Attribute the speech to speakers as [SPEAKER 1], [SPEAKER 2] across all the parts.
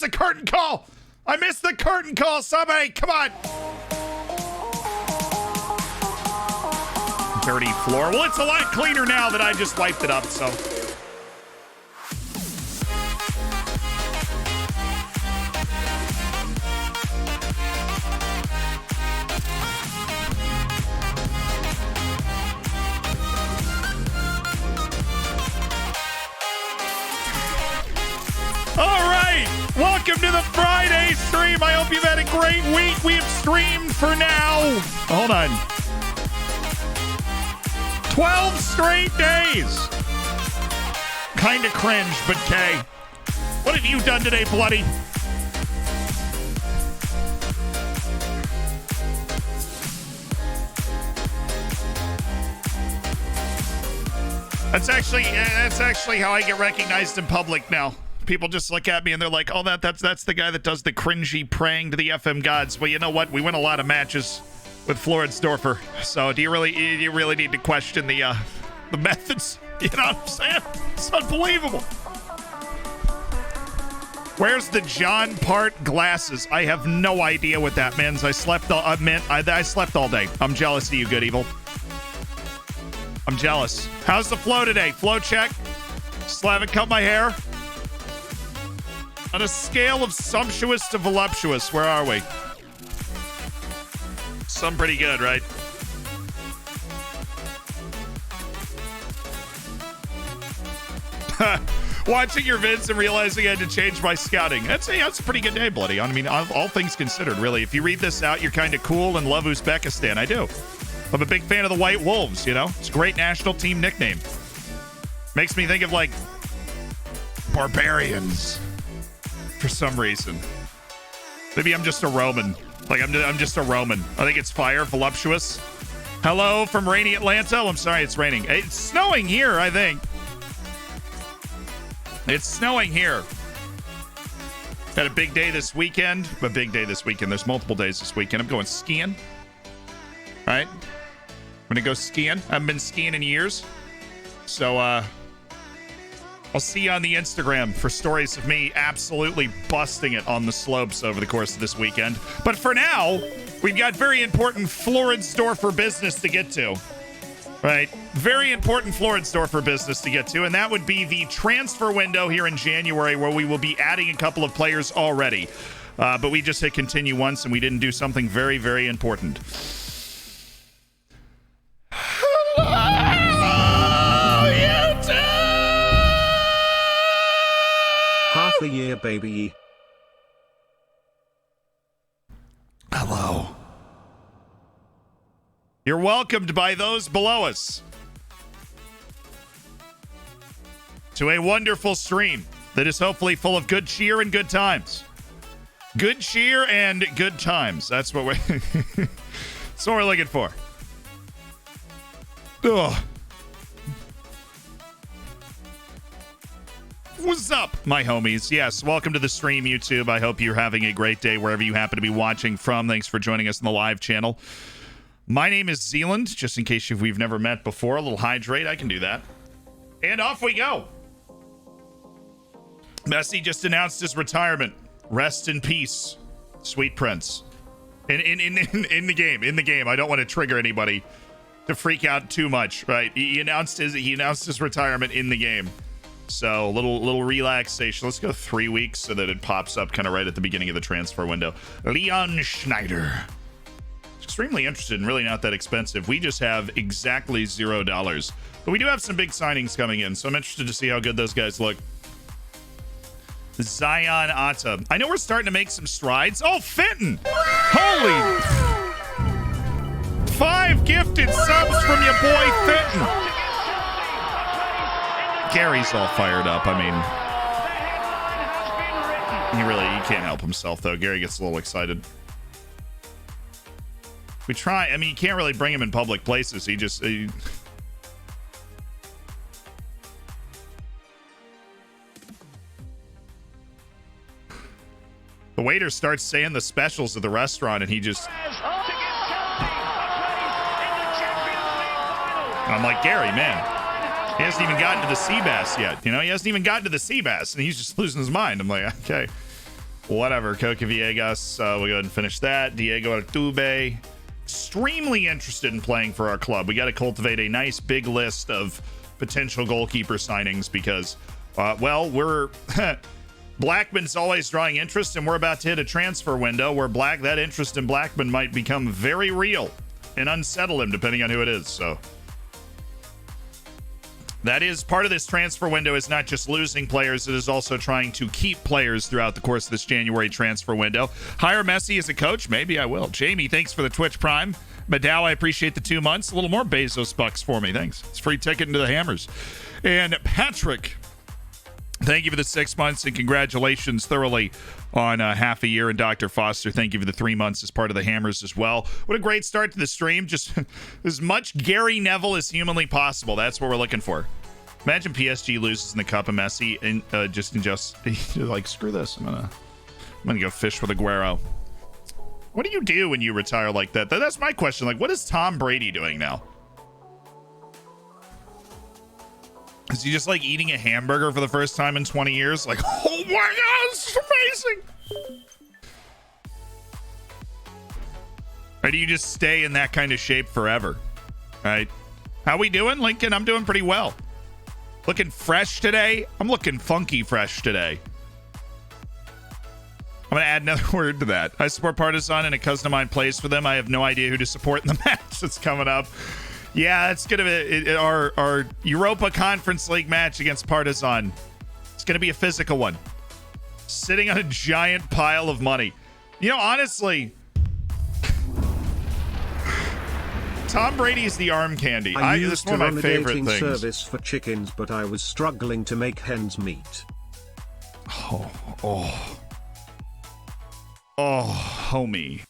[SPEAKER 1] The curtain call. I missed the curtain call. Somebody, come on. Dirty floor. Well, it's a lot cleaner now that I just wiped it up, so. Welcome to the Friday stream. I hope you've had a great week. We have streamed for now. Hold on. 12 straight days. Kind of cringe, but Kay, what have you done today, Bloody? That's actually how I get recognized in public now. People just look at me and they're like, "Oh, that's the guy that does the cringy praying to the FM gods." Well, you know what? We win a lot of matches with Floridsdorfer. So do you really need to question the methods? You know what I'm saying? It's unbelievable. Where's the John Part glasses? I have no idea what that means. I slept all day. I'm jealous of you, Good Evil. I'm jealous. How's the flow today? Flow check. Still haven't cut my hair. On a scale of sumptuous to voluptuous, where are we? Some pretty good, right? Watching your vids and realizing I had to change my scouting. That's a pretty good day, Bloody. I mean, all things considered, really. If you read this out, you're kind of cool and love Uzbekistan. I do. I'm a big fan of the White Wolves, you know? It's a great national team nickname. Makes me think of, like, barbarians. For some reason. Maybe I'm just a Roman. Like, I'm just a Roman. I think it's fire, voluptuous. Hello from rainy Atlanta. Oh, I'm sorry, it's raining. It's snowing here, I think. It's snowing here. Had a big day this weekend. There's multiple days this weekend. I'm going skiing. All right. I'm going to go skiing. I haven't been skiing in years. So, I'll see you on the Instagram for stories of me absolutely busting it on the slopes over the course of this weekend. But for now, we've got very important Floridsdorfer business to get to. Right? Very important Floridsdorfer business to get to, and that would be the transfer window here in January, where we will be adding a couple of players already. But we just hit continue once, and we didn't do something very, very important.
[SPEAKER 2] Half a year, baby.
[SPEAKER 1] Hello. You're welcomed by those below us to a wonderful stream that is hopefully full of good cheer and good times. Good cheer and good times. That's what we're looking for. Ugh. What's up, my homies? Yes, welcome to the stream, YouTube. I hope you're having a great day wherever you happen to be watching from. Thanks for joining us in the live channel. My name is Zealand, just in case we've never met before. A little hydrate, I can do that. And off we go. Messi just announced his retirement. Rest in peace, sweet prince. In the game. I don't want to trigger anybody to freak out too much, right? He announced his retirement in the game. So little relaxation. Let's go 3 weeks so that it pops up kind of right at the beginning of the transfer window. Leon Schneider. Extremely interested and really not that expensive. We just have exactly $0. But we do have some big signings coming in, so I'm interested to see how good those guys look. Zion Atta. I know we're starting to make some strides. Oh, Fenton! Holy! 5 gifted subs from your boy Fenton. Gary's all fired up. I mean, he can't help himself, though. Gary gets a little excited. We try. I mean, you can't really bring him in public places. The waiter starts saying the specials of the restaurant, and he just... And I'm like, Gary, man. He hasn't even gotten to the sea bass yet. You know, he hasn't even gotten to the sea bass, and he's just losing his mind. I'm like, okay. Whatever. Coca Villegas. We'll go ahead and finish that. Diego Artube. Extremely interested in playing for our club. We got to cultivate a nice big list of potential goalkeeper signings because, well, we're Blackman's always drawing interest, and we're about to hit a transfer window where that interest in Blackman might become very real and unsettle him depending on who it is. So that is part of this transfer window, is not just losing players, it is also trying to keep players throughout the course of this January transfer window. Hire Messi as a coach? Maybe I will. Jamie, thanks for the Twitch Prime. Maddow, I appreciate the 2 months. A little more Bezos bucks for me. Thanks. It's free ticket into the Hammers. And Patrick, thank you for the 6 months, and congratulations thoroughly on half a year. And Dr. Foster, thank you for the 3 months as part of the Hammers as well. What a great start to the stream. Just as much Gary Neville as humanly possible. That's what we're looking for. Imagine PSG loses in the cup of Messi and just like, screw this. I'm gonna go fish with Aguero. What do you do when you retire like that? That's my question. Like, what is Tom Brady doing now? Is he just like eating a hamburger for the first time in 20 years? Like, oh my God, this is amazing. Or do you just stay in that kind of shape forever? Right? How we doing, Lincoln? I'm doing pretty well. Looking fresh today? I'm looking funky fresh today. I'm going to add another word to that. I support Partizan, and a cousin of mine plays for them. I have no idea who to support in the match that's coming up. Yeah, it's going to be our Europa Conference League match against Partizan. It's going to be a physical one. Sitting on a giant pile of money. You know, honestly, Tom Brady's the arm candy.
[SPEAKER 2] I used
[SPEAKER 1] That's one of my favorite
[SPEAKER 2] dating
[SPEAKER 1] things.
[SPEAKER 2] Service for chickens, but I was struggling to make hens meet.
[SPEAKER 1] Oh, homie.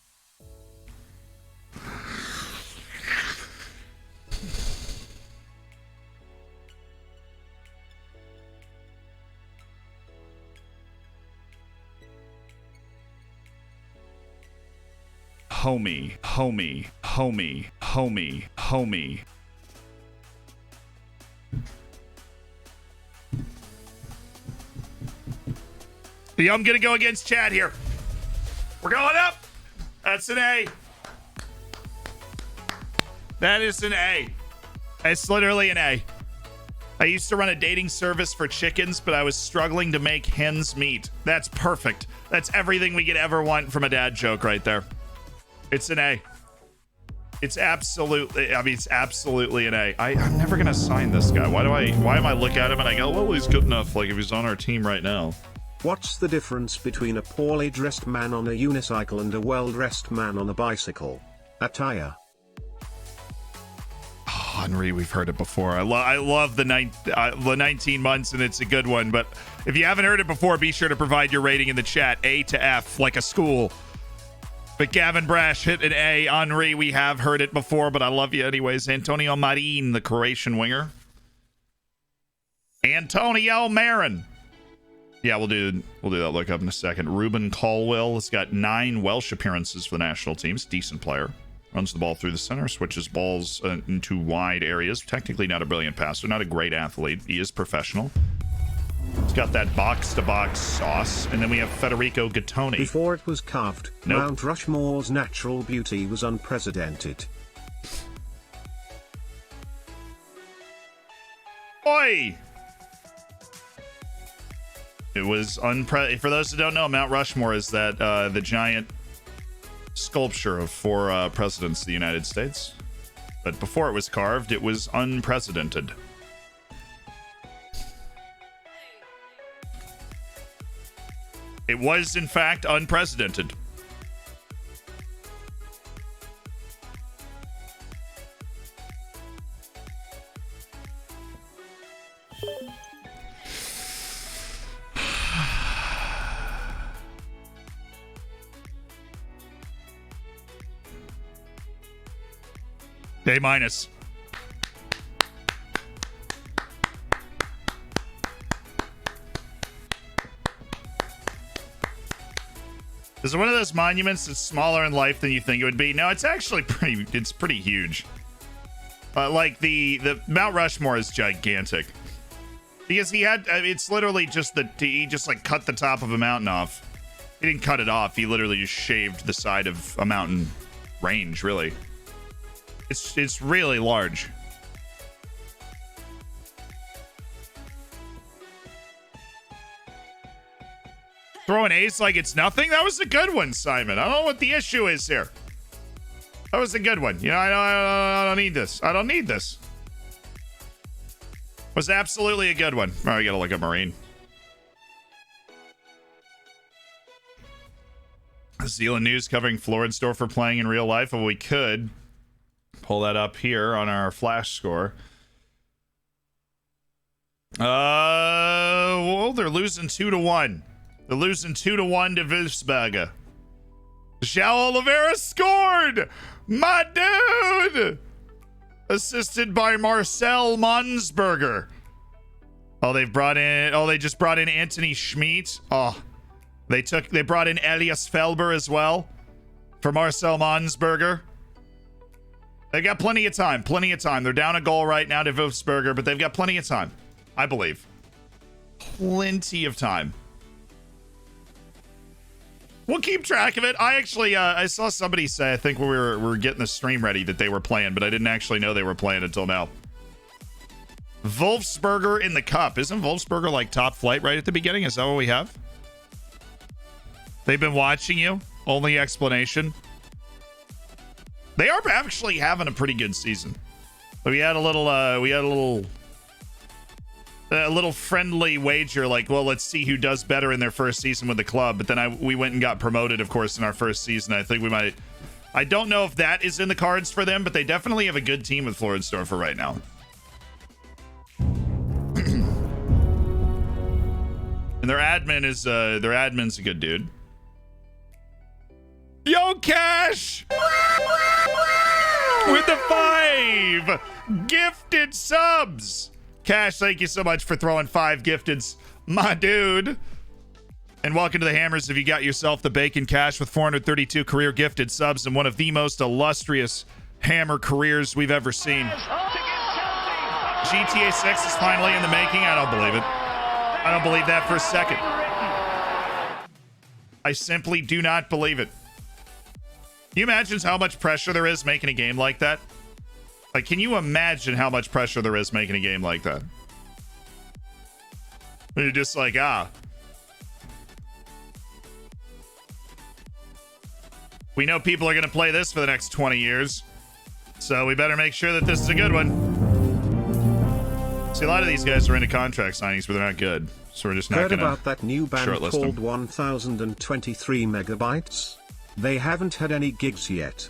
[SPEAKER 1] Homie. Yeah, I'm gonna go against Chad here. We're going up. That's an A. That is an A. It's literally an A. I used to run a dating service for chickens, but I was struggling to make hens meet. That's perfect. That's everything we could ever want from a dad joke right there. It's an A. It's absolutely, it's absolutely an A. I'm never gonna sign this guy. Why am I look at him and I go, well, he's good enough, like if he's on our team right now.
[SPEAKER 2] What's the difference between a poorly dressed man on a unicycle and a well-dressed man on a bicycle? Attire.
[SPEAKER 1] Oh, Henri, we've heard it before. I love the 19 months, and it's a good one. But if you haven't heard it before, be sure to provide your rating in the chat. A to F, like a school. But Gavin Brash hit an A. Henri, we have heard it before, but I love you anyways. Antonio Marin, the Croatian winger. Antonio Marin. Yeah, we'll do that look up in a second. Ruben Colwell has got 9 Welsh appearances for the national teams. Decent player. Runs the ball through the center, switches balls into wide areas. Technically not a brilliant passer, not a great athlete. He is professional. He's got that box-to-box sauce. And then we have Federico Gattoni.
[SPEAKER 2] Before it was carved, Mount Rushmore's natural beauty was unprecedented.
[SPEAKER 1] Oi! It was for those who don't know, Mount Rushmore is that the giant sculpture of 4 presidents of the United States. But before it was carved, it was unprecedented. It was, in fact, unprecedented. A minus. Is it one of those monuments that's smaller in life than you think it would be? No, it's actually pretty huge. Like the Mount Rushmore is gigantic. Because he had, it's literally just he just like cut the top of a mountain off He didn't cut it off. He literally just shaved the side of a mountain range, really. It's really large. Throw an ace like it's nothing? That was a good one, Simon. I don't know what the issue is here. That was a good one. You know, I don't need this. I don't need this. Was absolutely a good one. All right, we gotta look at Marine. Zealand News covering Florence Dorfer playing in real life. Well, we could pull that up here on our flash score. Well, they're losing 2-1. They're losing 2-1 to Wolfsberger. João Oliveira scored! My dude! Assisted by Marcel Monsberger. Oh, they just brought in Anthony Schmidt. Oh, they brought in Elias Felber as well for Marcel Monsberger. They got plenty of time. Plenty of time. They're down a goal right now to Wolfsberger, but they've got plenty of time. I believe. Plenty of time. We'll keep track of it. I actually, I saw somebody say, I think when we were getting the stream ready, that they were playing, but I didn't actually know they were playing until now. Wolfsberger in the cup. Isn't Wolfsberger like top flight right at the beginning? Is that what we have? They've been watching you. Only explanation. They are actually having a pretty good season. We had a little friendly wager, like, well, let's see who does better in their first season with the club. But then we went and got promoted, of course, in our first season. I think we might. I don't know if that is in the cards for them, but they definitely have a good team with Floridsdorfer right now. And their admin's a good dude. Yo, Cash! With the 5 gifted subs. Cash, thank you so much for throwing 5 gifteds, my dude. And welcome to the Hammers if you got yourself the Bacon Cash with 432 career gifted subs and one of the most illustrious Hammer careers we've ever seen. GTA 6 is finally in the making. I don't believe it. I don't believe that for a second. I simply do not believe it. Can you imagine how much pressure there is making a game like that? Like, can you imagine how much pressure there is making a game like that? You're just like, we know people are going to play this for the next 20 years, so we better make sure that this is a good one. See, a lot of these guys are into contract signings, but they're not good, so we're just not going to
[SPEAKER 2] about that new band called
[SPEAKER 1] them.
[SPEAKER 2] 1023 megabytes? They haven't had any gigs yet.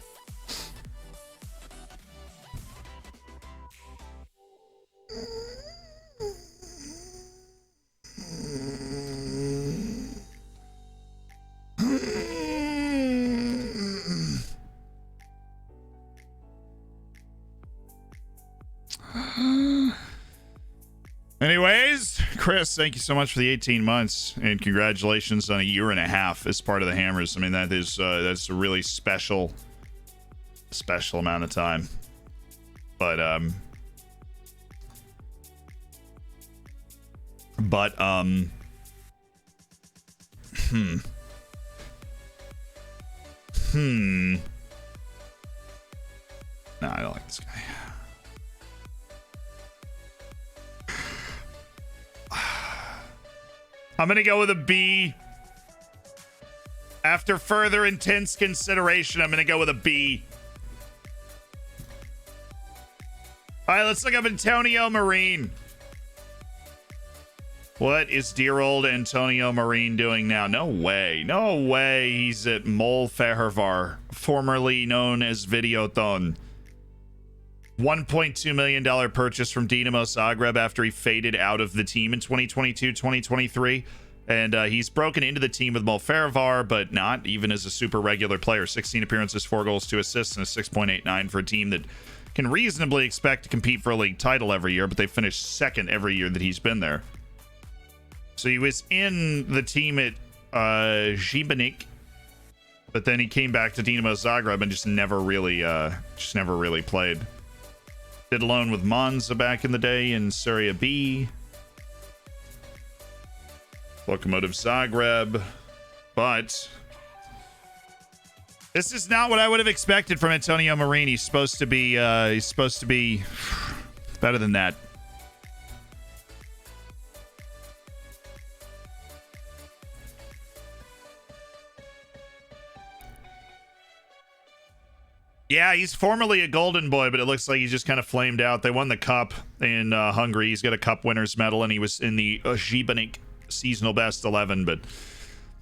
[SPEAKER 1] Anyways, Chris, thank you so much for the 18 months and congratulations on a year and a half as part of the Hammers. I mean, that's a really special amount of time. But no, I don't like this guy. I'm going to go with a B. After further intense consideration, I'm going to go with a B. All right, let's look up Antonio Marine. What is dear old Antonio Marine doing now? No way. No way he's at Mol Fervar, formerly known as Videoton. $1.2 million purchase from Dinamo Zagreb after he faded out of the team in 2022-2023. And he's broken into the team with Molfervar, but not even as a super regular player. 16 appearances, 4 goals, 2 assists, and a 6.89 for a team that can reasonably expect to compete for a league title every year, but they finished second every year that he's been there. So he was in the team at Šibenik, but then he came back to Dinamo Zagreb and just never really played. Did a loan with Monza back in the day in Serie B. Lokomotiv Zagreb. but this is not what I would have expected from Antonio Marini. He's supposed to be better than that. Yeah, he's formerly a golden boy, but it looks like he's just kind of flamed out. They won the cup in Hungary. He's got a cup winner's medal, and he was in the Zsibanik seasonal best 11. But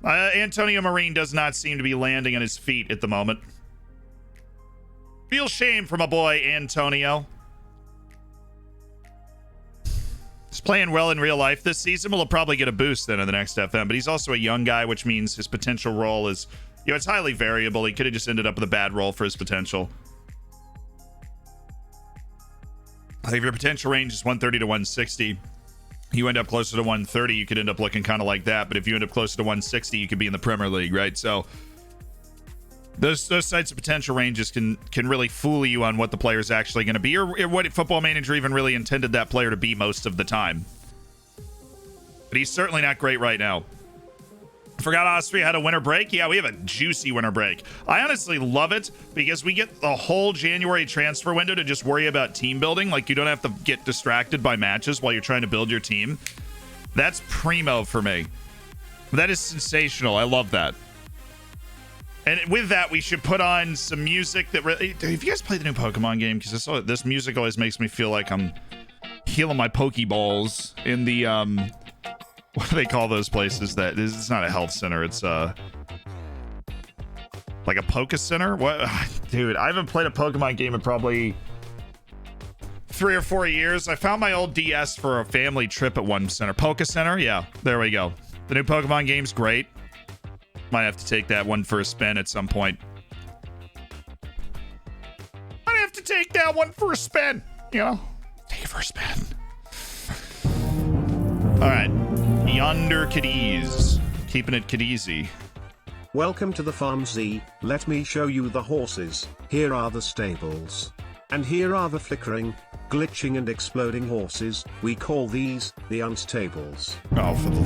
[SPEAKER 1] Antonio Marin does not seem to be landing on his feet at the moment. Feel shame for my boy Antonio. He's playing well in real life this season. Will probably get a boost then in the next FM, but he's also a young guy, which means his potential role is... You know, it's highly variable. He could have just ended up with a bad role for his potential. I think if your potential range is 130 to 160, you end up closer to 130, you could end up looking kind of like that. But if you end up closer to 160, you could be in the Premier League, right? So those types of potential ranges can really fool you on what the player is actually going to be, or what Football Manager even really intended that player to be most of the time. But he's certainly not great right now. Forgot Austria had a winter break. Yeah, we have a juicy winter break. I honestly love it because we get the whole January transfer window to just worry about team building. Like, you don't have to get distracted by matches while you're trying to build your team. That's primo for me. That is sensational. I love that. And with that, we should put on some music that really... Have you guys played the new Pokemon game? Because this music always makes me feel like I'm healing my Pokeballs in the... What do they call those places that it's not a health center, it's like a Poke Center? What? Dude, I haven't played a Pokemon game in probably 3 or 4 years. I found my old DS for a family trip at one center. Poke Center? Yeah, there we go. The new Pokemon game's great. Might have to take that one for a spin at some point. Might have to take that one for a spin. You know, take it for a spin. All right. Yonder kiddies. Keeping it kiddiesy.
[SPEAKER 2] Welcome to the farm Z, let me show you the horses. Here are the stables. And here are the flickering, glitching and exploding horses. We call these the unstables.
[SPEAKER 1] Oh, for the...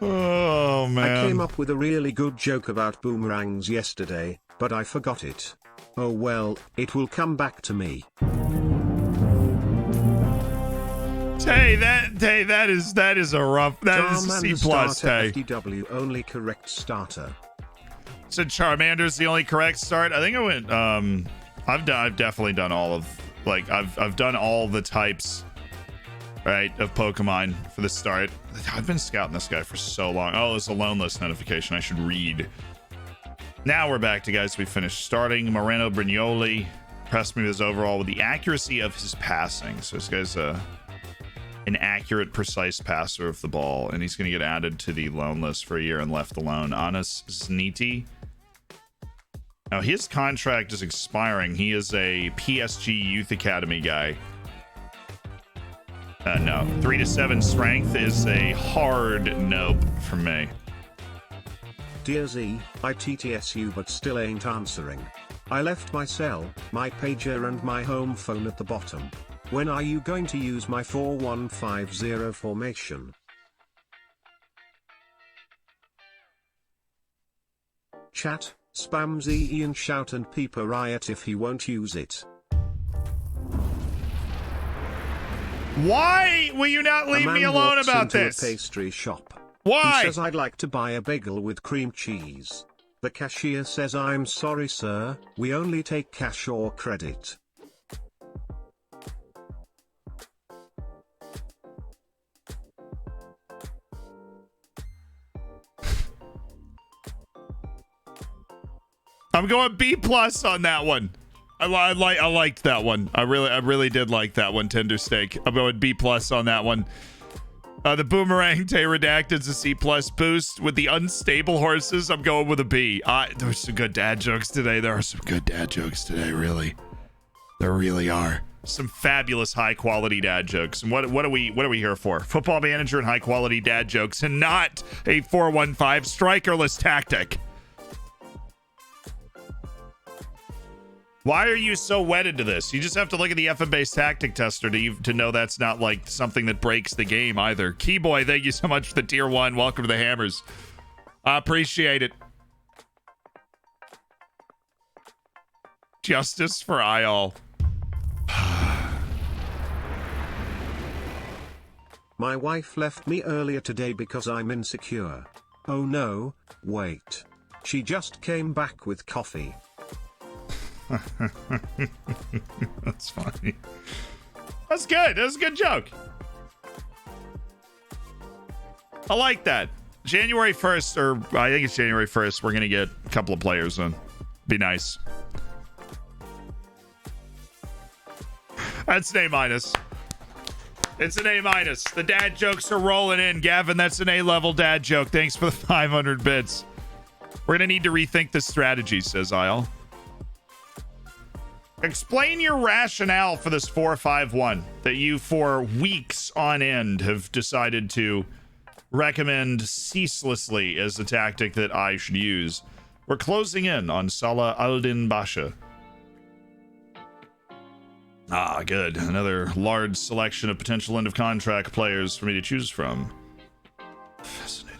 [SPEAKER 1] Oh, man.
[SPEAKER 2] I came up with a really good joke about boomerangs yesterday, but I forgot it. Oh well, it will come back to me.
[SPEAKER 1] Hey, that is a rough. That is a C+. Hey,
[SPEAKER 2] FDW only correct starter.
[SPEAKER 1] So Charmander's the only correct start. I think I went. I've definitely done all of I've done all the types, right, of Pokemon for the start. I've been scouting this guy for so long. Oh, there's a loan list notification I should read. Now we're back to guys we finished starting. Moreno Brignoli impressed me with his overall with the accuracy of his passing. So this guy's an accurate, precise passer of the ball, and he's going to get added to the loan list for a year and left alone. Anas Zniti. Now, his contract is expiring. He is a PSG Youth Academy guy. No. 3 to 7 strength is a hard nope from me.
[SPEAKER 2] Dear Z, I TTS you but still ain't answering. I left my cell, my pager and my home phone at the bottom. When are you going to use my 4150 formation? Chat, spam Z and shout and peep a riot if he won't use it.
[SPEAKER 1] Why will you not leave me alone about this?
[SPEAKER 2] A pastry shop.
[SPEAKER 1] Why?
[SPEAKER 2] He says I'd like to buy a bagel with cream cheese. The cashier says I'm sorry sir, we only take cash or credit.
[SPEAKER 1] I'm going B+ on that one. I liked that one. I really did like that one, Tender Steak. I'm going B+ on that one. The Boomerang Tay Redacted's a C+ boost. With the unstable horses, I'm going with a B. There's some good dad jokes today. There are some good dad jokes today, really. There really are. Some fabulous high quality dad jokes. And what are we here for? Football Manager and high quality dad jokes, and not a 4-1-5 strikerless tactic. Why are you so wedded to this? You just have to look at the FM-based tactic tester to know that's not like something that breaks the game either. Keyboy, thank you so much for the tier 1. Welcome to the Hammers. I appreciate it. Justice for Ayal.
[SPEAKER 2] My wife left me earlier today because I'm insecure. Oh no, wait. She just came back with coffee.
[SPEAKER 1] That's funny. That's good. That's a good joke. I like that. January 1st, or I think it's January 1st, we're going to get a couple of players in. Be nice. That's an A minus. It's an A minus. The dad jokes are rolling in. Gavin, that's an A-level dad joke. Thanks for the 500 bits. We're going to need to rethink the strategy, says Isle. Explain your rationale for this 4-5-1 that you, for weeks on end, have decided to recommend ceaselessly as a tactic that I should use. We're closing in on Salah Aldin Basha. Ah, good. Another large selection of potential end-of-contract players for me to choose from. Fascinating.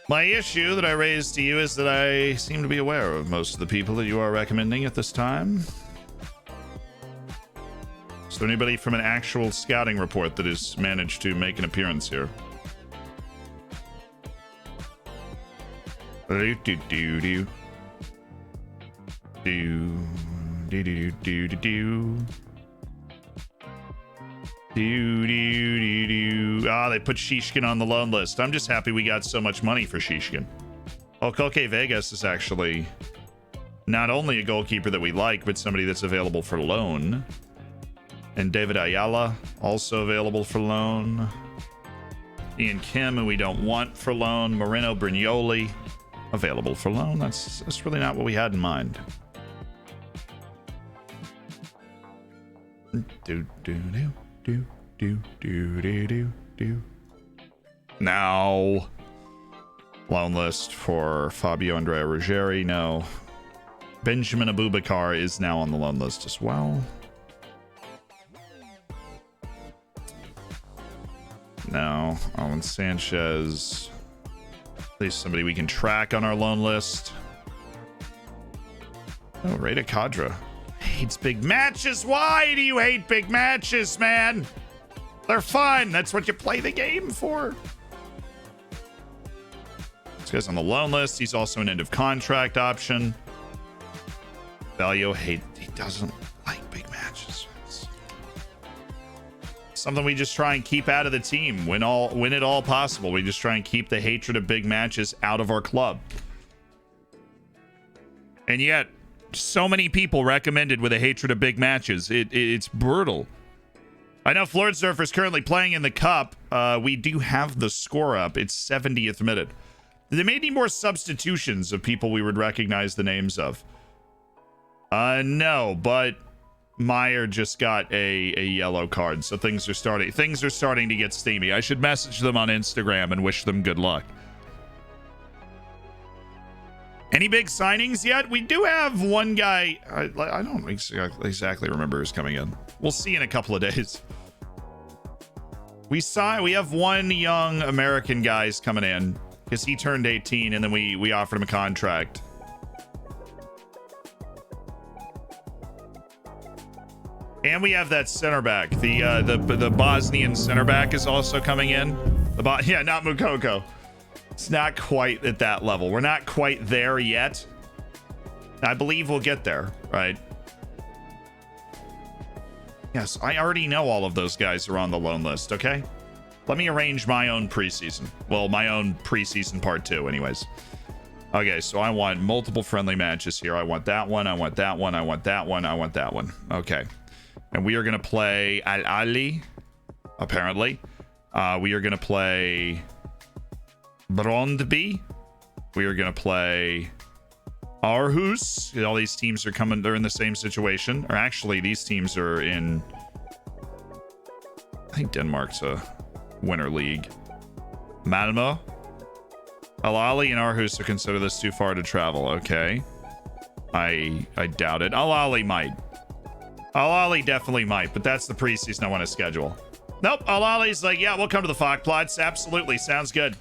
[SPEAKER 1] My issue that I raised to you is that I seem to be aware of most of the people that you are recommending at this time. Is there anybody from an actual scouting report that has managed to make an appearance here? Do do do do do do do do do do. Ah, they put Shishkin on the loan list. I'm just happy we got so much money for Shishkin. Oh, Koke Vegas is actually not only a goalkeeper that we like, but somebody that's available for loan. And David Ayala, also available for loan. Ian Kim, who we don't want for loan. Moreno Brignoli, available for loan. That's really not what we had in mind. Do do do do do do do do do. Now, loan list for Fabio Andrea Ruggieri. No. Benjamin Abubakar is now on the loan list as well. No. Alan Sanchez. At least somebody we can track on our loan list. Oh, Reda Kadra. Hates big matches. Why do you hate big matches, man? They're fun. That's what you play the game for. This guy's on the loan list. He's also an end of contract option. Valio he doesn't like big matches. It's something we just try and keep out of the team when at all possible. We just try and keep the hatred of big matches out of our club. And yet, so many people recommended with a hatred of big matches. It's brutal. I know Floridsdorf is currently playing in the cup. We do have the score up. It's 70th minute. They may need more substitutions of people we would recognize the names of. No, but Meyer just got a yellow card, so things are starting to get steamy. I should message them on Instagram and wish them good luck. Any big signings yet? We do have one guy. I don't exactly remember who's coming in. We'll see in a couple of days. We have one young American guy's coming in because he turned 18 and then we offered him a contract. And we have that center back. The Bosnian center back is also coming in. Yeah, not Mukoko. It's not quite at that level. We're not quite there yet. I believe we'll get there, right? Yes, I already know all of those guys are on the loan list, okay? Let me arrange my own preseason. Well, my own preseason part 2, anyways. Okay, so I want multiple friendly matches here. I want that one, I want that one, I want that one, I want that one. Okay. And we are going to play Al Ali, apparently. We are going to play Brondby. We are going to play Aarhus. All these teams are coming. They're in the same situation. Or actually, these teams are in... I think Denmark's a winter league. Malmo. Al-Ali and Aarhus consider this too far to travel. Okay. I doubt it. Al-Ali might. Al-Ali definitely might, but that's the preseason I want to schedule. Nope, Al-Ali's like, yeah, we'll come to the Falkplatz. Absolutely, sounds good.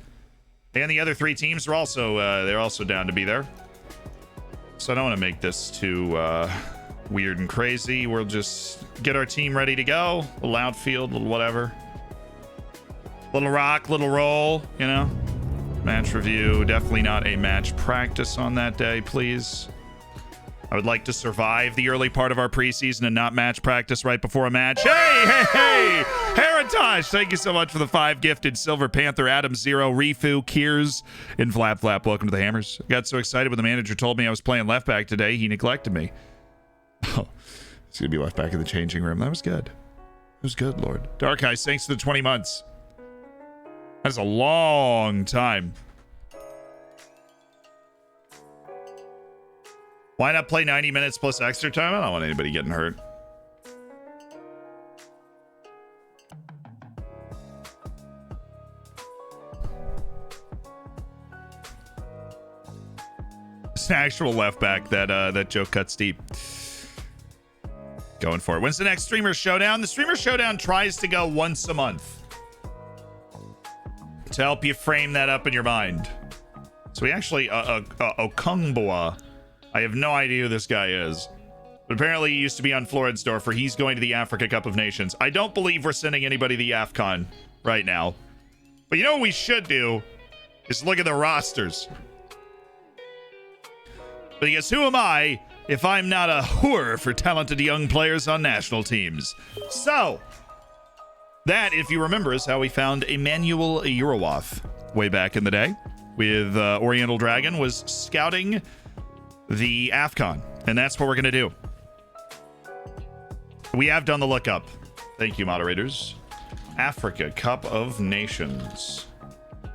[SPEAKER 1] And the other 3 teams are also they're also down to be there. So I don't want to make this too weird and crazy. We'll just get our team ready to go. A little outfield, little whatever. Little rock, little roll, you know. Match review. Definitely not a match practice on that day, please. I would like to survive the early part of our preseason and not match practice right before a match. Hey! Heritage! Thank you so much for the 5 gifted. Silver Panther, Adam Zero, Rifu, Kiers, and Flap Flap. Welcome to the Hammers. I got so excited when the manager told me I was playing left back today, he neglected me. Oh, it's going to be left back in the changing room. That was good. It was good, Lord. Dark Eyes, thanks for the 20 months. That's a long time. Why not play 90 minutes plus extra time? I don't want anybody getting hurt. It's an actual left back that joke cuts deep. Going for it. When's the next Streamer Showdown? The Streamer Showdown tries to go once a month. To help you frame that up in your mind. So we actually, Okungboa. I have no idea who this guy is. But apparently he used to be on Floridsdorfer. He's going to the Africa Cup of Nations. I don't believe we're sending anybody to the AFCON right now. But you know what we should do? Is look at the rosters. Because who am I if I'm not a whore for talented young players on national teams? So, that, if you remember, is how we found Emmanuel Eurowath way back in the day. With Oriental Dragon was scouting the AFCON, and that's what we're going to do. We have done the lookup. Thank you, moderators. Africa Cup of Nations.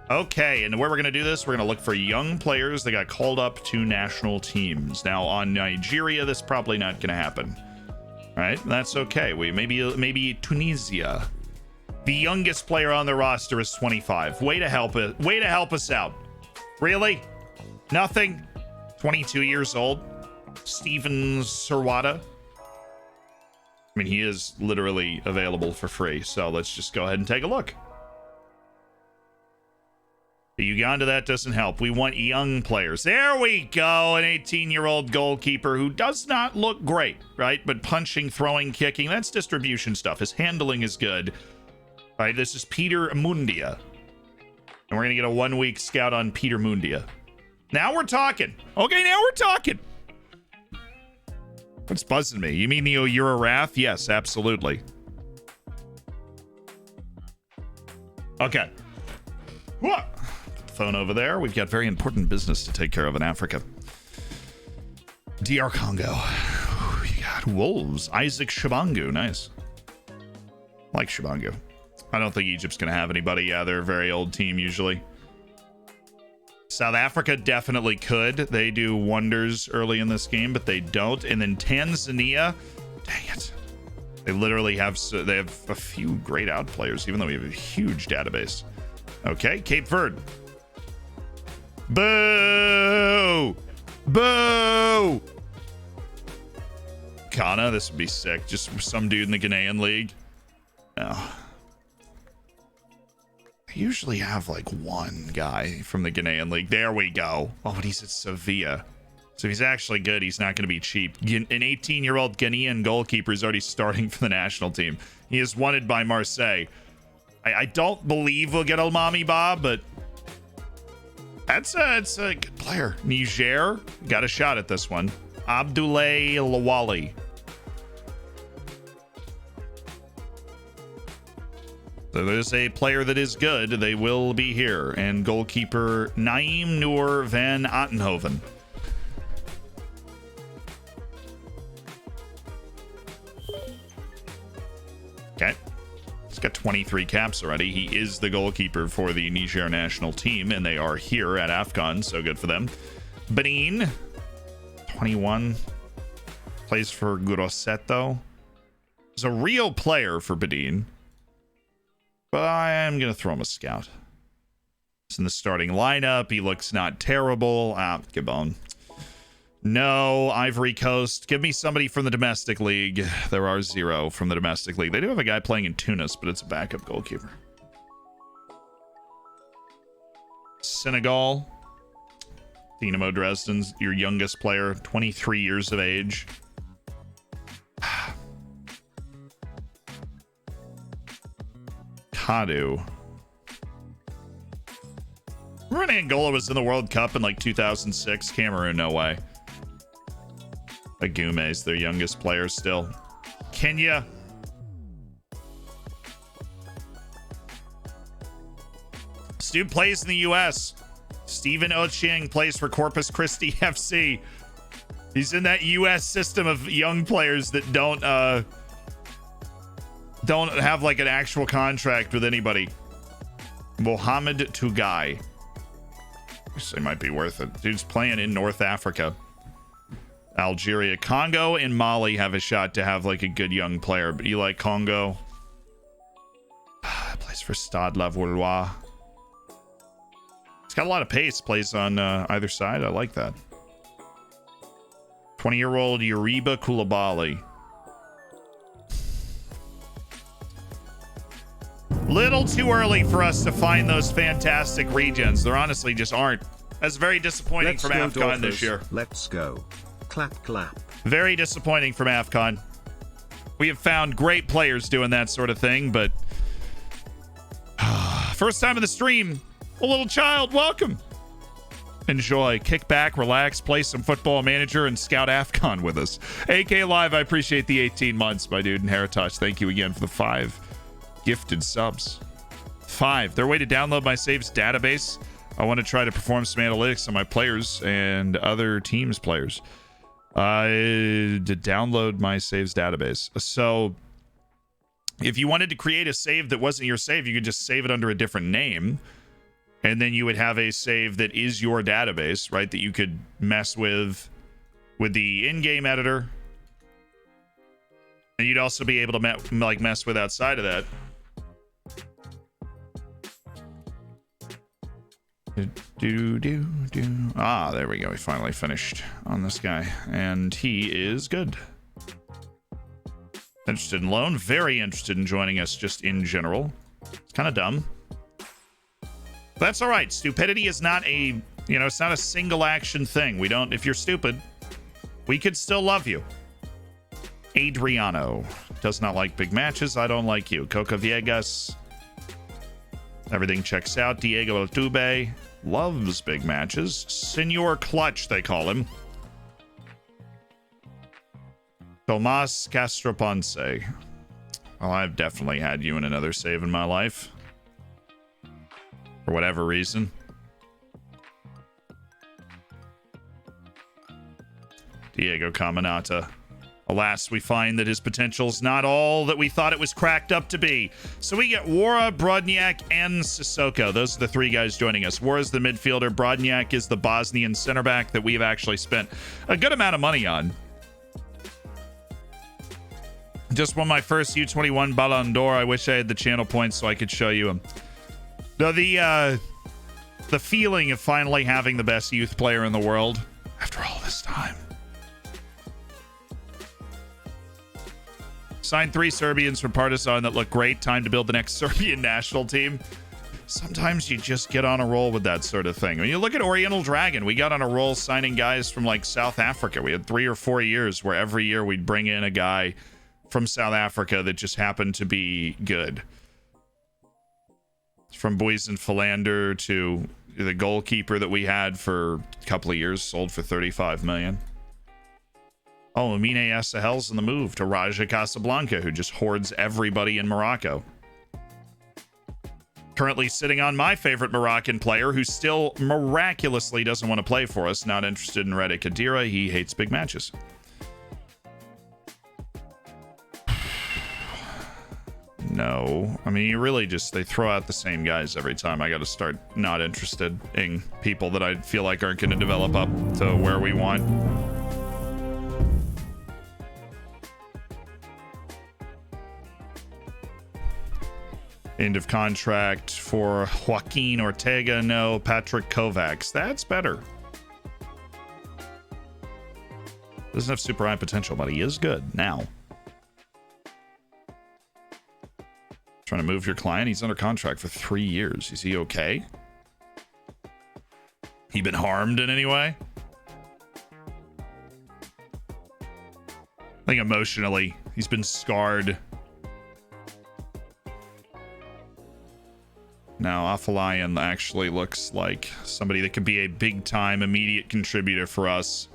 [SPEAKER 1] Okay, and where we're going to do this, we're going to look for young players that got called up to national teams. Now, on Nigeria, this is probably not going to happen. All right, that's okay. Maybe Tunisia. The youngest player on the roster is 25. Way to help us out. Really? Nothing? 22 years old, Steven Serwata. I mean, he is literally available for free, so let's just go ahead and take a look. The Uganda, that doesn't help. We want young players. There we go, an 18-year-old goalkeeper who does not look great, right? But punching, throwing, kicking, that's distribution stuff. His handling is good. All right, this is Peter Mundia. And we're going to get a 1-week scout on Peter Mundia. Now we're talking. Okay, now we're talking. What's buzzing me? You mean the Eurorath? Yes, absolutely. Okay. What? Put the phone over there. We've got very important business to take care of in Africa. DR Congo. You got Wolves. Isaac Shabangu. Nice. I like Shabangu. I don't think Egypt's going to have anybody. Yeah, they're a very old team usually. South Africa definitely could. They do wonders early in this game, but they don't. And then Tanzania, dang it. They literally have a few great out players, even though we have a huge database. Okay, Cape Verde. Boo! Boo! Ghana, this would be sick. Just some dude in the Ghanaian league. No. I usually have like one guy from the Ghanaian league. There we go. Oh, but he's at Sevilla. So if he's actually good, he's not going to be cheap. An 18-year-old Ghanaian goalkeeper is already starting for the national team. He is wanted by Marseille. I don't believe we'll get Almami Bob, but it's a good player. Niger got a shot at this one. Abdoulaye Lawali. So there's a player that is good. They will be here. And goalkeeper Naeem Noor van Ottenhoven. Okay. He's got 23 caps already. He is the goalkeeper for the Niger national team, and they are here at AFCON, so good for them. Benin, 21. Plays for Grosseto. He's a real player for Benin. But I am going to throw him a scout. It's in the starting lineup. He looks not terrible. Gabon. No, Ivory Coast. Give me somebody from the domestic league. There are 0 from the domestic league. They do have a guy playing in Tunis, but it's a backup goalkeeper. Senegal. Dynamo Dresden's your youngest player, 23 years of age. Kadu. Remember when Angola was in the World Cup in like 2006? Cameroon, no way. Agume's their youngest player still. Kenya. Stu plays in the U.S. Stephen Ochieng plays for Corpus Christi FC. He's in that U.S. system of young players that don't have like an actual contract with anybody. Mohamed Tugai. Actually might be worth it. Dude's playing in North Africa. Algeria, Congo, and Mali have a shot to have like a good young player. But you like Congo? Plays for Stade Lavoulois. It's got a lot of pace. Plays on either side. I like that. 20-year-old Uriba Koulibaly. Little too early for us to find those fantastic regens. There honestly just aren't. That's very disappointing from AFCON this year.
[SPEAKER 2] Let's go. Clap, clap.
[SPEAKER 1] Very disappointing from AFCON. We have found great players doing that sort of thing, but first time in the stream, a little child, welcome. Enjoy, kick back, relax, play some Football Manager, and scout AFCON with us. AK Live, I appreciate the 18 months, my dude. And Heritage, thank you again for the 5 gifted subs. 5. Their way to download my saves database. I want to try to perform some analytics on my players and other teams' players. To download my saves database. So if you wanted to create a save that wasn't your save, you could just save it under a different name. And then you would have a save that is your database, right? That you could mess with the in-game editor. And you'd also be able to mess with outside of that. Ah, there we go. We finally finished on this guy. And he is good. Interested in loan. Very interested in joining us just in general. It's kind of dumb. But that's all right. Stupidity is not a, it's not a single action thing. We don't, if you're stupid, we could still love you. Adriano does not like big matches. I don't like you. Coca Viegas. Everything checks out. Diego Altuve loves big matches. Senor Clutch, they call him. Tomas Castroponce. Well, I've definitely had you in another save in my life. For whatever reason. Diego Caminata. Alas, we find that his potential's not all that we thought it was cracked up to be. So we get Wara, Brodniak, and Sissoko. Those are the 3 guys joining us. Wara's the midfielder. Brodniak is the Bosnian center back that we've actually spent a good amount of money on. Just won my first U21 Ballon d'Or. I wish I had the channel points so I could show you him. No, the feeling of finally having the best youth player in the world after all this time. Signed 3 Serbians from Partizan that look great. Time to build the next Serbian national team. Sometimes you just get on a roll with that sort of thing. I mean, you look at Oriental Dragon. We got on a roll signing guys from like South Africa. We had 3 or 4 years where every year we'd bring in a guy from South Africa that just happened to be good. From Boysen Philander to the goalkeeper that we had for a couple of years, sold for 35 million. Oh, Amine Sahel's in the move to Raja Casablanca, who just hoards everybody in Morocco. Currently sitting on my favorite Moroccan player, who still miraculously doesn't want to play for us. Not interested in Reda Kadira. He hates big matches. No. I mean, you really just, they throw out the same guys every time. I got to start not interested in people that I feel like aren't going to develop up to where we want. End of contract for Joaquin Ortega. No. Patrick Kovacs. That's better. Doesn't have super high potential, but he is good now. Trying to move your client. He's under contract for 3 years. Is he okay? He been harmed in any way? I think emotionally, he's been scarred. Now, Afolayan actually looks like somebody that could be a big-time immediate contributor for us.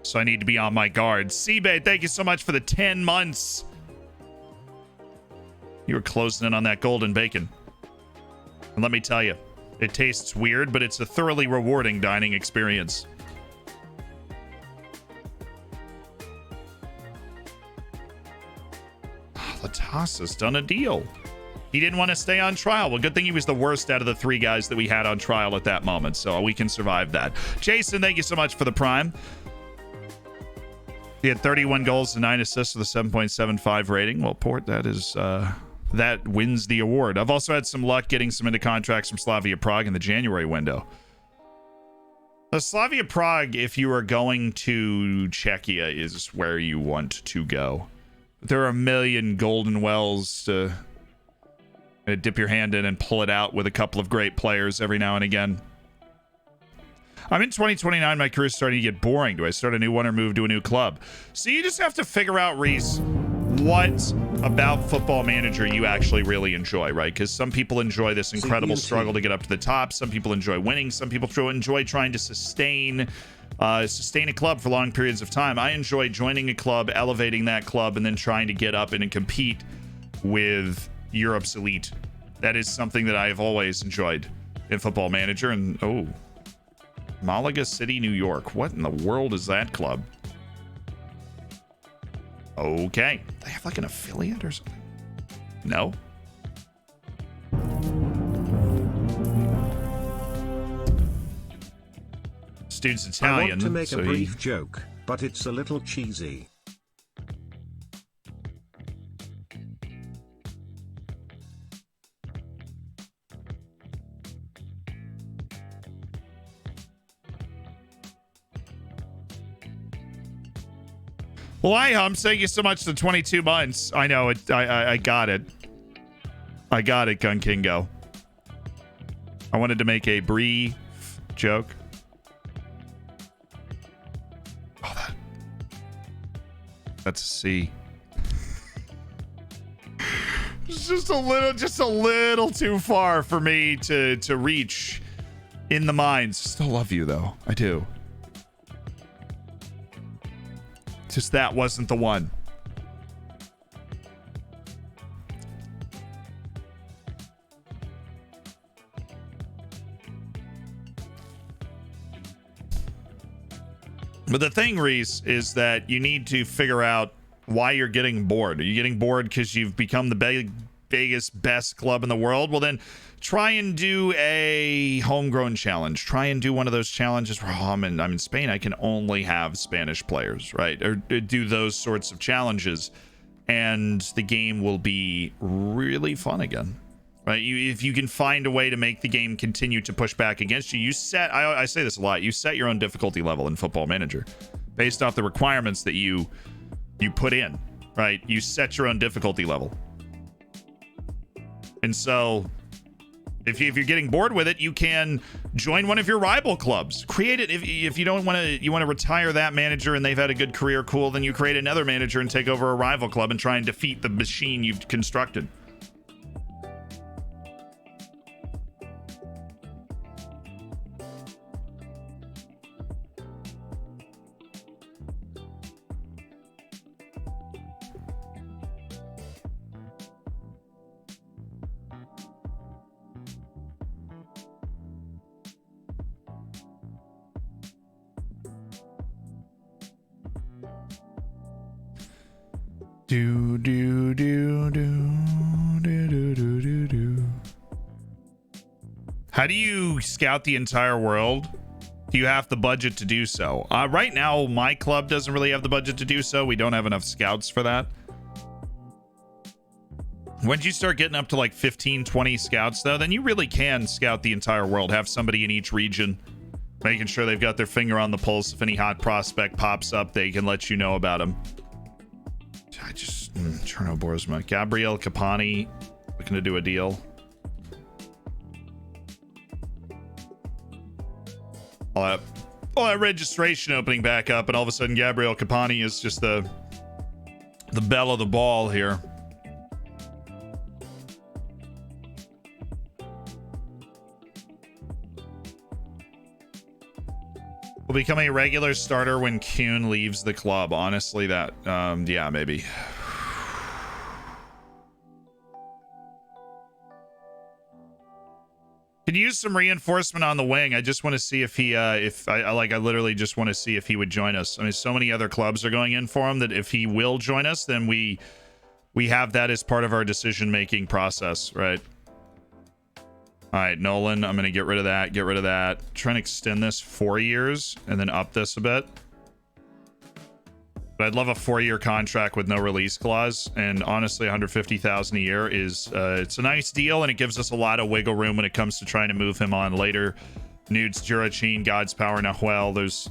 [SPEAKER 1] So I need to be on my guard. Seabay, thank you so much for the 10 months. You were closing in on that golden bacon. And let me tell you, it tastes weird, but it's a thoroughly rewarding dining experience. Latassa's done a deal. He didn't want to stay on trial. Well, good thing he was the worst out of the 3 guys that we had on trial at that moment, so we can survive that. Jason, thank you so much for the prime. He had 31 goals and 9 assists with a 7.75 rating. Well, Port, that is that wins the award. I've also had some luck getting some into contracts from Slavia Prague in the January window. Slavia Prague, if you are going to Czechia, is where you want to go. There are a million golden wells to dip your hand in and pull it out with a couple of great players every now and again. I'm in 2029. My career's starting to get boring. Do I start a new one or move to a new club? So you just have to figure out, Reese, what about Football Manager you actually really enjoy, right? Because some people enjoy this incredible struggle to get up to the top. Some people enjoy winning. Some people enjoy trying to sustain a club for long periods of time. I enjoy joining a club, elevating that club, and then trying to get up and compete with Europe's elite. That is something that I have always enjoyed in Football Manager. And Malaga City, New York. What in the world is that club? Okay. They have like an affiliate or something? No. This dude's Italian.
[SPEAKER 2] I want to make a brief joke, but it's a little cheesy.
[SPEAKER 1] Well, I'm thank you so much for 22 months. I know it. I got it. I got it, Gun Kingo. I wanted to make a brief joke. Oh, that's a C. It's just a little too far for me to reach in the mines. Still love you though. I do. Just that wasn't the one. But the thing, Reese, is that you need to figure out why you're getting bored. Are you getting bored because you've become the biggest, best club in the world? Well, then try and do a homegrown challenge. Try and do one of those challenges where I'm in Spain. I can only have Spanish players, right? Or do those sorts of challenges, and the game will be really fun again, right? If you can find a way to make the game continue to push back against you, I say this a lot, you set your own difficulty level in Football Manager based off the requirements that you put in, right? You set your own difficulty level. And so if you're getting bored with it, you can join one of your rival clubs. Create it. If you don't want to, you want to retire that manager and they've had a good career, cool, then you create another manager and take over a rival club and try and defeat the machine you've constructed. Do do do do do do do do do. How do you scout the entire world? Do you have the budget to do so? Right now, my club doesn't really have the budget to do so. We don't have enough scouts for that. Once you start getting up to like 15, 20 scouts, though, then you really can scout the entire world. Have somebody in each region, making sure they've got their finger on the pulse. If any hot prospect pops up, they can let you know about him. I just... Cherno Borsma. Gabriel Capani, looking to do a deal. All that registration opening back up, and all of a sudden Gabriel Capani is just the belle of the ball here. Will become a regular starter when Kuhn leaves the club. Honestly, that yeah, maybe. Could use some reinforcement on the wing. I just want to see if he I literally just want to see if he would join us. I mean, so many other clubs are going in for him that if he will join us, then we have that as part of our decision-making process, right? All right, Nolan, I'm going to get rid of that. Get rid of that. Try and extend this 4 years and then up this a bit. But I'd love a 4-year contract with no release clause. And honestly, 150,000 a year is it's a nice deal, and it gives us a lot of wiggle room when it comes to trying to move him on later. Nudes, Jurachin, God's Power, Nahuel. There's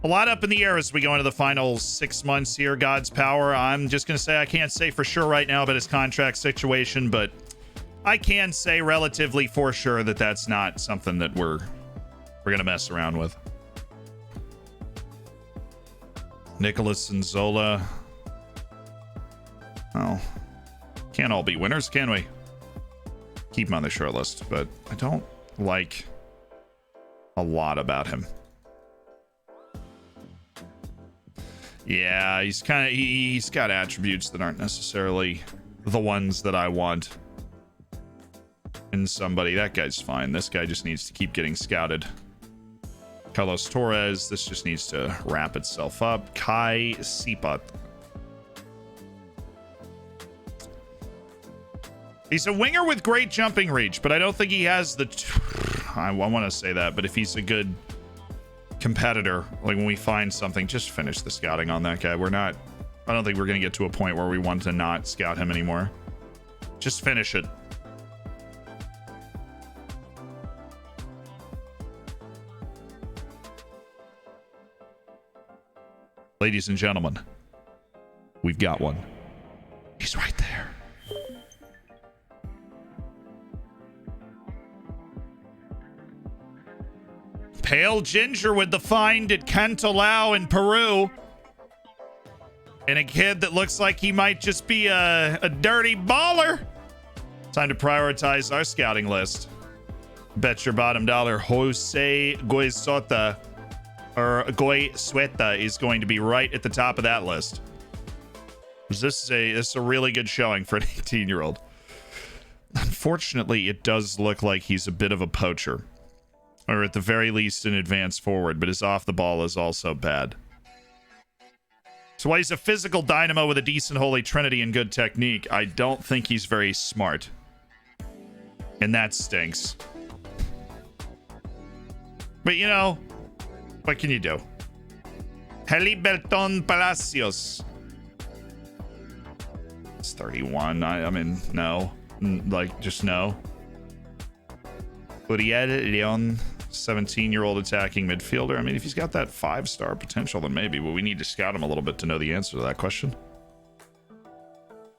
[SPEAKER 1] a lot up in the air as we go into the final 6 months here. God's Power. I'm just going to say I can't say for sure right now about his contract situation, but I can say relatively for sure that that's not something that we're gonna mess around with. Nicholas and Zola. Oh, can't all be winners, can we? Keep him on the short list, but I don't like a lot about him. Yeah, he's got attributes that aren't necessarily the ones that I want. And somebody, that guy's fine. This guy just needs to keep getting scouted. Carlos Torres, this just needs to wrap itself up. Kai Sipat. He's a winger with great jumping reach, but I don't think he has the... I want to say that, but if he's a good competitor, like when we find something, just finish the scouting on that guy. We're not... I don't think we're going to get to a point where we want to not scout him anymore. Just finish it. Ladies and gentlemen, we've got one. He's right there. Pale ginger with the find at Cantolao in Peru. And a kid that looks like he might just be a dirty baller. Time to prioritize our scouting list. Bet your bottom dollar Jose Goizota or Goy Sueta is going to be right at the top of that list. This is a really good showing for an 18-year-old. Unfortunately, it does look like he's a bit of a poacher, or at the very least an advanced forward, but his off the ball is also bad. So while he's a physical dynamo with a decent holy trinity and good technique, I don't think he's very smart. And that stinks. But you know, what can you do? Heliberton Palacios. It's 31. I mean, no. Like, just no. Uriel Leon, 17-year-old attacking midfielder. I mean, if he's got that 5-star potential, then maybe. But we need to scout him a little bit to know the answer to that question.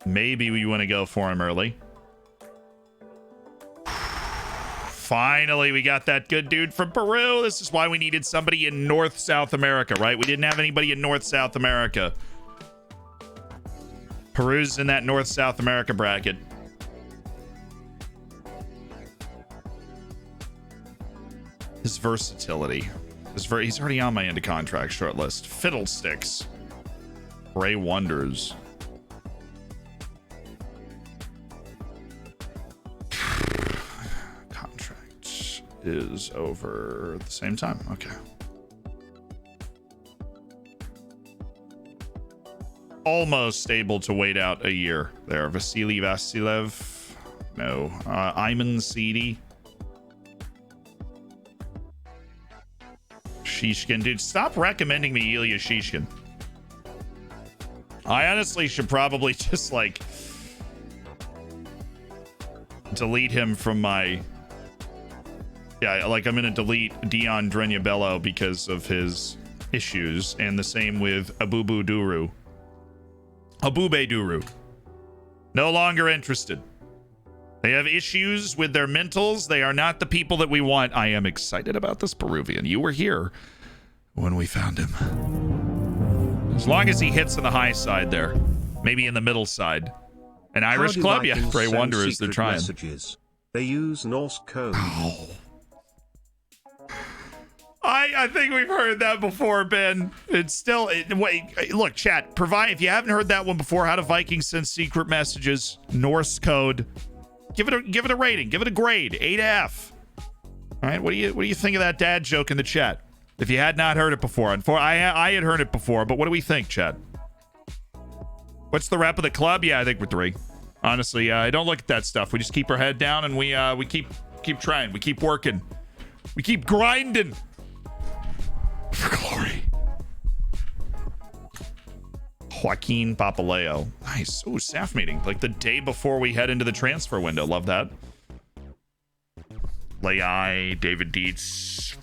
[SPEAKER 1] Maybe we want to go for him early. Finally, we got that good dude from Peru. This is why we needed somebody in North South America, right? We didn't have anybody in North South America. Peru's in that North South America bracket. His versatility. He's already on my end of contract short list. Fiddlesticks. Ray Wonders. Is over at the same time. Okay. Almost able to wait out a year there. Vasily Vasilev. No. Iman Seedy. Shishkin. Dude, stop recommending me Ilya Shishkin. I honestly should probably just like delete him from my... Yeah, like I'm going to delete Dion Dreniabello because of his issues. And the same with Abube Duru. No longer interested. They have issues with their mentals. They are not the people that we want. I am excited about this Peruvian. You were here when we found him. As long as he hits on the high side there. Maybe in the middle side. An Irish club? Yeah, Bray Wanderers, they're trying.
[SPEAKER 2] Messages. They use Norse code.
[SPEAKER 1] Oh. I think we've heard that before, Ben. It's still... wait, look, chat. Provide... If you haven't heard that one before, how do Vikings send secret messages? Norse code. Give it a rating. Give it a grade. A/F. All right, what do you think of that dad joke in the chat? If you had not heard it before. I had heard it before, but what do we think, chat? What's the rep of the club? Yeah, I think we're 3. Honestly, I don't look at that stuff. We just keep our head down and we keep trying. We keep working. We keep grinding for glory. Joaquin Papaleo. Nice. Ooh, staff meeting. Like the day before we head into the transfer window. Love that. Lai, David Dietz.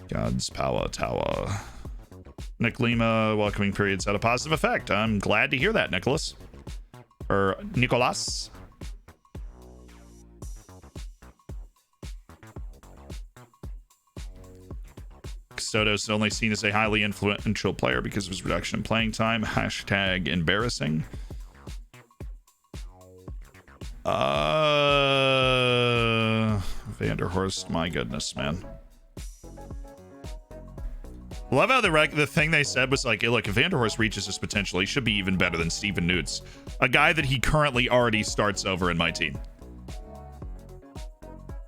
[SPEAKER 1] God's power tower. Nick Lima, welcoming periods had a positive effect. I'm glad to hear that, Nicholas. Or Nicolas. Soto's only seen as a highly influential player because of his reduction in playing time. Hashtag embarrassing. Vanderhorst, my goodness, man. Love how the thing they said was like, hey, look, if Vanderhorst reaches his potential, he should be even better than Steven Newts, a guy that he currently already starts over in my team.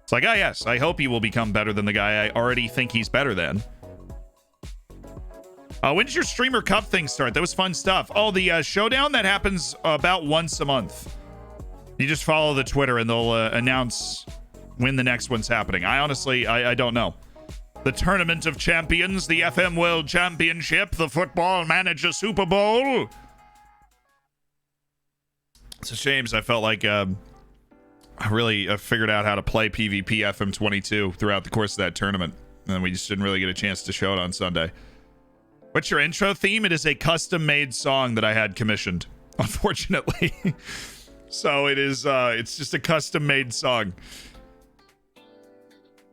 [SPEAKER 1] It's like, oh yes, I hope he will become better than the guy I already think he's better than. When did your Streamer Cup thing start? That was fun stuff. Oh, the showdown that happens about once a month. You just follow the Twitter and they'll announce when the next one's happening. I honestly, I don't know. The Tournament of Champions, the FM World Championship, the Football Manager Super Bowl. It's a shame, I felt like I really figured out how to play PvP FM22 throughout the course of that tournament. And we just didn't really get a chance to show it on Sunday. What's your intro theme? It is a custom-made song that I had commissioned, unfortunately. So it is, it's just a custom-made song.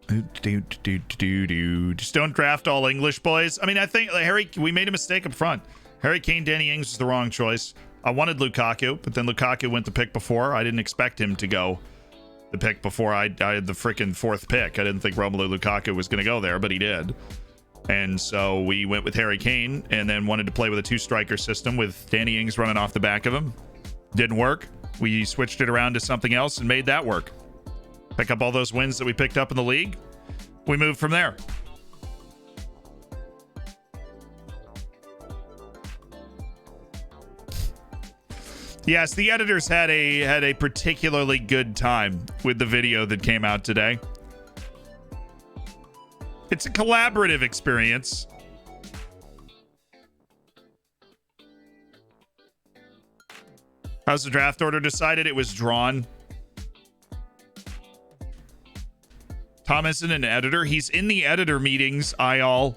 [SPEAKER 1] Just don't draft all English boys. I mean, I think we made a mistake up front. Harry Kane, Danny Ings was the wrong choice. I wanted Lukaku, but then Lukaku went the pick before. I didn't expect him to go the pick before I had the freaking 4th pick. I didn't think Romelu Lukaku was going to go there, but he did. And so we went with Harry Kane and then wanted to play with a 2-striker system with Danny Ings running off the back of him. Didn't work. We switched it around to something else and made that work. Pick up all those wins that we picked up in the league. We moved from there. Yes, the editors had a particularly good time with the video that came out today. It's a collaborative experience. How's the draft order decided? It was drawn. Tom isn't an editor. He's in the editor meetings, God.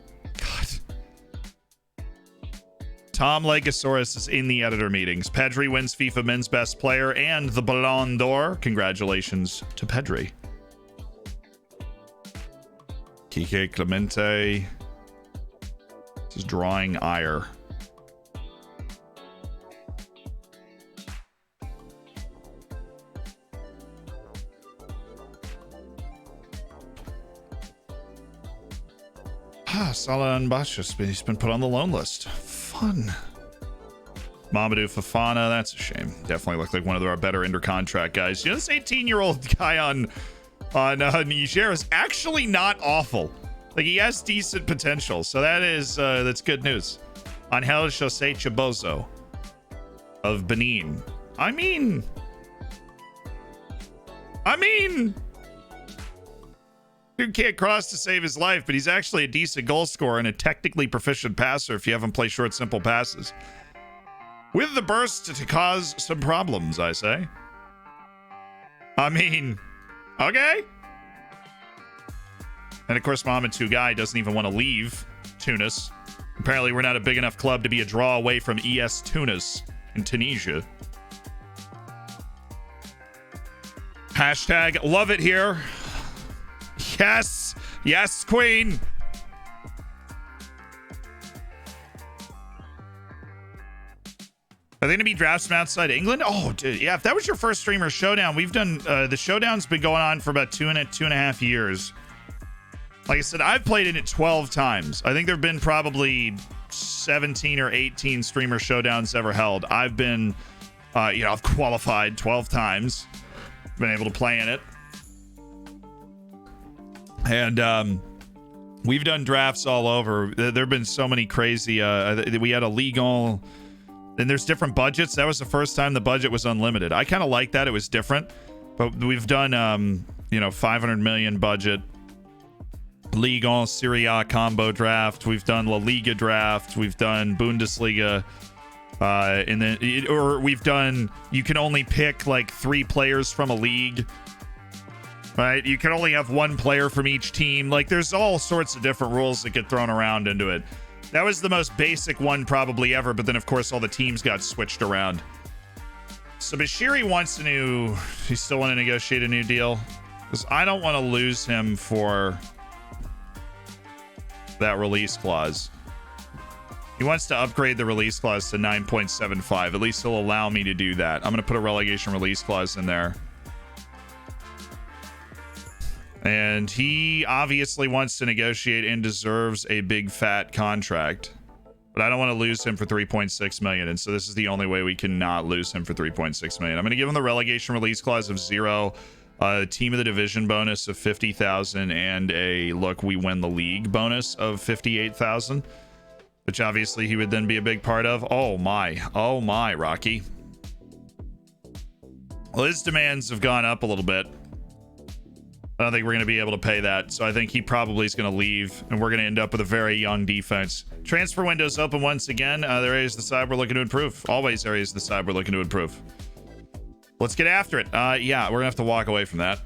[SPEAKER 1] Tom Legasaurus is in the editor meetings. Pedri wins FIFA Men's Best Player and the Ballon d'Or. Congratulations to Pedri. Kike Clemente. This is drawing ire. Salah and Bashas, he's been put on the loan list. Fun. Mamadou Fofana, that's a shame. Definitely looked like one of our better inter-contract guys. You know, this 18-year-old guy on Niger is actually not awful. Like, he has decent potential, so that's good news. Angel Jose Chabozo of Benin. I mean, dude can't cross to save his life, but he's actually a decent goal scorer and a technically proficient passer if you have him play short, simple passes. With the burst to cause some problems, I say. I mean, okay. And of course, Mohamed Tugai doesn't even want to leave Tunis. Apparently, we're not a big enough club to be a draw away from ES Tunis in Tunisia. Hashtag love it here. Yes. Yes, queen. Are they going to be drafts from outside England? Oh, dude. Yeah, if that was your first streamer showdown, we've done... the showdown's been going on for about two and a half years. Like I said, I've played in it 12 times. I think there have been probably 17 or 18 streamer showdowns ever held. I've been, I've qualified 12 times. Been able to play in it. And we've done drafts all over. There have been so many crazy... we had a legal... And there's different budgets. That was the first time the budget was unlimited. I kind of like that. It was different. But we've done, 500 million budget. Ligue 1 Serie A combo draft. We've done La Liga draft. We've done Bundesliga. And then, we've done, you can only pick like 3 players from a league. Right? You can only have 1 player from each team. Like, there's all sorts of different rules that get thrown around into it. That was the most basic one probably ever, but then of course all the teams got switched around. So Bashiri wants a new... He still want to negotiate a new deal? Because I don't want to lose him for that release clause. He wants to upgrade the release clause to 9.75. At least he'll allow me to do that. I'm going to put a relegation release clause in there. And he obviously wants to negotiate and deserves a big fat contract. But I don't want to lose him for 3.6 million. And so this is the only way we can not lose him for 3.6 million. I'm going to give him the relegation release clause of 0, team of the division bonus of 50,000, and a look, we win the league bonus of 58,000, which obviously he would then be a big part of. Oh my, Rocky. Well, his demands have gone up a little bit. I don't think we're going to be able to pay that. So I think he probably is going to leave, and we're going to end up with a very young defense. Transfer window's open once again. There are areas of the side we're looking to improve. Always areas of the side we're looking to improve. Let's get after it. Yeah, we're going to have to walk away from that.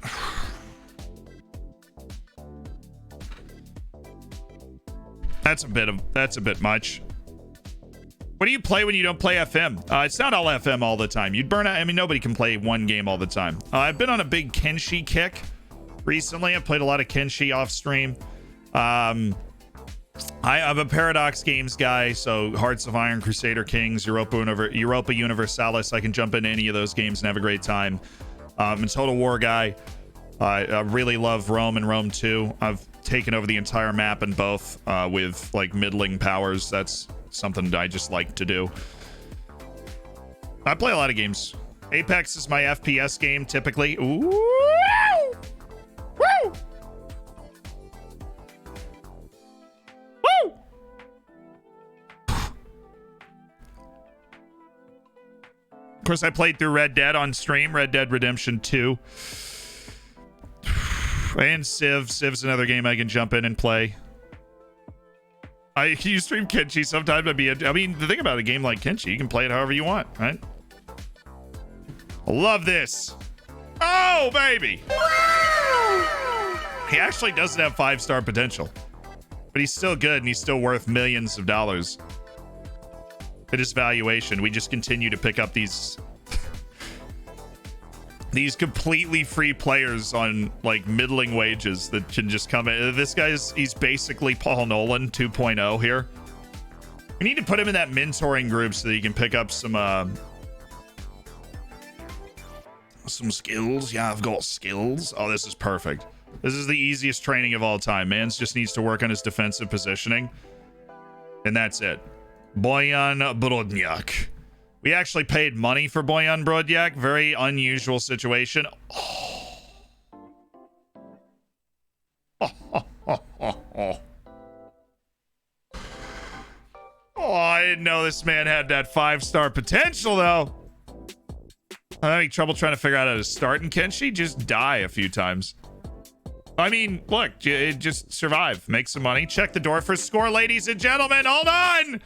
[SPEAKER 1] That's a bit much. What do you play when you don't play FM? It's not all FM all the time. You'd burn out. I mean, nobody can play one game all the time. I've been on a big Kenshi kick recently. I've played a lot of Kenshi off stream. I'm a Paradox Games guy, so Hearts of Iron, Crusader Kings, Europa Universalis. I can jump into any of those games and have a great time. I'm a Total War guy. I really love Rome and Rome 2. I've taken over the entire map in both with like middling powers. That's something I just like to do. I play a lot of games. Apex is my FPS game typically. Ooh! Woo! Woo! Of course, I played through Red Dead on stream, Red Dead Redemption 2. And Civ. Civ's another game I can jump in and play. You stream Kenshi sometimes. I mean, the thing about a game like Kenshi, you can play it however you want, right? I love this. Oh, baby. He actually doesn't have 5-star potential, but he's still good and he's still worth millions of dollars at his valuation. We just continue to pick up these completely free players on like middling wages that can just come in. This he's basically Paul Nolan 2.0 here. We need to put him in that mentoring group so that he can pick up some skills. Yeah, I've got skills. Oh, this is perfect. This is the easiest training of all time. Mans just needs to work on his defensive positioning. And that's it. Bojan Brodnjak. We actually paid money for Bojan Brodnjak. Very unusual situation. Oh. Oh, I didn't know this man had that 5-star potential, though. I'm having trouble trying to figure out how to start in Kenshi. Just die a few times. I mean, look, just survive. Make some money. Check the Dorfers score, ladies and gentlemen. Hold on.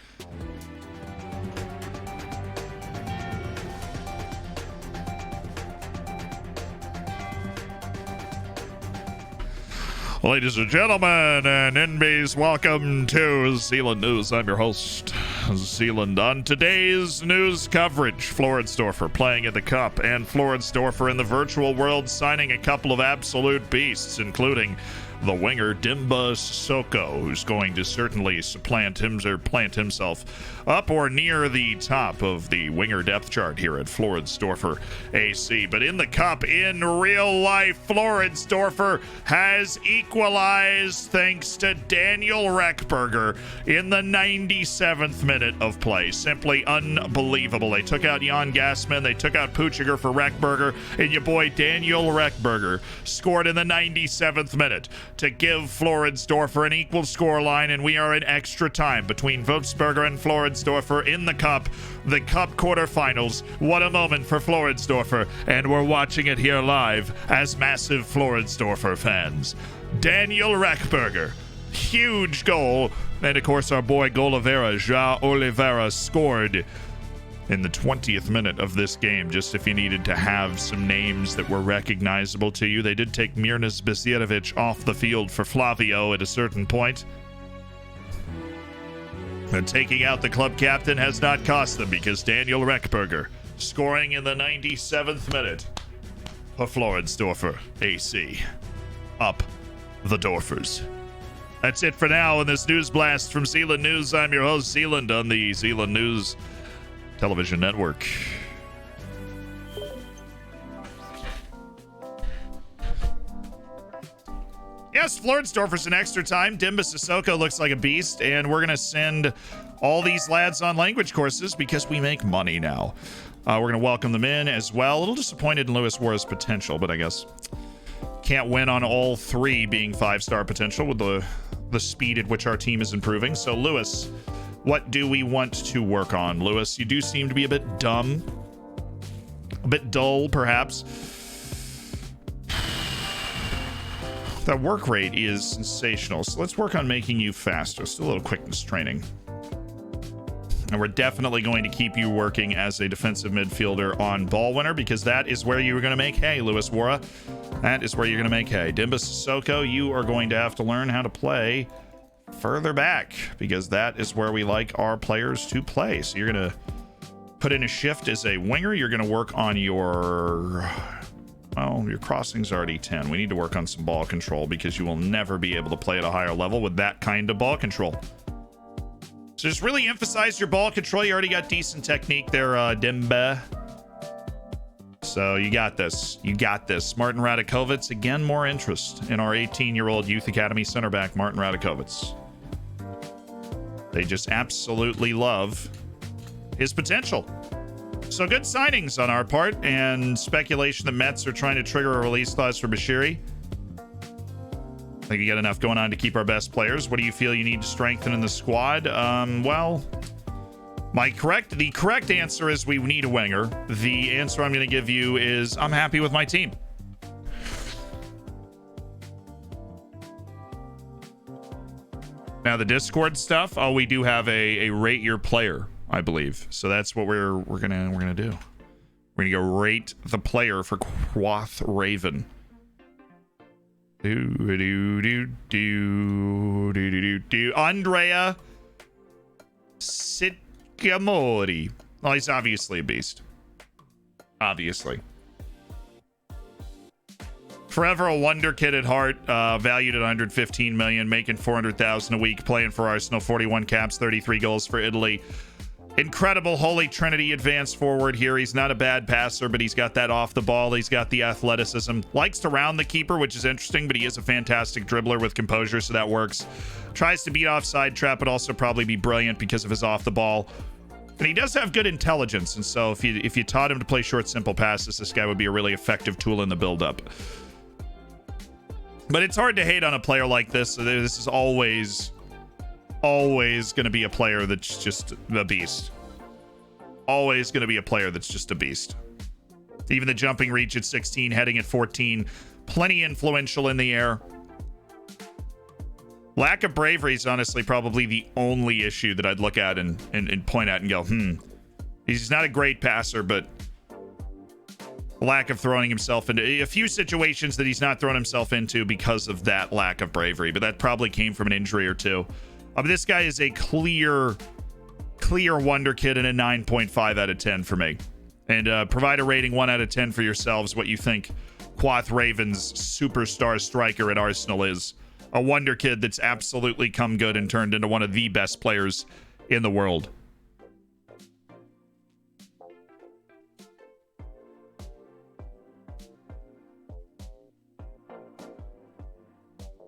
[SPEAKER 1] Ladies and gentlemen, and NBs, welcome to Zealand News. I'm your host, Zealand. On today's news coverage, Floridsdorfer playing at the Cup, and Floridsdorfer in the virtual world signing a couple of absolute beasts, including the winger Dimba Sissoko, who's going to certainly plant himself up or near the top of the winger depth chart here at Floridsdorfer AC. But in the Cup, in real life, Floridsdorfer has equalized thanks to Daniel Reckberger in the 97th minute of play. Simply unbelievable. They took out Jan Gassman, they took out Puchiger for Reckberger, and your boy Daniel Reckberger scored in the 97th minute to give Floridsdorfer an equal scoreline, and we are in extra time between Wolfsberger and Floridsdorfer in the Cup quarterfinals. What a moment for Floridsdorfer, and we're watching it here live as massive Floridsdorfer fans. Daniel Reckberger, huge goal, and of course our boy João Oliveira scored in the 20th minute of this game, just if you needed to have some names that were recognizable to you. They did take Mirnas Besirovic off the field for Flavio at a certain point. And taking out the club captain has not cost them, because Daniel Reckberger scoring in the 97th minute for Floridsdorfer AC. Up the Dorfers. That's it for now in this news blast from Zealand News. I'm your host, Zealand, on the Zealand News Television Network. Yes, Floridsdorfer's in extra time. Dimba Sissoko looks like a beast, and we're going to send all these lads on language courses because we make money now. We're going to welcome them in as well. A little disappointed in Lewis Wara's potential, but I guess can't win on all three being 5-star potential with the speed at which our team is improving. So, Lewis, what do we want to work on? Lewis, you do seem to be a bit dumb. A bit dull, perhaps. That work rate is sensational, so let's work on making you faster. Just a little quickness training. And we're definitely going to keep you working as a defensive midfielder on ball winner, because that is where you're going to make hay, Lewis Wara. That is where you're going to make hay. Dimba Sissoko, you are going to have to learn how to play further back, because that is where we like our players to play. So you're going to put in a shift as a winger. You're going to work on your crossing's already 10. We need to work on some ball control, because you will never be able to play at a higher level with that kind of ball control. So just really emphasize your ball control. You already got decent technique there, Dimba. So you got this. You got this. Martin Radakovits, again, more interest in our 18-year-old Youth Academy center back, Martin Radakovits. They just absolutely love his potential. So good signings on our part, and speculation that Mets are trying to trigger a release clause for Bashiri. I think you got enough going on to keep our best players. What do you feel you need to strengthen in the squad? Well, the correct answer is we need a winger. The answer I'm going to give you is I'm happy with my team. Now the Discord stuff. Oh, we do have a rate your player, I believe. So that's what we're gonna do. We're gonna go rate the player for Quoth Raven. Andrea Sitkamori. Well, he's obviously a beast. Obviously. Forever a wonder kid at heart, valued at 115 million, making 400,000 a week, playing for Arsenal, 41 caps, 33 goals for Italy. Incredible Holy Trinity advanced forward here. He's not a bad passer, but he's got that off the ball. He's got the athleticism. Likes to round the keeper, which is interesting, but he is a fantastic dribbler with composure, so that works. Tries to beat offside trap, but also probably be brilliant because of his off the ball. And he does have good intelligence, and so if you taught him to play short, simple passes, this guy would be a really effective tool in the build-up. But it's hard to hate on a player like this. This is always going to be a player that's just a beast. Always going to be a player that's just a beast. Even the jumping reach at 16, heading at 14, plenty influential in the air. Lack of bravery is honestly probably the only issue that I'd look at and point at and go, He's not a great passer, but lack of throwing himself into a few situations that he's not thrown himself into because of that lack of bravery, but that probably came from an injury or two. This guy is a clear wonder kid and a 9.5 out of 10 for me. And provide a rating 1 out of 10 for yourselves what you think Quoth Raven's superstar striker at Arsenal is. A wonder kid that's absolutely come good and turned into one of the best players in the world.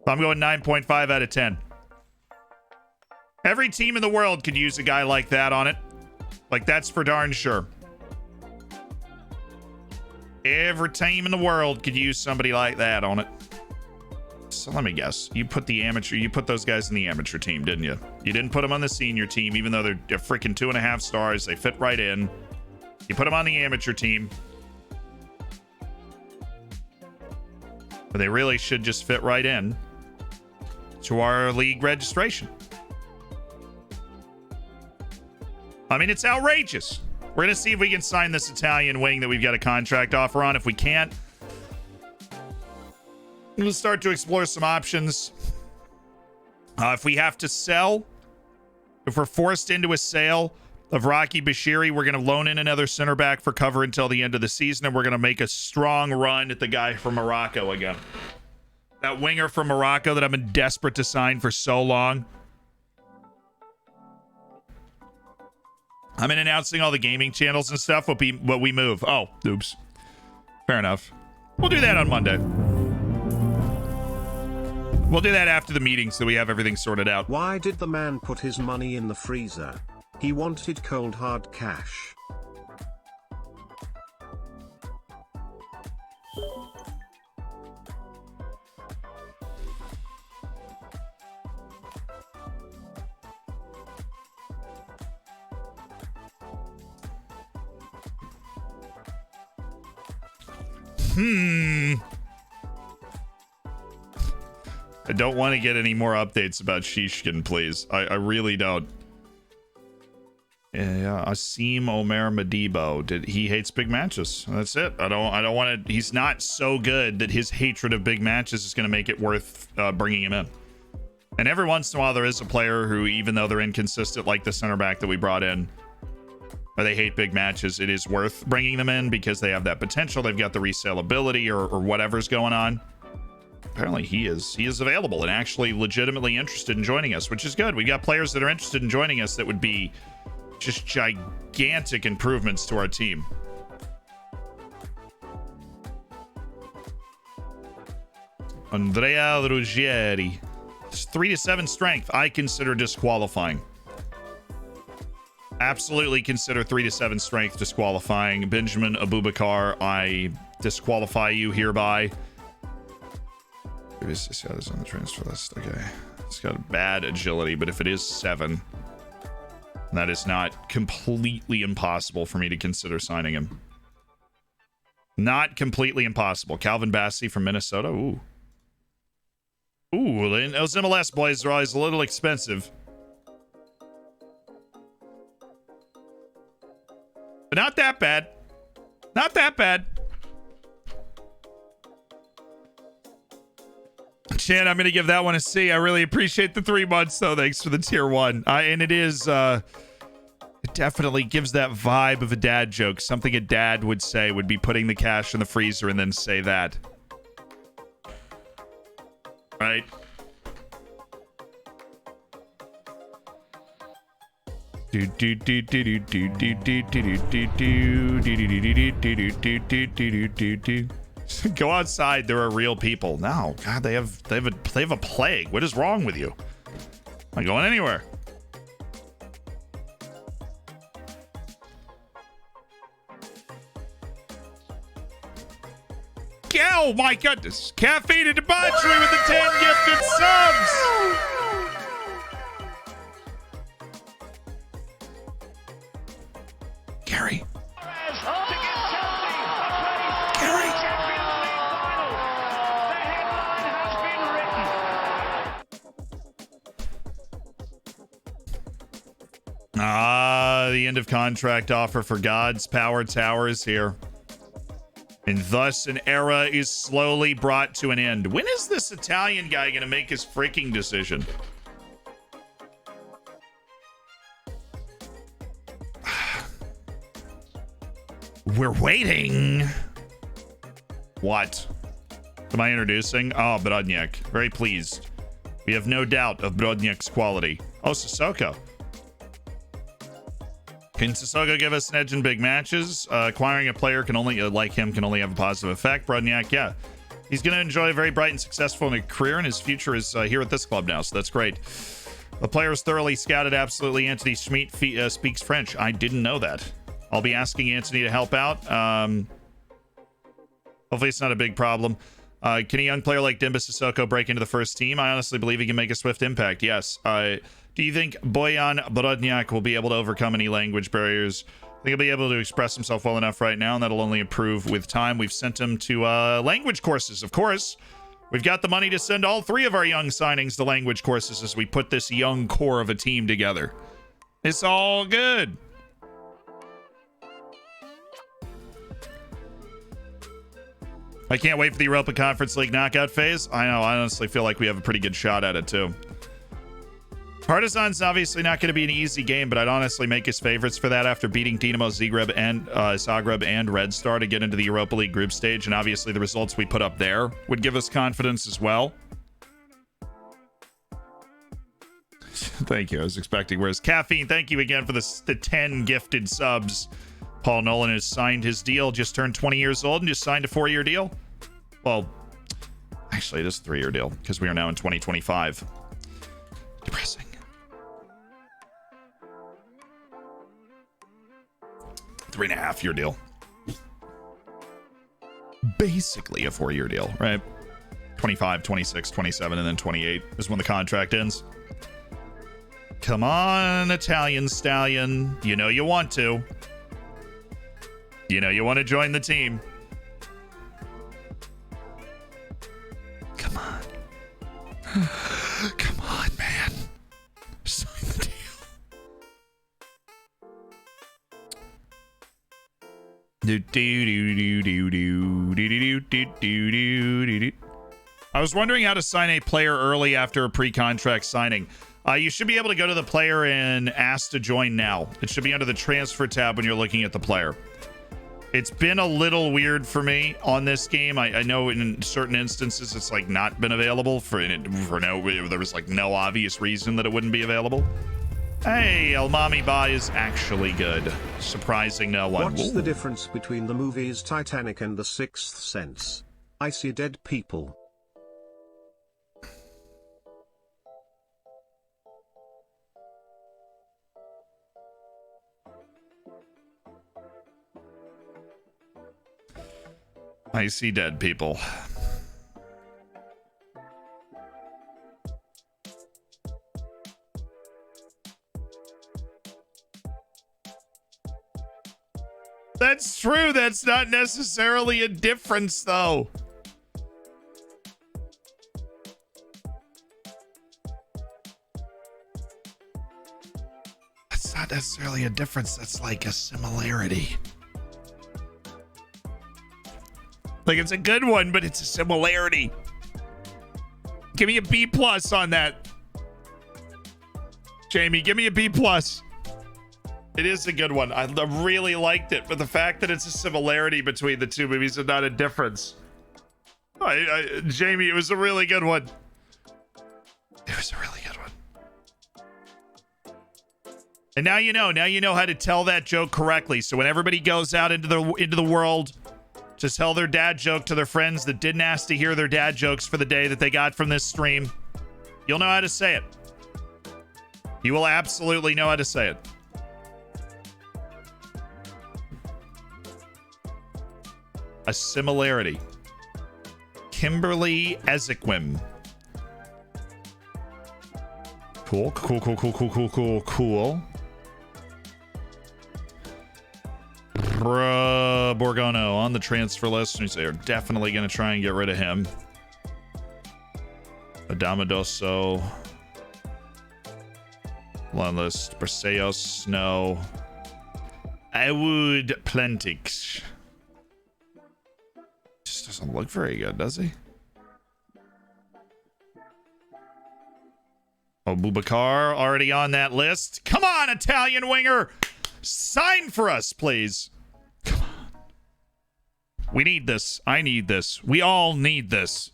[SPEAKER 1] I'm going 9.5 out of 10. Every team in the world could use a guy like that on it. Like, that's for darn sure. Every team in the world could use somebody like that on it. So let me guess. You put those guys in the amateur team, didn't you? You didn't put them on the senior team, even though they're freaking 2.5 stars. They fit right in. You put them on the amateur team. But they really should just fit right in to our league registration. I mean, it's outrageous. We're going to see if we can sign this Italian wing that we've got a contract offer on. If we can't, we'll start to explore some options. If we have to sell, if we're forced into a sale of Rocky Bashiri, we're going to loan in another center back for cover until the end of the season, and we're going to make a strong run at the guy from Morocco again. That winger from Morocco that I've been desperate to sign for so long. I'm announcing all the gaming channels and stuff. What we move. Oh, oops. Fair enough. We'll do that on Monday. We'll do that after the meeting so we have everything sorted out.
[SPEAKER 2] Why did the man put his money in the freezer? He wanted cold hard cash.
[SPEAKER 1] I don't want to get any more updates about Shishkin, please. I really don't. Yeah, Asim Omer Madibo. He hates big matches. That's it. I don't want to. He's not so good that his hatred of big matches is going to make it worth bringing him in. And every once in a while, there is a player who, even though they're inconsistent, like the center back that we brought in, or they hate big matches, it is worth bringing them in because they have that potential. They've got the resaleability or whatever's going on. Apparently he is available and actually legitimately interested in joining us, which is good. We got players that are interested in joining us that would be just gigantic improvements to our team. Andrea Ruggieri. It's 3-7 strength. I consider disqualifying. Absolutely consider 3-7 strength disqualifying. Benjamin Abubakar, I disqualify you hereby. Previously status on the transfer list. Okay. It's got a bad agility, but if it is 7, that is not completely impossible for me to consider signing him. Not completely impossible. Calvin Bassey from Minnesota. Ooh. Ooh, those MLS boys are always a little expensive. But not that bad. Not that bad. Chan, I'm going to give that one a C. I really appreciate the 3 months, though. Thanks for the tier 1. And it is, it definitely gives that vibe of a dad joke. Something a dad would say would be putting the cash in the freezer and then say that. Right? Go outside. There are real people. No, God, they have a plague. What is wrong with you? I'm not going anywhere. Oh my goodness! Caffeine and debauchery with the 10 gifted subs. Gary. The end of contract offer for God's Power Tower is here. And thus an era is slowly brought to an end. When is this Italian guy going to make his freaking decision? We're waiting. What? Am I introducing? Oh, Brodniak. Very pleased. We have no doubt of Brodniak's quality. Oh, Sissoko. Can Sissoko give us an edge in big matches? Acquiring a player can only, like him, can only have a positive effect. Brodniak, yeah. He's going to enjoy a very bright and successful career, and his future is here at this club now, so that's great. The player is thoroughly scouted. Absolutely, Anthony Schmidt speaks French. I didn't know that. I'll be asking Anthony to help out. Hopefully it's not a big problem. Can a young player like Demba Sissoko break into the first team? I honestly believe he can make a swift impact. Yes. Do you think Bojan Brodniak will be able to overcome any language barriers? I think he'll be able to express himself well enough right now, and that'll only improve with time. We've sent him to language courses, of course. We've got the money to send all three of our young signings to language courses as we put this young core of a team together. It's all good. I can't wait for the Europa Conference League knockout phase. I know, I honestly feel like we have a pretty good shot at it too. Partizan's obviously not going to be an easy game, but I'd honestly make his favorites for that after beating Dinamo Zagreb and Red Star to get into the Europa League group stage, and obviously the results we put up there would give us confidence as well. Thank you. I was expecting. Whereas Caffeine, thank you again for the 10 gifted subs. Paul Nolan has signed his deal, just turned 20 years old and just signed a 4-year deal. Well, actually, it is a 3-year deal because we are now in 2025. Depressing. Three and a half year deal. Basically a 4-year deal, right? 25, 26, 27, and then 28 is when the contract ends. Come on, Italian stallion. You know you want to. You know you want to join the team. Come on. Come on, man. Sign the deal. I was wondering how to sign a player early after a pre-contract signing. You should be able to go to the player and ask to join now. It should be under the transfer tab when you're looking at the player. It's been a little weird for me on this game. I know in certain instances it's like not been available for no, there was like no obvious reason that it wouldn't be available. Hey, El Mami Ba is actually good. Surprising no one.
[SPEAKER 2] What's the difference between the movies Titanic and The Sixth Sense? I see dead people.
[SPEAKER 1] I see dead people. That's true. That's not necessarily a difference, though. That's not necessarily a difference. That's like a similarity. Like, it's a good one, but it's a similarity. Give me a B+ on that. Jamie, give me a B+. It is a good one. I really liked it, but the fact that it's a similarity between the two movies and not a difference. Jamie, it was a really good one. It was a really good one. And now you know how to tell that joke correctly. So when everybody goes out into the world to tell their dad joke to their friends that didn't ask to hear their dad jokes for the day that they got from this stream, you'll know how to say it. You will absolutely know how to say it. A similarity. Kimberly Ezequim. Cool. Borgono on the transfer list. They're definitely going to try and get rid of him. Adamadoso. Long list. Perseus. No. I would Plantix. Just doesn't look very good, does he? Oh, Boubacar already on that list. Come on, Italian winger. Sign for us, please. Come on. We need this. I need this. We all need this.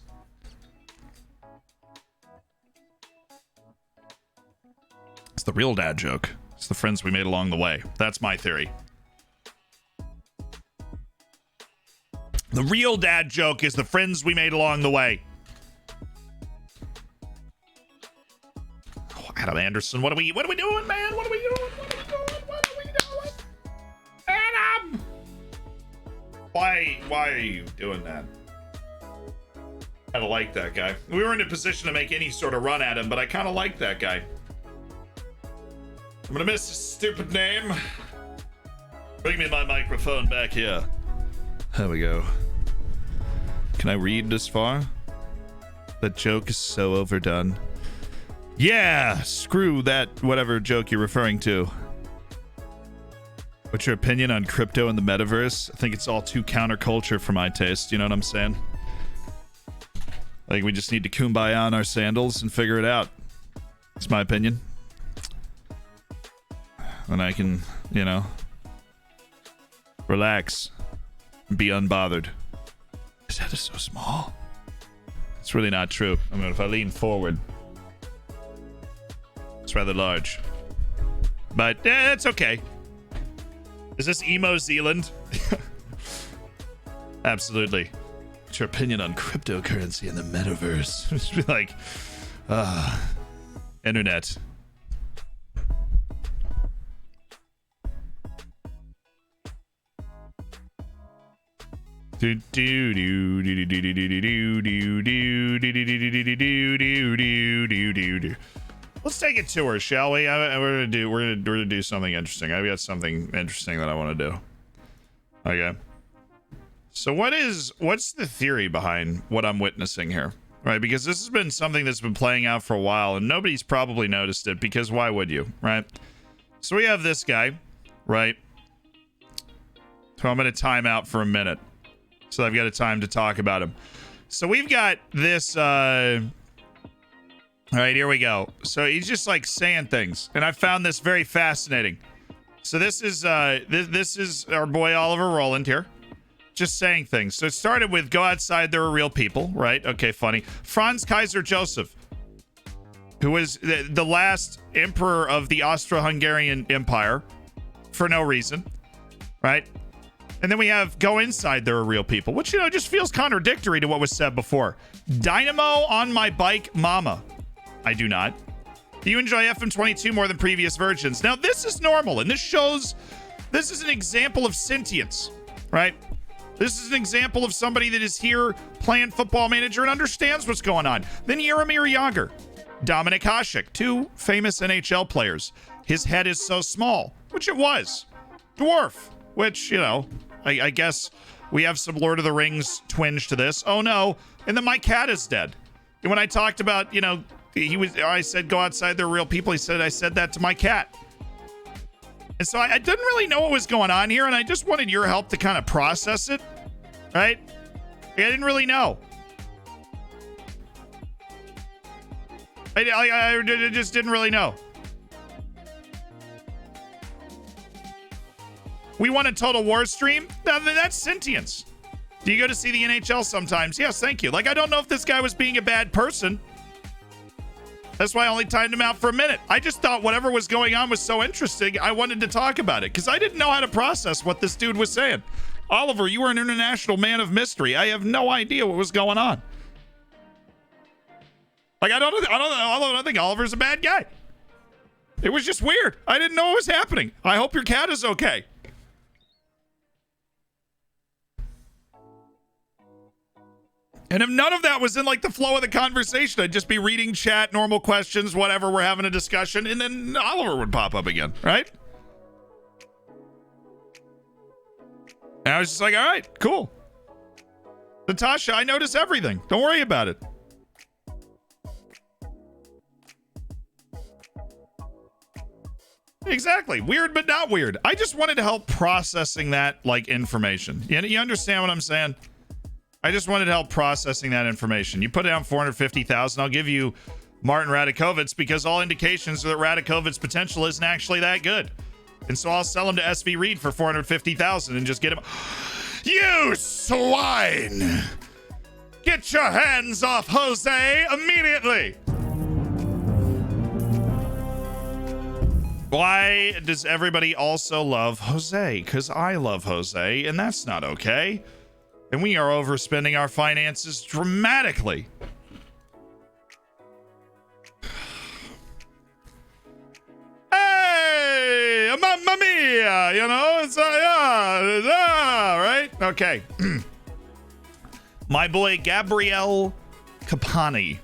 [SPEAKER 1] It's the real dad joke. It's the friends we made along the way. That's my theory. The real dad joke is the friends we made along the way. Oh, Adam Anderson, what are we doing, man? What are we doing? What are we doing? Adam! Why are you doing that? I don't like that guy. We were in a position to make any sort of run at him, but I kind of like that guy. I'm gonna miss his stupid name. Bring me my microphone back here. There we go. Can I read this far? That joke is so overdone. Yeah, screw that whatever joke you're referring to. What's your opinion on crypto and the metaverse? I think it's all too counterculture for my taste. You know what I'm saying? Like, we just need to kumbaya on our sandals and figure it out. That's my opinion. And I can, you know, relax and be unbothered. His head is so small. It's really not true. I mean, if I lean forward, it's rather large. But it's okay. Is this emo Zealand? Absolutely. What's your opinion on cryptocurrency and the metaverse? Just be like, internet. Let's take a tour, shall we? We're gonna do something interesting. I've got something interesting that I want to do. Okay. So what's the theory behind what I'm witnessing here? Right? Because this has been something that's been playing out for a while and nobody's probably noticed it, because why would you, right? So we have this guy, right? So I'm gonna time out for a minute. So I've got a time to talk about him. So we've got this, all right, here we go. So he's just like saying things, and I found this very fascinating. So this is this is our boy Oliver Roland here, just saying things. So it started with "Go outside, there are real people," right? Okay, funny. Franz Kaiser Joseph, who was the last emperor of the Austro-Hungarian Empire, for no reason, right? And then we have "Go inside, there are real people," which, you know, just feels contradictory to what was said before. Dynamo on my bike, mama. I do not. Do you enjoy FM22 more than previous versions? Now, this is normal, and this shows, this is an example of sentience, right? This is an example of somebody that is here playing Football Manager and understands what's going on. Then Jaromir Jagr, Dominik Hasek, two famous NHL players. His head is so small, which it was. Dwarf, which, you know, I guess we have some Lord of the Rings twinge to this. Oh no, and then my cat is dead. And when I talked about, you know, I said "Go outside, they're real people," he said I said that to my cat. And so I didn't really know what was going on here, and I just wanted your help to kind of process it, right? I didn't really know. I just didn't really know. We want a Total War stream? That's sentience. Do you go to see the NHL sometimes? Yes, thank you. Like, I don't know if this guy was being a bad person. That's why I only timed him out for a minute. I just thought whatever was going on was so interesting, I wanted to talk about it, because I didn't know how to process what this dude was saying. Oliver, you are an international man of mystery. I have no idea what was going on. Like, I don't think Oliver's a bad guy. It was just weird. I didn't know what was happening. I hope your cat is okay. And if none of that was in, like, the flow of the conversation, I'd just be reading chat, normal questions, whatever, we're having a discussion, and then Oliver would pop up again, right? And I was just like, all right, cool. Natasha, I notice everything. Don't worry about it. Exactly. Weird, but not weird. I just wanted to help processing that, like, information. You understand what I'm saying? I just wanted help processing that information. You put down 450,000, I'll give you Martin Radakovic's, because all indications are that Radakovic's potential isn't actually that good. And so I'll sell him to SV Reed for 450,000 and just get him. You swine! Get your hands off Jose immediately! Why does everybody also love Jose? Because I love Jose, and that's not okay. And we are overspending our finances dramatically. Hey, mamma mia, you know, it's right? Okay. My boy Gabriel Capani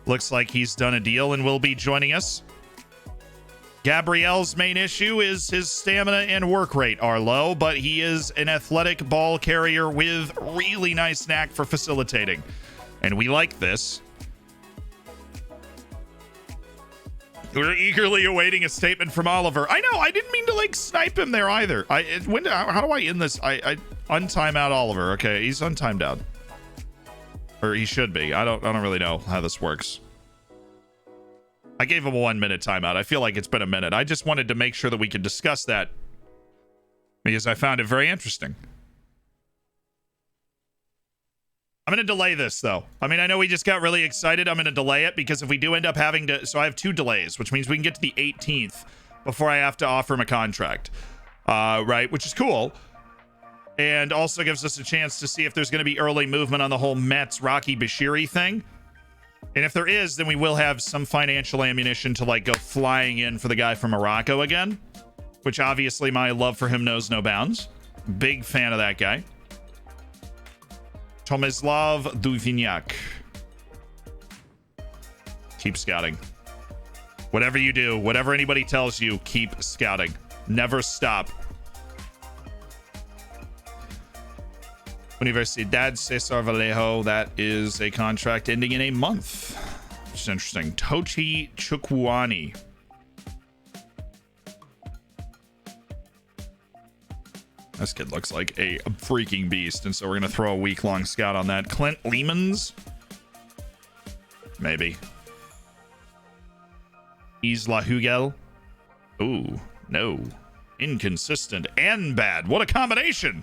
[SPEAKER 1] looks like he's done a deal and will be joining us. Gabriel's main issue is his stamina and work rate are low, but he is an athletic ball carrier with really nice knack for facilitating. And we like this. We're eagerly awaiting a statement from Oliver. I know, I didn't mean to like snipe him there either. How do I end this? I untime out Oliver. Okay, he's untimed out. Or he should be. I don't really know how this works. I gave him a 1 minute timeout. I feel like it's been a minute. I just wanted to make sure that we could discuss that because I found it very interesting. I'm going to delay this, though. I mean, I know we just got really excited. I'm going to delay it because if we do end up having to... So I have 2 delays, which means we can get to the 18th before I have to offer him a contract. Right? Which is cool. And also gives us a chance to see if there's going to be early movement on the whole Mets Rocky Bashiri thing. And if there is, then we will have some financial ammunition to like go flying in for the guy from Morocco again, which obviously my love for him knows no bounds. Big fan of that guy. Tomislav Duvignac. Keep scouting. Whatever you do, whatever anybody tells you, keep scouting. Never stop. Universidad Cesar Vallejo, that is a contract ending in a month. Which is interesting. Tochi Chukwuani. This kid looks like a freaking beast, and so we're going to throw a week-long scout on that. Clint Leemans? Maybe. Isla Hugel? Ooh, no. Inconsistent and bad. What a combination!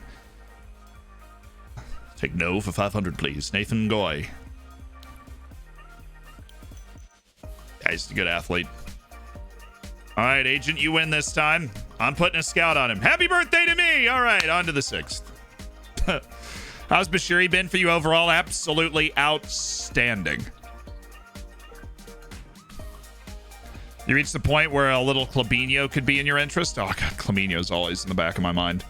[SPEAKER 1] Take no for 500, please. Nathan Goy. Yeah, he's a good athlete. All right, Agent, you win this time. I'm putting a scout on him. Happy birthday to me! All right, on to the 6th. How's Bashiri been for you overall? Absolutely outstanding. You reached the point where a little Clabinho could be in your interest? Oh, God, Clabinho's always in the back of my mind.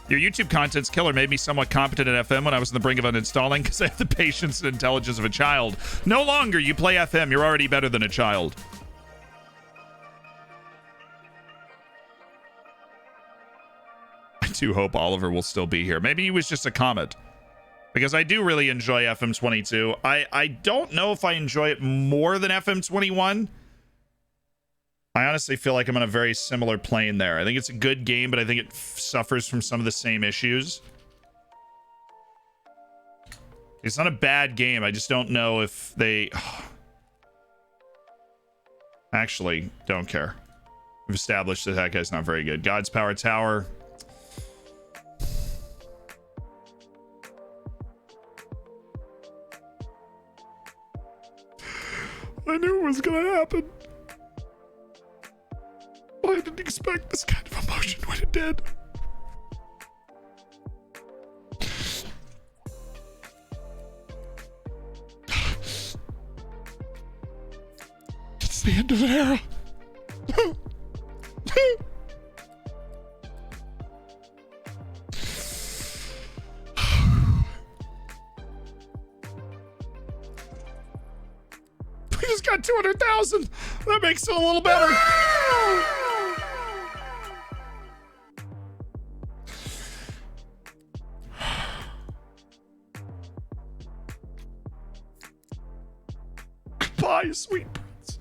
[SPEAKER 1] Your YouTube content's killer made me somewhat competent at FM when I was on the brink of uninstalling because I have the patience and intelligence of a child. No longer. You play FM. You're already better than a child. I do hope Oliver will still be here. Maybe he was just a comment. Because I do really enjoy FM 22. I don't know if I enjoy it more than FM 21. I honestly feel like I'm on a very similar plane there. I think it's a good game, but I think it suffers from some of the same issues. It's not a bad game. I just don't know if they... Actually, don't care. We've established that that guy's not very good. God's Power Tower. I knew it was going to happen. I didn't expect this kind of emotion when it did. It's the end of an era. We just got 200,000. That makes it a little better. Goodbye, sweet prince.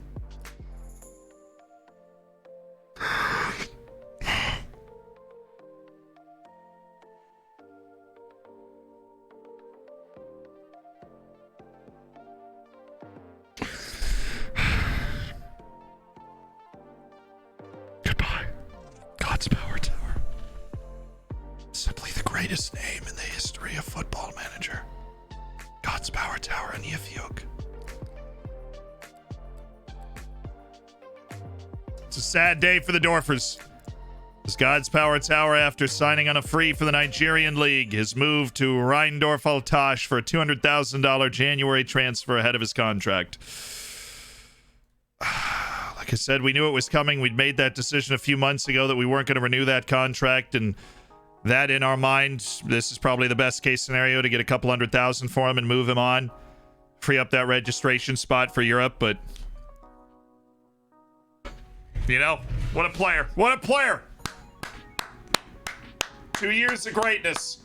[SPEAKER 1] God's Power Tower. Simply the greatest name in the history of Football Manager. God's Power Tower in Yifyuk. It's a sad day for the Dorfers. As God's Power Tower, after signing on a free for the Nigerian League, has moved to Rheindorf Altash for a $200,000 January transfer ahead of his contract. Like I said, we knew it was coming. We'd made that decision a few months ago that we weren't going to renew that contract, and that in our mind, this is probably the best case scenario to get a couple $100,000 for him and move him on. Free up that registration spot for Europe, but you know, what a player. What a player. 2 years of greatness.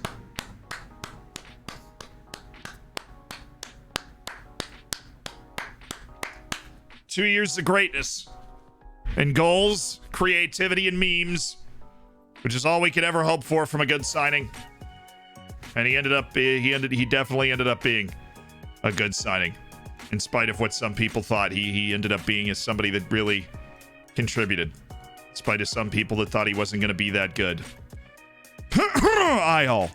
[SPEAKER 1] Two years of greatness. And goals, creativity, and memes, which is all we could ever hope for from a good signing. And he definitely ended up being a good signing, in spite of what some people thought. He ended up being as somebody that really contributed, in spite of some people that thought he wasn't going to be that good. Eye-hole.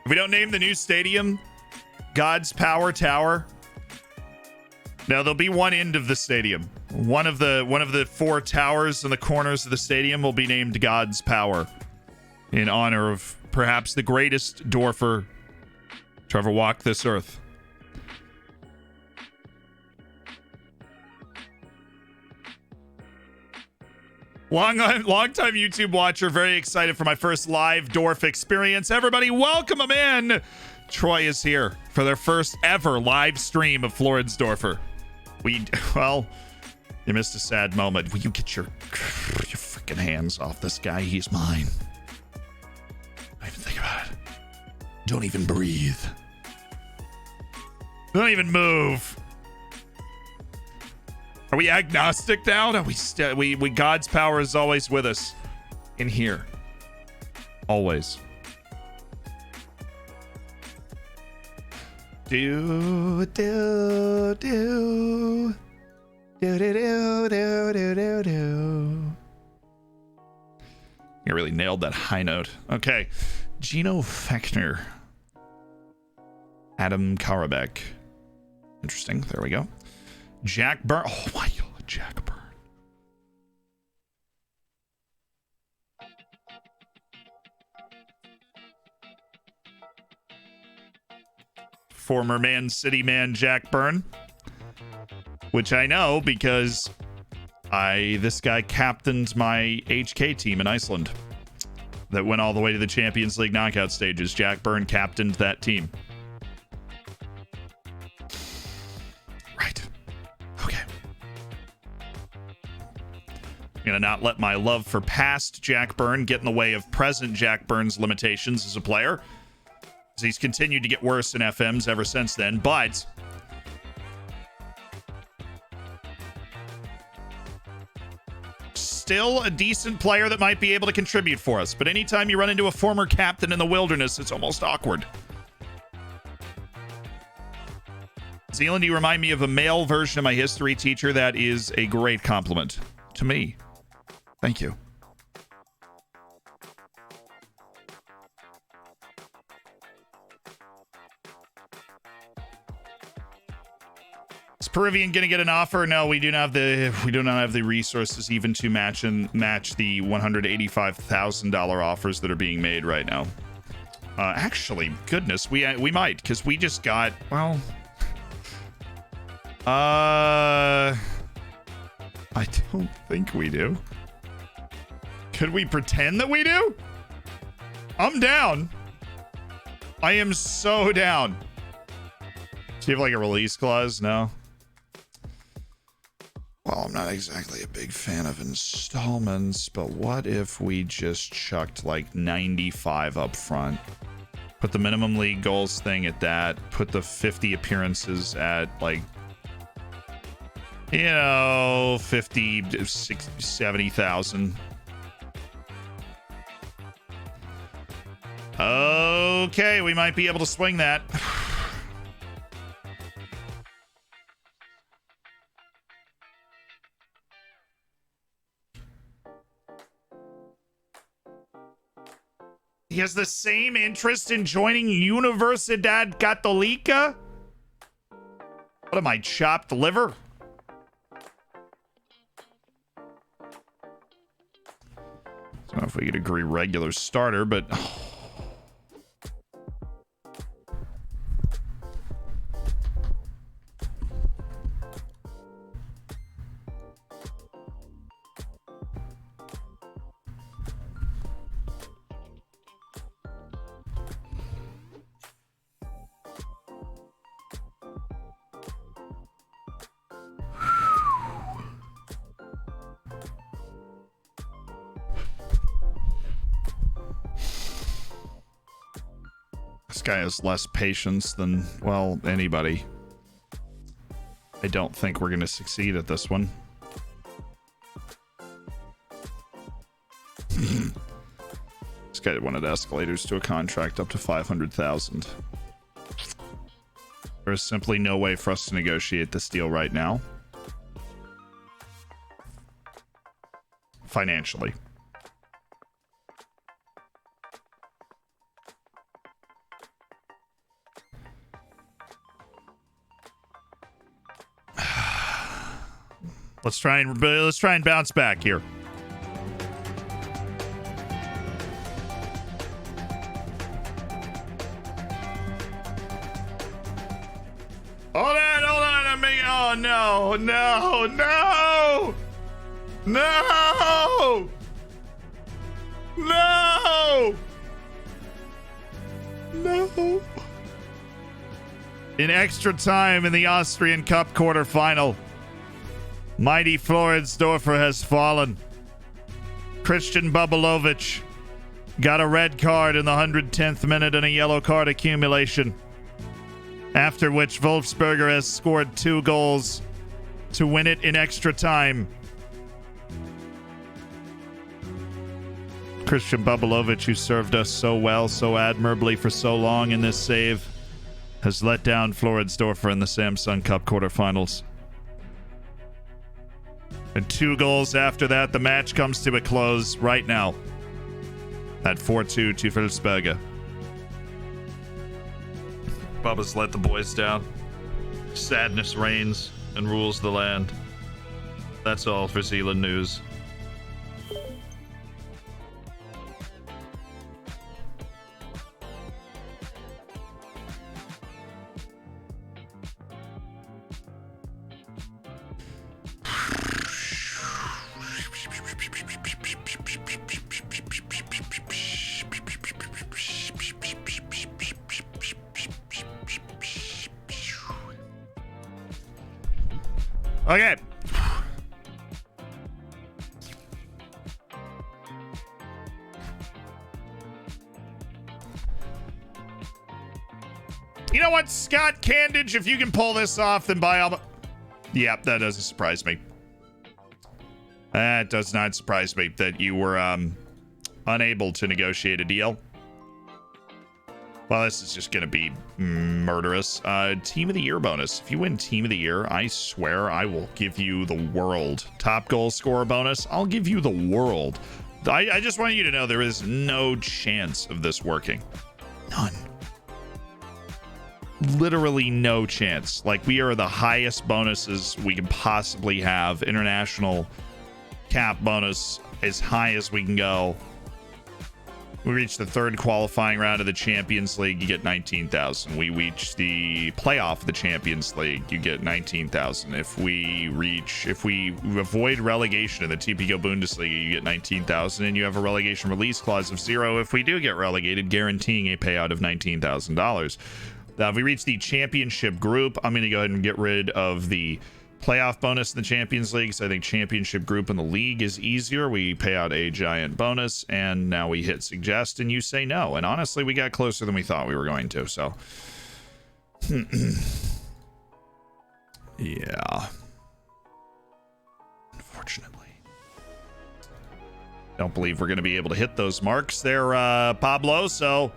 [SPEAKER 1] If we don't name the new stadium God's Power Tower, now there'll be one end of the stadium. One of the four towers in the corners of the stadium will be named God's Power, in honor of perhaps the greatest Dorfer to ever walk this earth. Long time YouTube watcher, very excited for my first live Dorf experience. Everybody, welcome them in. Troy is here for their first ever live stream of Florence Dorfer. Well, you missed a sad moment. Will you get your freaking hands off this guy? He's mine. Don't even think about it. Don't even breathe. Don't even move. Are we agnostic now? No, we God's power is always with us in here. Always. Do do do do do do do do do. You really nailed that high note. Okay, Gino Fechner, Adam Karabek. Interesting. There we go. Jack Byrne. Oh my God, Jack Byrne. Former Man City man Jack Byrne, which I know because this guy captained my HK team in Iceland that went all the way to the Champions League knockout stages. Jack Byrne captained that team. Right. Okay. I'm gonna not let my love for past Jack Byrne get in the way of present Jack Byrne's limitations as a player. He's continued to get worse in FMs ever since then, but still a decent player that might be able to contribute for us. But anytime you run into a former captain in the wilderness, it's almost awkward. Zealand, you remind me of a male version of my history teacher. That is a great compliment to me. Thank you. Is Peruvian gonna get an offer? No, we do not have the resources even to match the $185,000 offers that are being made right now. Actually, goodness, we might, because we just got, well, I don't think we do. Could we pretend that we do? I'm down. I am so down. Do you have like a release clause? No. Well, I'm not exactly a big fan of installments, but what if we just chucked like 95 up front? Put the minimum league goals thing at that. Put the 50 appearances at like, 50, 60, 70,000. Okay, we might be able to swing that. He has the same interest in joining Universidad Católica? What am I, chopped liver? I don't know if we could agree regular starter, but... This guy has less patience than, well, anybody. I don't think we're going to succeed at this one. This guy wanted escalators to a contract up to 500,000. There is simply no way for us to negotiate this deal right now. Financially. Let's try and bounce back here. Hold on. Oh no, no, no, no, no, no. In extra time in the Austrian Cup quarterfinal, mighty Floridsdorfer has fallen. Christian Babelovic got a red card in the 110th minute and a yellow card accumulation. After which Wolfsberger has scored 2 goals to win it in extra time. Christian Babelovic, who served us so well, so admirably for so long in this save, has let down Floridsdorfer in the Samsung Cup quarterfinals. And 2 goals after that, the match comes to a close right now at 4-2 to Wolfsberger. Bubba's let the boys down. Sadness reigns and rules the land. That's all for Zealand News. Okay. You know what, Scott Candage, if you can pull this off, then by all... Yeah, that doesn't surprise me. That does not surprise me that you were unable to negotiate a deal. Well, this is just going to be murderous. Team of the Year bonus. If you win Team of the Year, I swear I will give you the world. Top goal scorer bonus, I'll give you the world. I just want you to know there is no chance of this working. None. Literally no chance. Like, we are the highest bonuses we can possibly have. International cap bonus as high as we can go. We reach the 3rd qualifying round of the Champions League, you get 19,000. We reach the playoff of the Champions League, you get 19,000. If we avoid relegation in the TPO Bundesliga, you get 19,000, and you have a relegation release clause of 0 if we do get relegated, guaranteeing a payout of $19,000. Now, if we reach the championship group, I'm going to go ahead and get rid of the playoff bonus in the Champions League. So I think championship group in the league is easier. We pay out a giant bonus, and now we hit suggest, and you say no. And honestly, we got closer than we thought we were going to. So, yeah. Unfortunately, don't believe we're going to be able to hit those marks there, Pablo. So,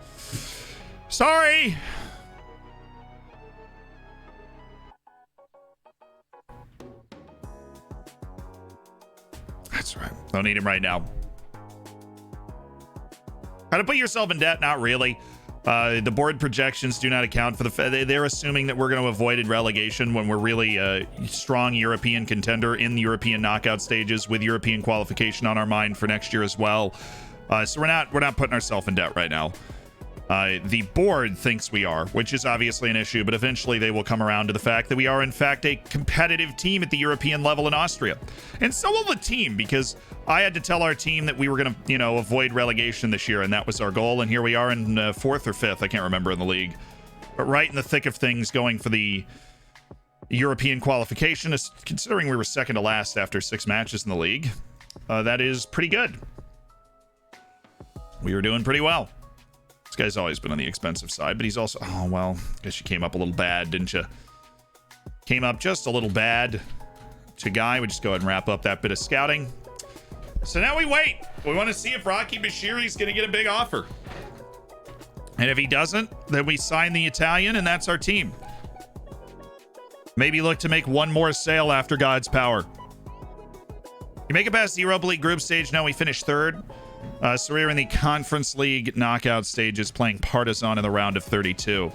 [SPEAKER 1] sorry. That's right. Don't need him right now. How to put yourself in debt? Not really. The board projections do not account for they're assuming that we're going to avoid relegation when we're really a strong European contender in the European knockout stages with European qualification on our mind for next year as well. So we're not putting ourselves in debt right now. The board thinks we are, which is obviously an issue, but eventually they will come around to the fact that we are in fact a competitive team at the European level in Austria. And so will the team, because I had to tell our team that we were going to, avoid relegation this year, and that was our goal. And here we are in 4th or 5th, I can't remember, in the league. But right in the thick of things going for the European qualification, considering we were second to last after 6 matches in the league. That is pretty good. We were doing pretty well. This guy's always been on the expensive side, but he's also... Oh, well, I guess you came up a little bad, didn't you? Came up just a little bad. Chagai, we just go ahead and wrap up that bit of scouting. So now we wait. We want to see if Rocky Bashiri's going to get a big offer. And if he doesn't, then we sign the Italian, and that's our team. Maybe look to make one more sale after God's power. You make it past the Europa League group stage. Now we finished 3rd. So we're in the Conference League knockout stages, playing Partizan in the round of 32.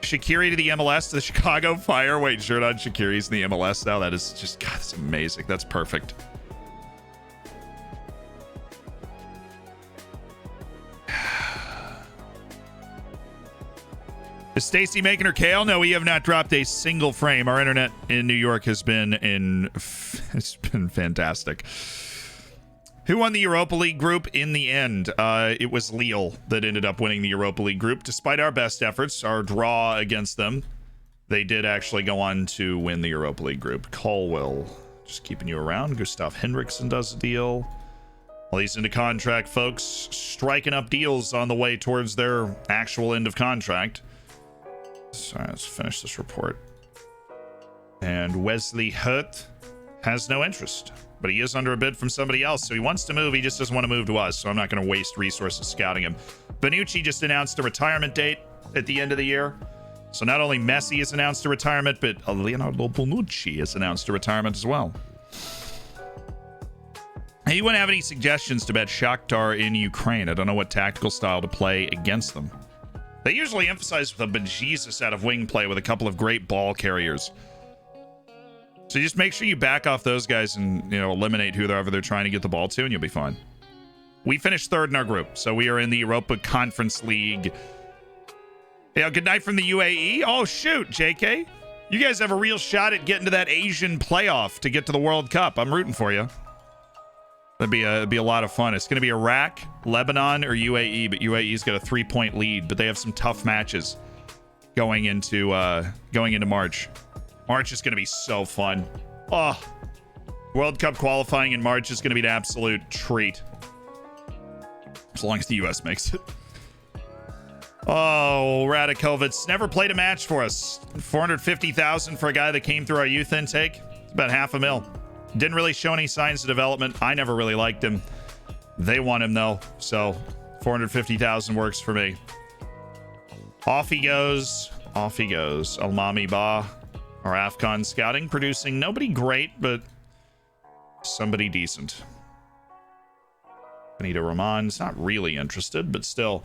[SPEAKER 1] Shaqiri to the MLS, to the Chicago Fire. Wait, shirt on Shaqiri's in the MLS now. That is just, God, that's amazing. That's perfect. Is Stacy making her kale? No, we have not dropped a single frame. Our internet in New York has been it's been fantastic. Who won the Europa League group in the end? It was Lille that ended up winning the Europa League group. Despite our best efforts, our draw against them, they did actually go on to win the Europa League group. Colwell, just keeping you around. Gustav Hendrickson does a deal. Well, he's into contract, folks. Striking up deals on the way towards their actual end of contract. So let's finish this report. And Wesley Hurt has no interest, but he is under a bid from somebody else, so he wants to move. He just doesn't want to move to us, so I'm not going to waste resources scouting him. Bonucci just announced a retirement date at the end of the year. So not only Messi has announced a retirement, but Leonardo Bonucci has announced a retirement as well. Hey, you wouldn't have any suggestions to bet Shakhtar in Ukraine? I don't know what tactical style to play against them. They usually emphasize with a bejesus out of wing play with a couple of great ball carriers. So just make sure you back off those guys and, eliminate whoever they're trying to get the ball to, and you'll be fine. We finished 3rd in our group, so we are in the Europa Conference League. Yeah, good night from the UAE. Oh, shoot, JK. You guys have a real shot at getting to that Asian playoff to get to the World Cup. I'm rooting for you. That'd be a lot of fun. It's going to be Iraq, Lebanon, or UAE, but UAE's got a 3-point lead, but they have some tough matches going into March. March is going to be so fun. Oh, World Cup qualifying in March is going to be an absolute treat. As long as the U.S. makes it. Oh, Radakovitz never played a match for us. 450,000 for a guy that came through our youth intake. It's about $500,000. Didn't really show any signs of development. I never really liked him. They want him though, so 450,000 works for me. Off he goes. Almami Ba, our AFCON scouting, producing nobody great, but somebody decent. Benito Ramon's not really interested, but still.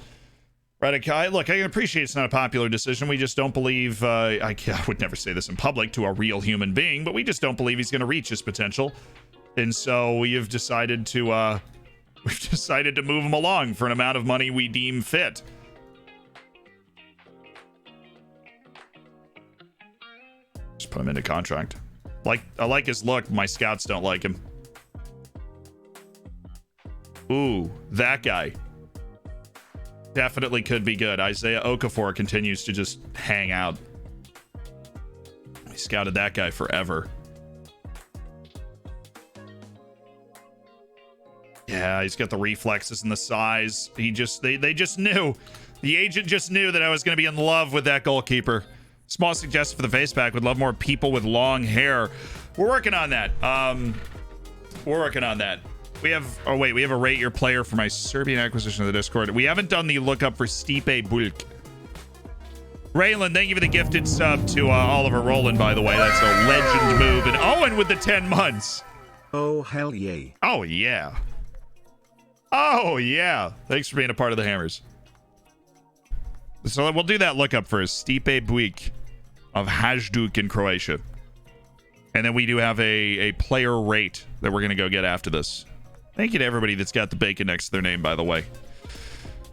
[SPEAKER 1] Radikai, look, I can appreciate it's not a popular decision. We just don't believe, I would never say this in public to a real human being, but we just don't believe he's going to reach his potential. And so we have decided to, move him along for an amount of money we deem fit. Just put him into contract. I like his look. My scouts don't like him. Ooh, that guy. Definitely could be good. Isaiah Okafor continues to just hang out. We scouted that guy forever. Yeah, he's got the reflexes and the size. They just knew. The agent just knew that I was going to be in love with that goalkeeper. Small suggestion for the face pack. Would love more people with long hair. We're working on that. We have a rate your player for my Serbian acquisition of the Discord. We haven't done the lookup for Stipe Bulk. Raylan, thank you for the gifted sub to Oliver Rowland, by the way. That's a legend move. And Owen with the 10 months.
[SPEAKER 2] Oh, hell yeah.
[SPEAKER 1] Oh, yeah. Oh, yeah. Thanks for being a part of the Hammers. So we'll do that lookup first. Stipe Buik of Hajduk in Croatia. And then we do have a player rate that we're going to go get after this. Thank you to everybody that's got the bacon next to their name, by the way.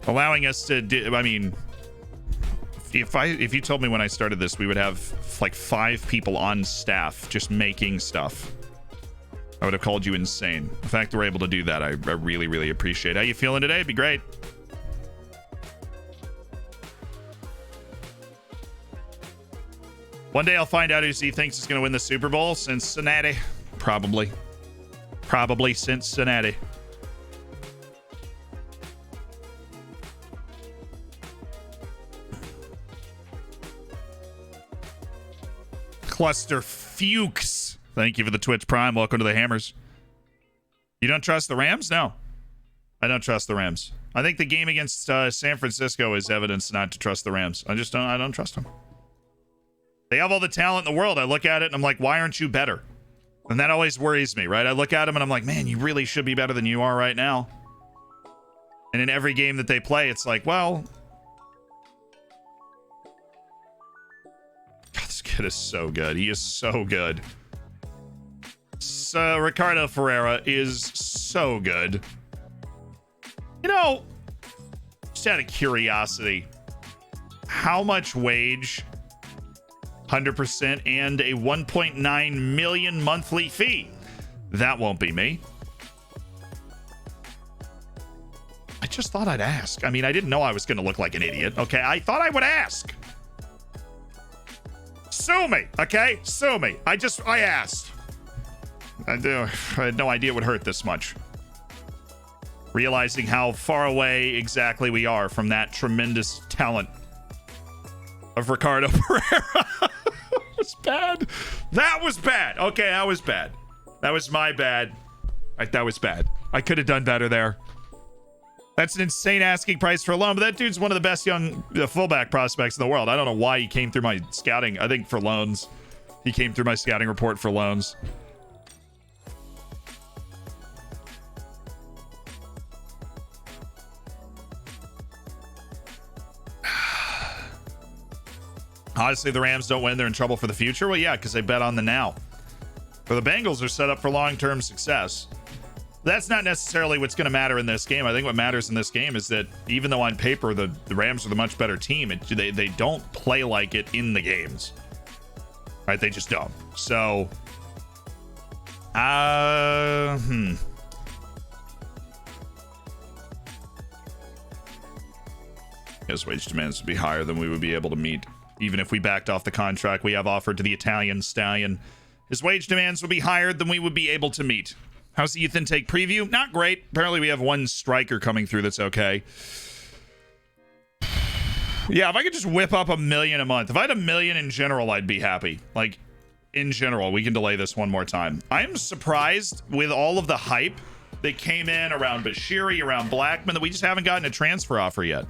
[SPEAKER 1] Allowing us to do, I mean, if you told me when I started this, we would have like 5 people on staff just making stuff, I would have called you insane. The fact that we're able to do that, I really, really appreciate. How you feeling today? It'd be great. One day I'll find out who he thinks is going to win the Super Bowl. Cincinnati. Probably Cincinnati. Cluster Fuchs. Thank you for the Twitch Prime. Welcome to the Hammers. You don't trust the Rams? No. I don't trust the Rams. I think the game against San Francisco is evidence not to trust the Rams. I don't trust them. They have all the talent in the world. I look at it and I'm like, why aren't you better? And that always worries me, right? I look at them and I'm like, man, you really should be better than you are right now. And in every game that they play, it's like, well, God, this kid is so good. He is so good. So Ricardo Ferreira is so good. You know, just out of curiosity, how much wage, 100%, and a 1.9 million monthly fee? That won't be me. I just thought I'd ask. I mean, I didn't know I was going to look like an idiot. Okay, I thought I would ask. Sue me, okay? Sue me. I asked. I had no idea it would hurt this much. Realizing how far away exactly we are from that tremendous talent of Ricardo Pereira. That was bad. That was bad. Okay, that was bad. That was my bad. That was bad. I could have done better there. That's an insane asking price for a loan, but that dude's one of the best young fullback prospects in the world. I don't know why he came through my scouting. I think for loans. He came through my scouting report for loans. Honestly, the Rams don't win, they're in trouble for the future. Well, yeah, because they bet on the now. But the Bengals are set up for long-term success. That's not necessarily what's going to matter in this game. I think what matters in this game is that even though on paper the Rams are the much better team, they don't play like it in the games. Right? They just don't. So, His wage demands would be higher than we would be able to meet. Even if we backed off the contract we have offered to the Italian stallion, his wage demands would be higher than we would be able to meet. How's the youth intake preview? Not great. Apparently we have one striker coming through that's okay. Yeah, if I could just whip up $1 million a month. If I had $1 million in general, I'd be happy. Like, in general, we can delay this one more time. I'm surprised with all of the hype that came in around Bashiri, around Blackman, that we just haven't gotten a transfer offer yet.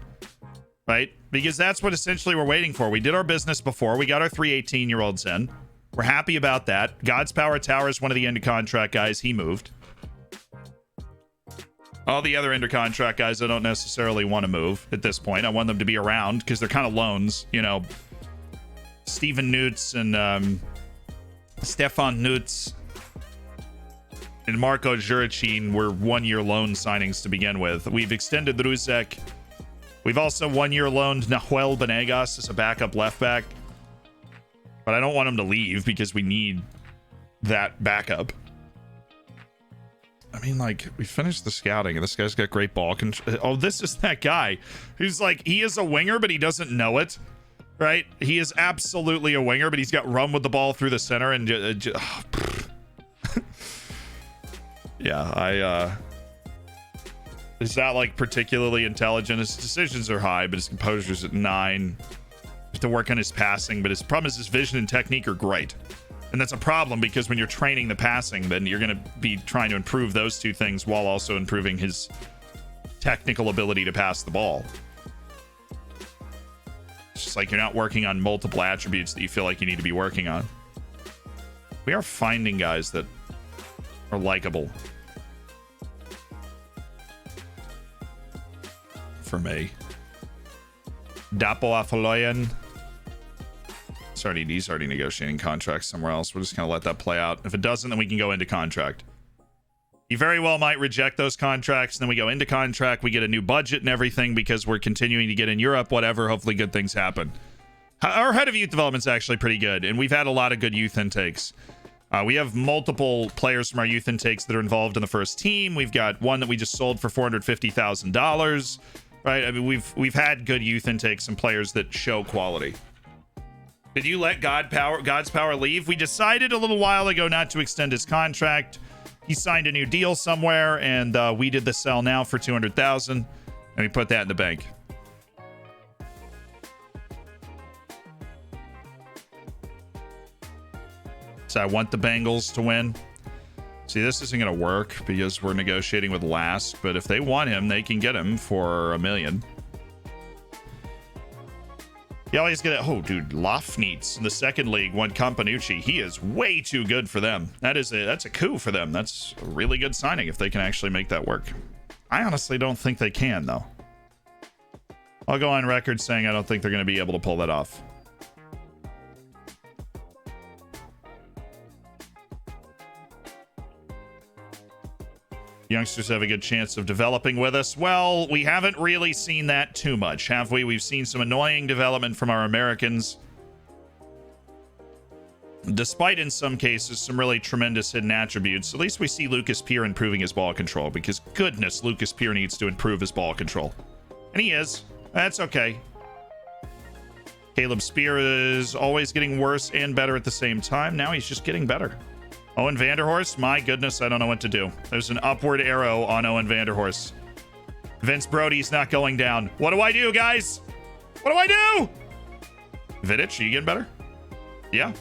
[SPEAKER 1] Right? Because that's what essentially we're waiting for. We did our business before. We got our 3 18-year-olds in. We're happy about that. God's Power Tower is one of the end of contract guys. He moved. All the other end of contract guys, I don't necessarily want to move at this point. I want them to be around because they're kind of loans. You know, Steven Nutz and Stefan Nutz and Marco Juricin were 1-year loan signings to begin with. We've extended Ruzek. We've also 1-year loaned Nahuel Benegas as a backup left back. But I don't want him to leave because we need that backup. I mean, like, we finished the scouting and this guy's got great ball control. Oh, this is that guy who's like, he is a winger, but he doesn't know it. Right? He is absolutely a winger, but he's got run with the ball through the center and yeah, he's not like particularly intelligent. His decisions are high, but his composure's at 9. To work on his passing, but his problem is his vision and technique are great. And that's a problem because when you're training the passing, then you're going to be trying to improve those two things while also improving his technical ability to pass the ball. It's just like you're not working on multiple attributes that you feel like you need to be working on. We are finding guys that are likable. for me. Dapo Afaloyan. He's already negotiating contracts somewhere else. We're just going to let that play out. If it doesn't, then we can go into contract. You very well might reject those contracts, and then we go into contract. We get a new budget and everything because we're continuing to get in Europe, whatever. Hopefully good things happen. Our head of youth development is actually pretty good, and we've had a lot of good youth intakes. We have multiple players from our youth intakes that are involved in the first team. We've got one that we just sold for $450,000, right? I mean, we've had good youth intakes and players that show quality. Did you let God's Power leave? We decided a little while ago not to extend his contract. He signed a new deal somewhere, and we did the sell now for $200,000, and we put that in the bank. So I want the Bengals to win. See, this isn't going to work because we're negotiating with Lask, but if they want him, they can get him for $1 million. You always get it. Oh, dude, Lofnitz in the second league won Campanucci. He is way too good for them. That's a coup for them. That's a really good signing if they can actually make that work. I honestly don't think they can, though. I'll go on record saying I don't think they're going to be able to pull that off. Youngsters have a good chance of developing with us. Well, we haven't really seen that too much, have we? We've seen some annoying development from our Americans. Despite, in some cases, some really tremendous hidden attributes. At least we see Lucas Peer improving his ball control, because goodness, Lucas Peer needs to improve his ball control. And he is. That's okay. Caleb Spear is always getting worse and better at the same time. Now he's just getting better. Owen Vanderhorst, my goodness, I don't know what to do. There's an upward arrow on Owen Vanderhorst. Vince Brody's not going down. What do I do, guys? What do I do? Vidic, are you getting better? Yeah.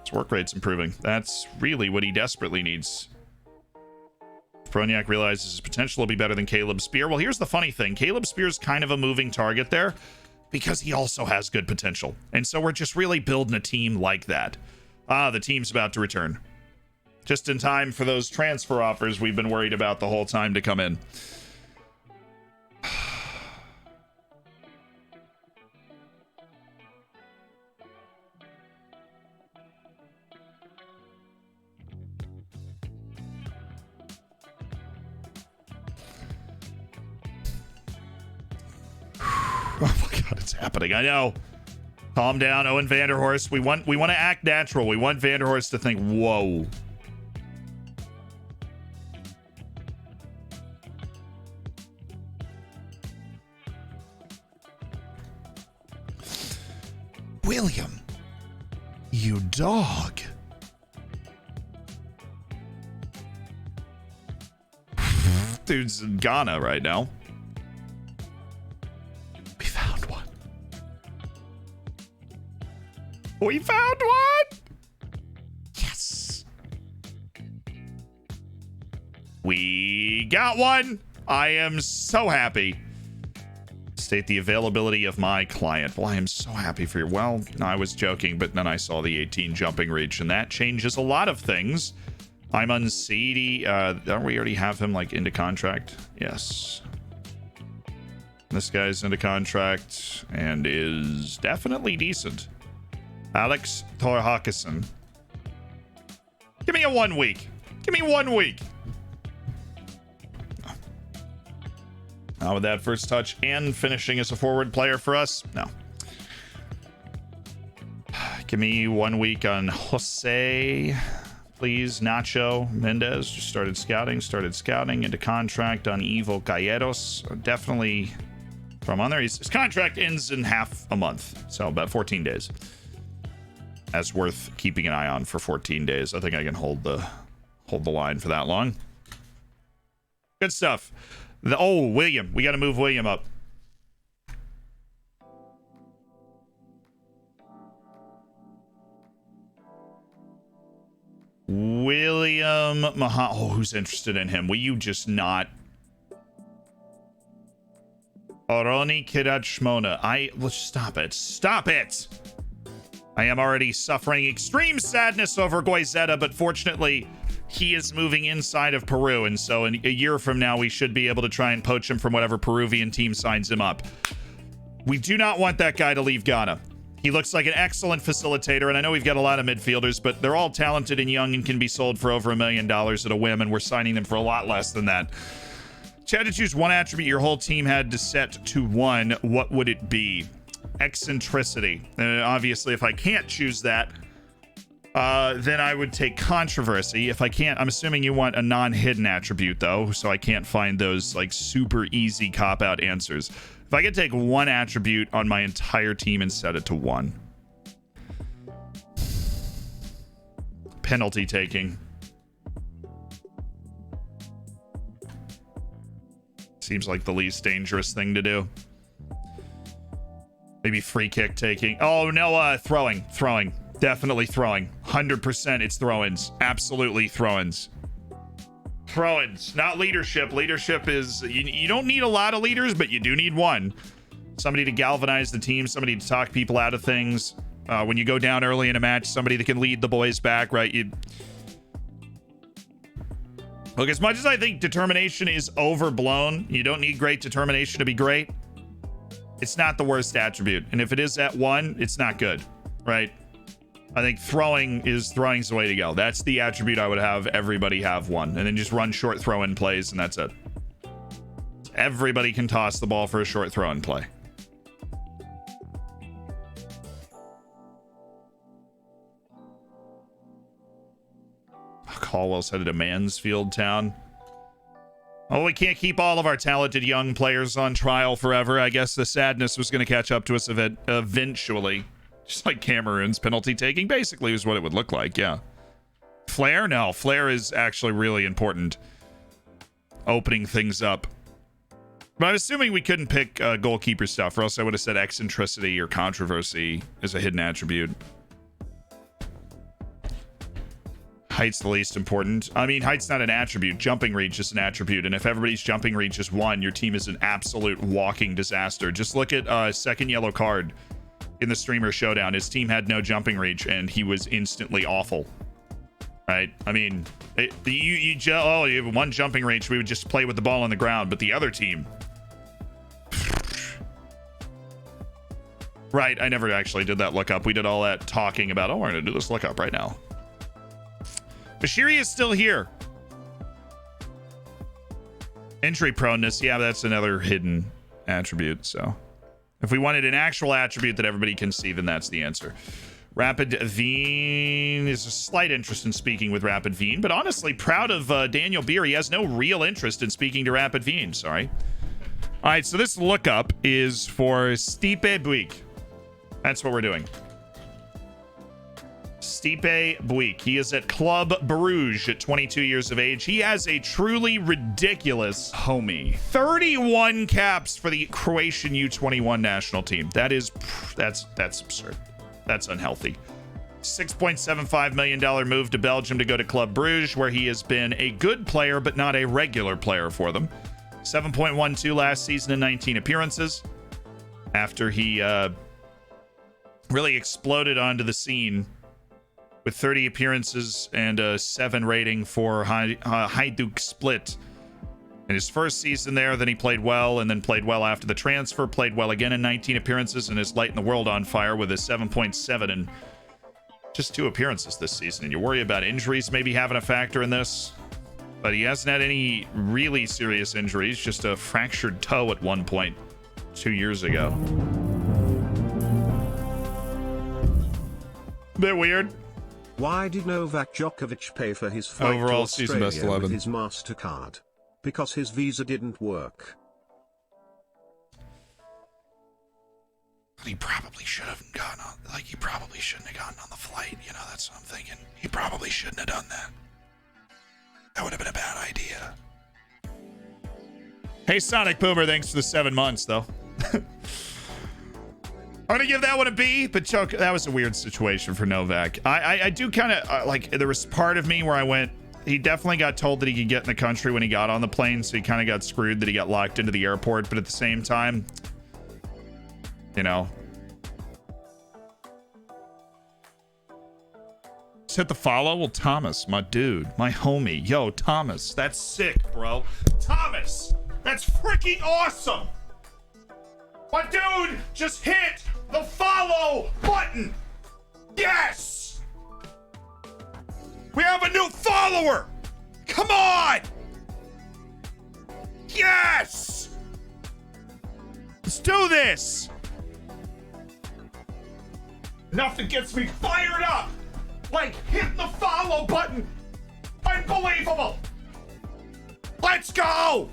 [SPEAKER 1] His work rate's improving. That's really what he desperately needs. Proniak realizes his potential will be better than Caleb Spear. Well, here's the funny thing. Caleb Spear's kind of a moving target there because he also has good potential. And so we're just really building a team like that. Ah, the team's about to return. Just in time for those transfer offers we've been worried about the whole time to come in. Oh my god, it's happening. I know. Calm down, Owen Vanderhorst. We want to act natural. We want Vanderhorst to think, whoa. William, you dog. Dude's in Ghana right now. We found one! Yes! We got one! I am so happy. State the availability of my client. Well, I am so happy for you. Well, no, I was joking, but then I saw the 18 jumping reach, and that changes a lot of things. I'm unseedy. Don't we already have him, like, into contract? Yes. This guy's into contract and is definitely decent. Alex Thor-Hawkison. Give me a 1 week. Give me 1 week. With that first touch and finishing as a forward player for us. No. Give me 1 week on Jose. Please. Nacho Mendez. Just started scouting into contract on Ivo Calleros. Definitely from on there. His contract ends in half a month. So about 14 days. That's worth keeping an eye on for 14 days. I think I can hold the line for that long. Good stuff. William. We got to move William up. William Maha. Oh, who's interested in him? Will you just not? Oroni Kirachmona. Let's stop it. Stop it! I am already suffering extreme sadness over Goizeta, but fortunately, he is moving inside of Peru, and so in a year from now, we should be able to try and poach him from whatever Peruvian team signs him up. We do not want that guy to leave Ghana. He looks like an excellent facilitator, and I know we've got a lot of midfielders, but they're all talented and young and can be sold for over $1 million at a whim, and we're signing them for a lot less than that. Chad, to choose one attribute your whole team had to set to 1, what would it be? Eccentricity. Obviously, if I can't choose that, then I would take controversy. If I can't, I'm assuming you want a non-hidden attribute, though, so I can't find those, like, super easy cop-out answers. If I could take one attribute on my entire team and set it to 1. Penalty taking. Seems like the least dangerous thing to do. Maybe free kick taking. Oh, no, throwing. Definitely throwing. 100% it's throw-ins. Absolutely throw-ins. Throw-ins, not leadership. Leadership is, you don't need a lot of leaders, but you do need one. Somebody to galvanize the team, somebody to talk people out of things. When you go down early in a match, somebody that can lead the boys back, right? Look, as much as I think determination is overblown, you don't need great determination to be great. It's not the worst attribute. And if it is at 1, it's not good, right? I think throwing's the way to go. That's the attribute I would have everybody have 1. And then just run short throw-in plays, and that's it. Everybody can toss the ball for a short throw-in play. Caldwell's headed to Mansfield Town. Oh, we can't keep all of our talented young players on trial forever. I guess the sadness was going to catch up to us eventually. Just like Cameroon's penalty taking, basically, is what it would look like, yeah. Flair? No, Flair is actually really important. Opening things up. But I'm assuming we couldn't pick goalkeeper stuff, or else I would have said eccentricity or controversy as a hidden attribute. Height's the least important. I mean, height's not an attribute. Jumping reach is an attribute, and if everybody's jumping reach is 1, your team is an absolute walking disaster. Just look at second yellow card in the streamer showdown. His team had no jumping reach, and he was instantly awful. Right? I mean, you have 1 jumping reach, we would just play with the ball on the ground, but the other team... Right, I never actually did that lookup. We did all that talking about, oh, we're going to do this lookup right now. Bashiri is still here. Injury proneness, yeah, that's another hidden attribute, so... If we wanted an actual attribute that everybody can see, then that's the answer. Rapid Veen is a slight interest in speaking with Rapid Veen, but honestly, proud of Daniel Beer. He has no real interest in speaking to Rapid Veen, sorry. All right, so this lookup is for Stipe Buick. That's what we're doing. Stipe Buick. He is at Club Bruges at 22 years of age. He has a truly ridiculous homie. 31 caps for the Croatian U21 national team. That's absurd. That's unhealthy. $6.75 million move to Belgium to go to Club Bruges, where he has been a good player, but not a regular player for them. 7.12 last season in 19 appearances. After he really exploded onto the scene with 30 appearances and a 7 rating for Hajduk Split. In his first season there, then he played well, and then played well after the transfer, played well again in 19 appearances, and is lighting the world on fire with a 7.7 in just 2 appearances this season. And you worry about injuries maybe having a factor in this, but he hasn't had any really serious injuries, just a fractured toe at one point 2 years ago. Bit weird.
[SPEAKER 2] Why did Novak Djokovic pay for his flight
[SPEAKER 3] overall
[SPEAKER 2] to
[SPEAKER 3] season
[SPEAKER 2] Australia
[SPEAKER 3] best 11
[SPEAKER 2] with his MasterCard? Because his visa didn't work.
[SPEAKER 1] He probably should have gone on, like, he probably shouldn't have gotten on the flight, you know, that's what I'm thinking. He probably shouldn't have done that. That would have been a bad idea. Hey, Sonic Boomer, thanks for the 7 months, though. I'm gonna give that one a B, but Chuck, that was a weird situation for Novak. I do kind of, like, there was part of me where I went, he definitely got told that he could get in the country when he got on the plane, so he kind of got screwed that he got locked into the airport, but at the same time, you know. Just hit the follow. Well, Thomas, my dude, my homie. Yo, Thomas, that's sick, bro. Thomas, that's freaking awesome. My dude just hit the follow button. Yes. We have a new follower. Come on. Yes. Let's do this. Nothing gets me fired up like hitting the follow button. Unbelievable. Let's go.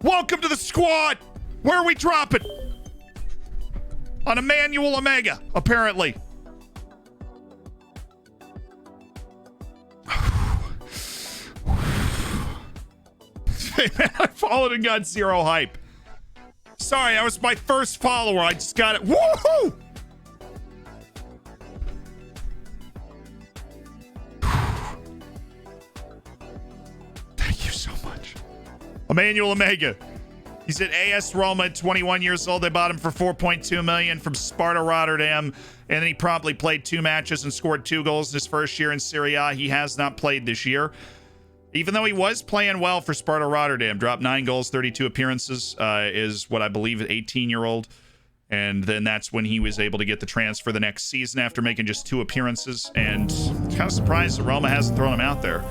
[SPEAKER 1] Welcome to the squad. Where are we dropping? On Emmanuel Omega, apparently. I followed and got 0 hype. Sorry, that was my first follower. I just got it. Woohoo! Thank you so much. Emmanuel Omega. He's at AS Roma at 21 years old. They bought him for $4.2 million from Sparta Rotterdam. And then he promptly played 2 matches and scored 2 goals in his first year in Serie A. He has not played this year. Even though he was playing well for Sparta Rotterdam, dropped 9 goals, 32 appearances, is what I believe an 18-year-old. And then that's when he was able to get the transfer the next season after making just 2 appearances. And kind of surprised that Roma hasn't thrown him out there.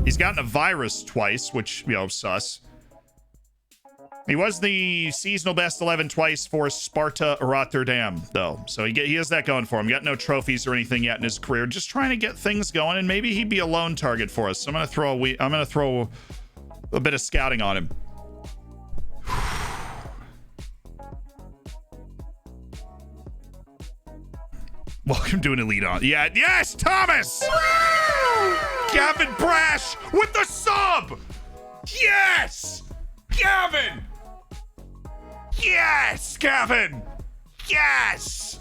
[SPEAKER 1] He's gotten a virus twice, which, you know, sus. He was the seasonal best 11 twice for Sparta Rotterdam, though. So he has that going for him. Got no trophies or anything yet in his career. Just trying to get things going, and maybe he'd be a lone target for us. So I'm gonna throw a bit of scouting on him. Welcome to an elite on. Yeah, yes, Thomas! Gavin Brash with the sub! Yes! Gavin! Yes, Gavin! Yes!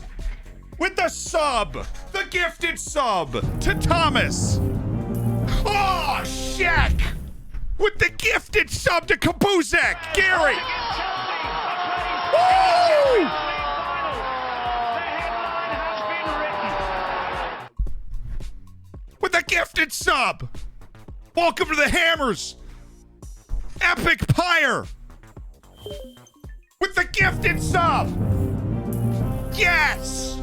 [SPEAKER 1] With the sub! The gifted sub to Thomas! Oh, Shaq! With the gifted sub to Kabuzek! Gary! Woo! With the gifted sub! Welcome to the Hammers! Epic Pyre! With the gifted sub! Yes!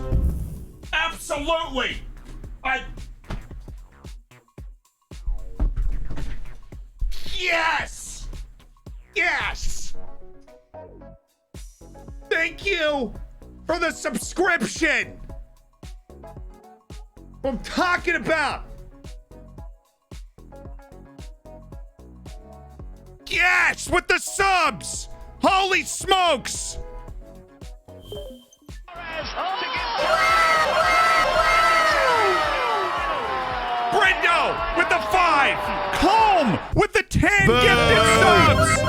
[SPEAKER 1] Absolutely! Yes! Yes! Thank you for the subscription! What I'm talking about! Yes! With the subs! Holy smokes! Brendo with the 5! Combe with the 10 gifted subs!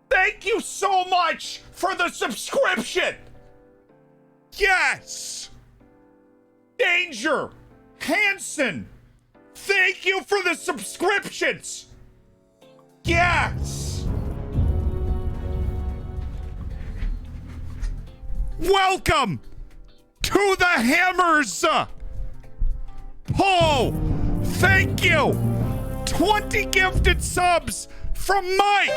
[SPEAKER 1] Thank you so much for the subscription! Yes! Danger! Hansen! Thank you for the subscriptions! Yes! Welcome to the Hammers! Paul, thank you! 20 gifted subs from Mike!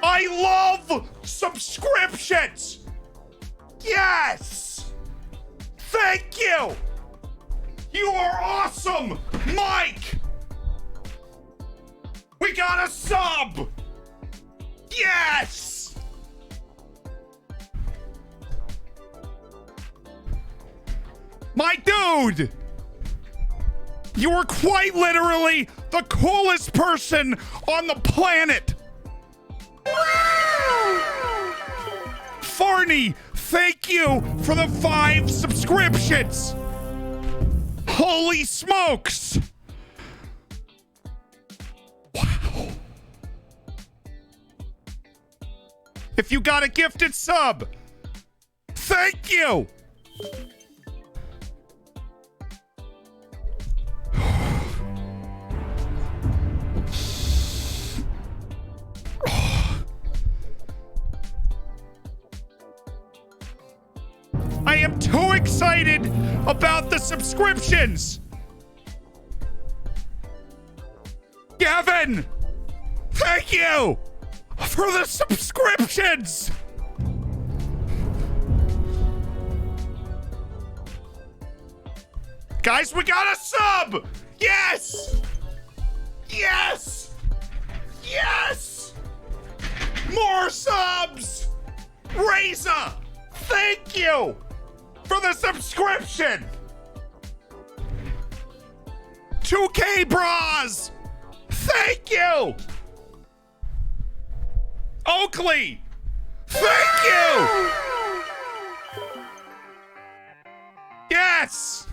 [SPEAKER 1] I love subscriptions! Yes! Thank you! You are awesome, Mike! We got a sub! Yes! My dude! You are quite literally the coolest person on the planet! Farney, thank you for the 5 subscriptions! Holy smokes! Wow. If you got a gifted sub, thank you! I am too excited about the subscriptions. Gavin, thank you for the subscriptions. Guys, we got a sub. Yes. Yes. Yes. More subs. Reza, thank you for the subscription. 2K Bras, thank you. Oakley, thank you. Yes.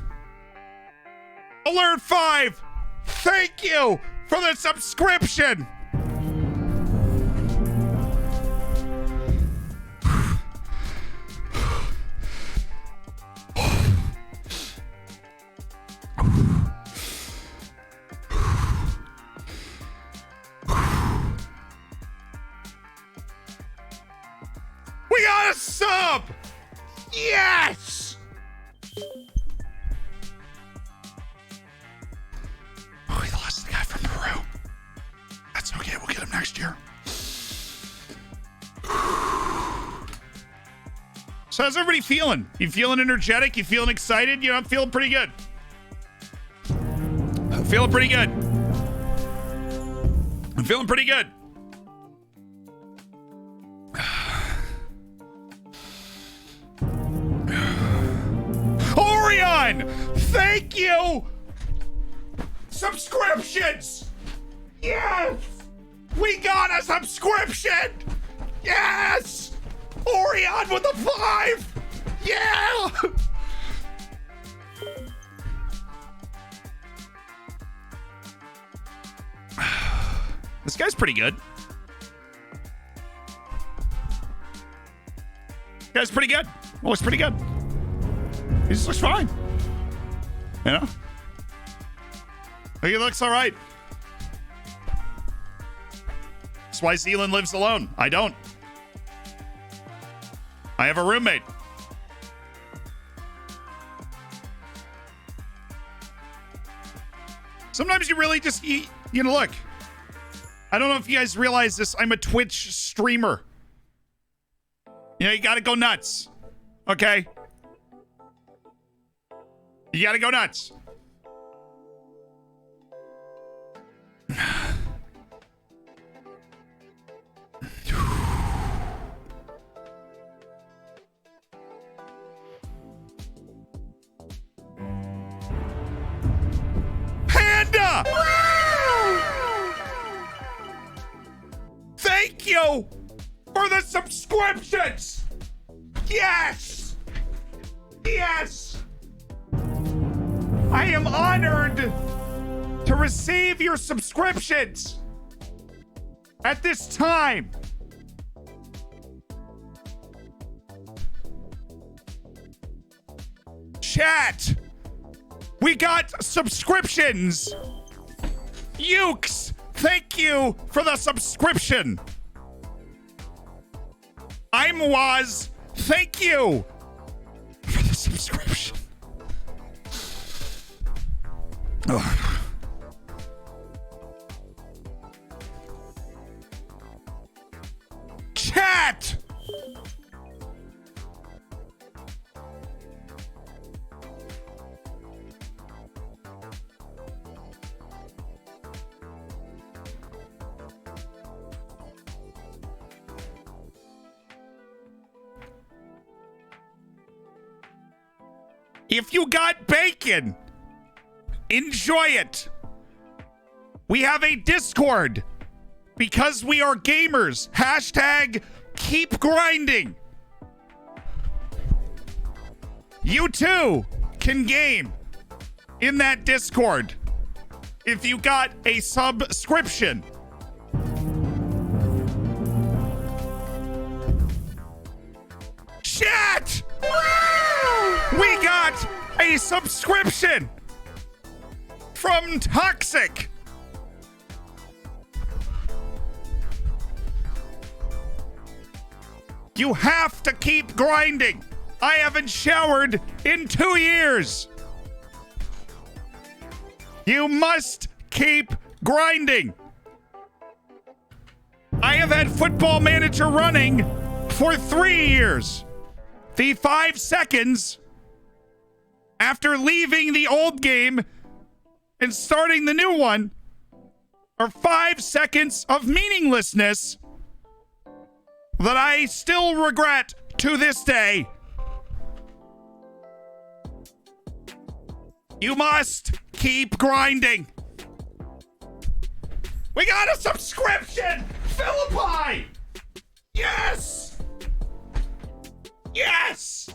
[SPEAKER 1] Alert 5, thank you for the subscription. We got a sub! Yes! Oh, we lost the guy from Peru. That's okay, we'll get him next year. So how's everybody feeling? You feeling energetic? You feeling excited? You know, I'm feeling pretty good. I'm feeling pretty good. I'm feeling pretty good. Orion, thank you. Subscriptions. Yes. We got a subscription. Yes. Orion with a 5. Yeah. This guy's pretty good. This guy's pretty good. Looks pretty good. He just looks fine. You know? He looks all right. That's why Zealand lives alone. I don't. I have a roommate. Sometimes you really just, you know, look. I don't know if you guys realize this. I'm a Twitch streamer. You know, you gotta go nuts. Okay? You gotta go nuts. Panda! Thank you for the subscriptions! Yes! Yes! I am honored to receive your subscriptions at this time. Chat, we got subscriptions. Ukes, thank you for the subscription. I'm Waz, thank you for the subscription. Oh. Chat! If you got bacon, enjoy it. We have a Discord because we are gamers. Hashtag keep grinding. You too can game in that Discord if you got a subscription. Chat! We my subscription from Toxic. You have to keep grinding. I haven't showered in 2 years. You must keep grinding. I have had Football Manager running for 3 years. The 5 seconds after leaving the old game and starting the new one are 5 seconds of meaninglessness that I still regret to this day. You must keep grinding. We got a subscription! Philippi! Yes! Yes!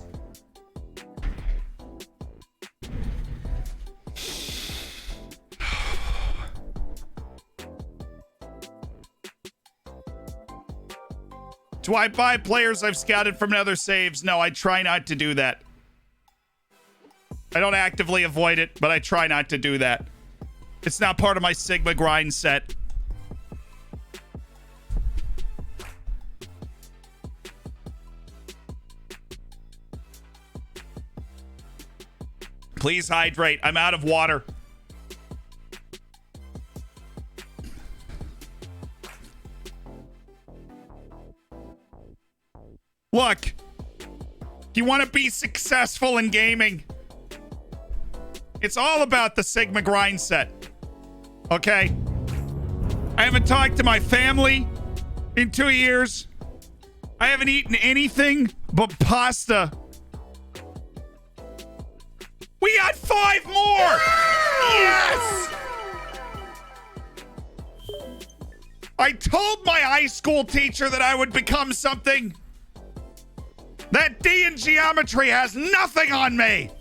[SPEAKER 1] Do I buy players I've scouted from other saves? No, I try not to do that. I don't actively avoid it, but I try not to do that. It's not part of my Sigma grind set. Please hydrate. I'm out of water. Look, you want to be successful in gaming. It's all about the Sigma grind set. Okay? I haven't talked to my family in 2 years. I haven't eaten anything but pasta. We got 5 more! Yes! I told my high school teacher that I would become something. That D in geometry has nothing on me.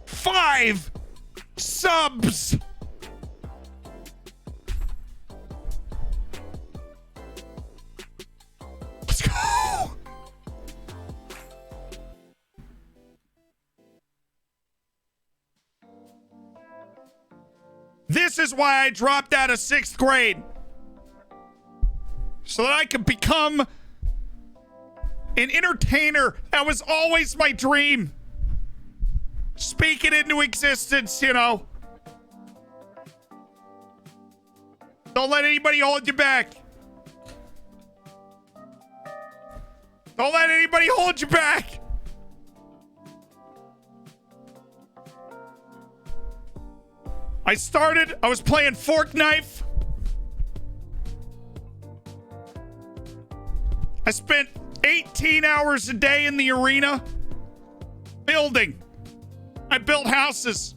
[SPEAKER 1] 5 subs. Let's go. This is why I dropped out of 6th grade. So that I could become an entertainer. That was always my dream. Speak it into existence, you know. Don't let anybody hold you back. Don't let anybody hold you back. I was playing Fork Knife. I spent 18 hours a day in the arena building. I built houses.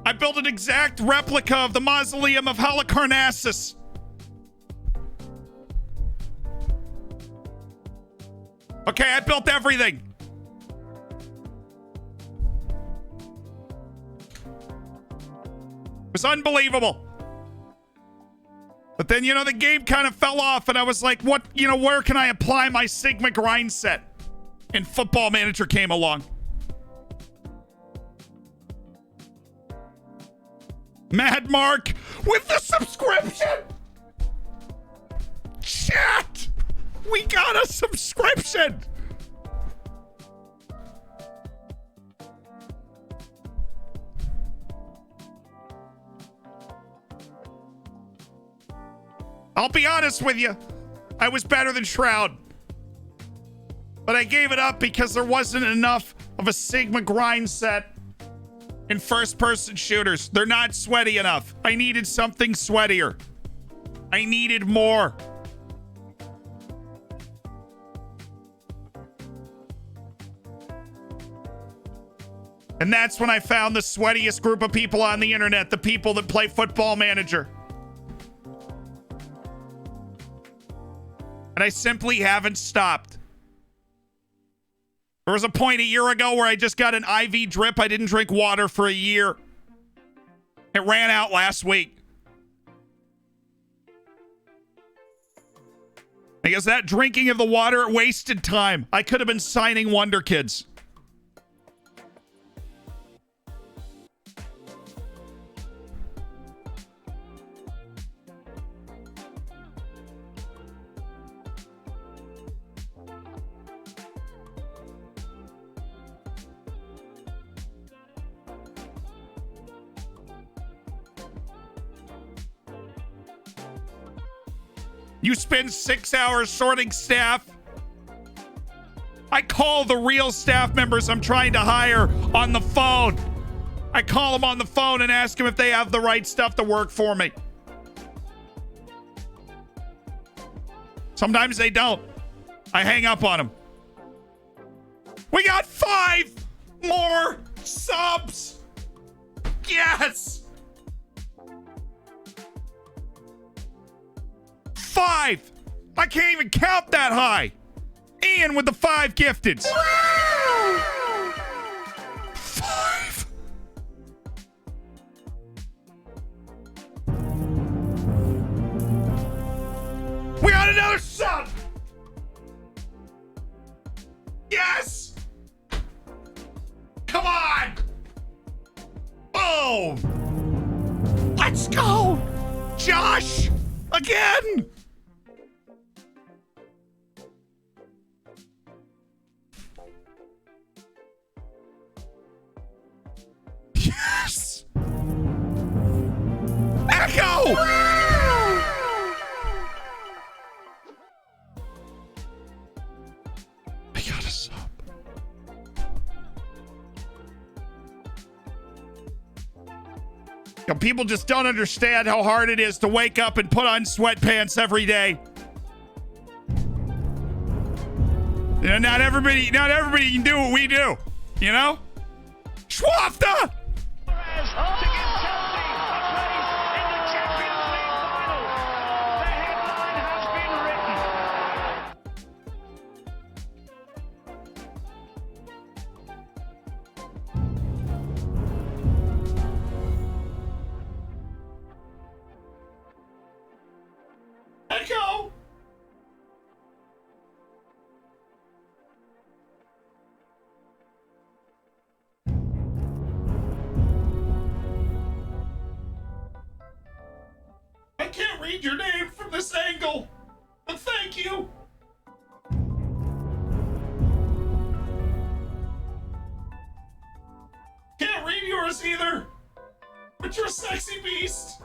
[SPEAKER 1] I built an exact replica of the mausoleum of Halicarnassus. Okay, I built everything. It was unbelievable. But then, you know, the game kind of fell off and I was like, what, you know, where can I apply my Sigma grind set? And Football Manager came along. Mad Mark with the subscription. Chat, we got a subscription. I'll be honest with you. I was better than Shroud. But I gave it up because there wasn't enough of a Sigma grind set in first-person shooters. They're not sweaty enough. I needed something sweatier. I needed more. And that's when I found the sweatiest group of people on the internet, the people that play Football Manager. And I simply haven't stopped. There was a point a year ago where I just got an IV drip. I didn't drink water for a year. It ran out last week. I guess that drinking of the water wasted time. I could have been signing Wonder Kids. You spend 6 hours sorting staff. I call the real staff members I'm trying to hire on the phone. I call them on the phone and ask them if they have the right stuff to work for me. Sometimes they don't. I hang up on them. We got 5 more subs. Yes. 5. I can't even count that high. Ian with the 5 gifteds. 5. We got another sub. Yes. Come on. Boom. Let's go. Josh. Again. Yes! Echo! I got a sub. You know, people just don't understand how hard it is to wake up and put on sweatpants every day. You know, not everybody can do what we do, you know? Schwafta! Echo! I can't read your name from this angle, but thank you. Can't read yours either, but you're a sexy beast.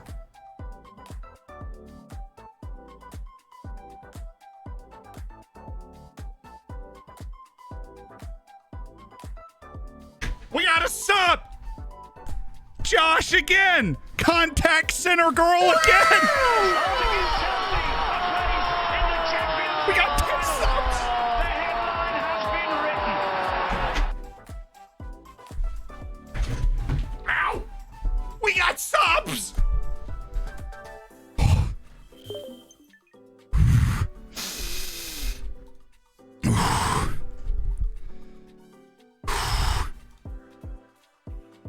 [SPEAKER 1] We got a sub! Josh again! Contact center girl again! We got 10 subs! Ow! We got subs!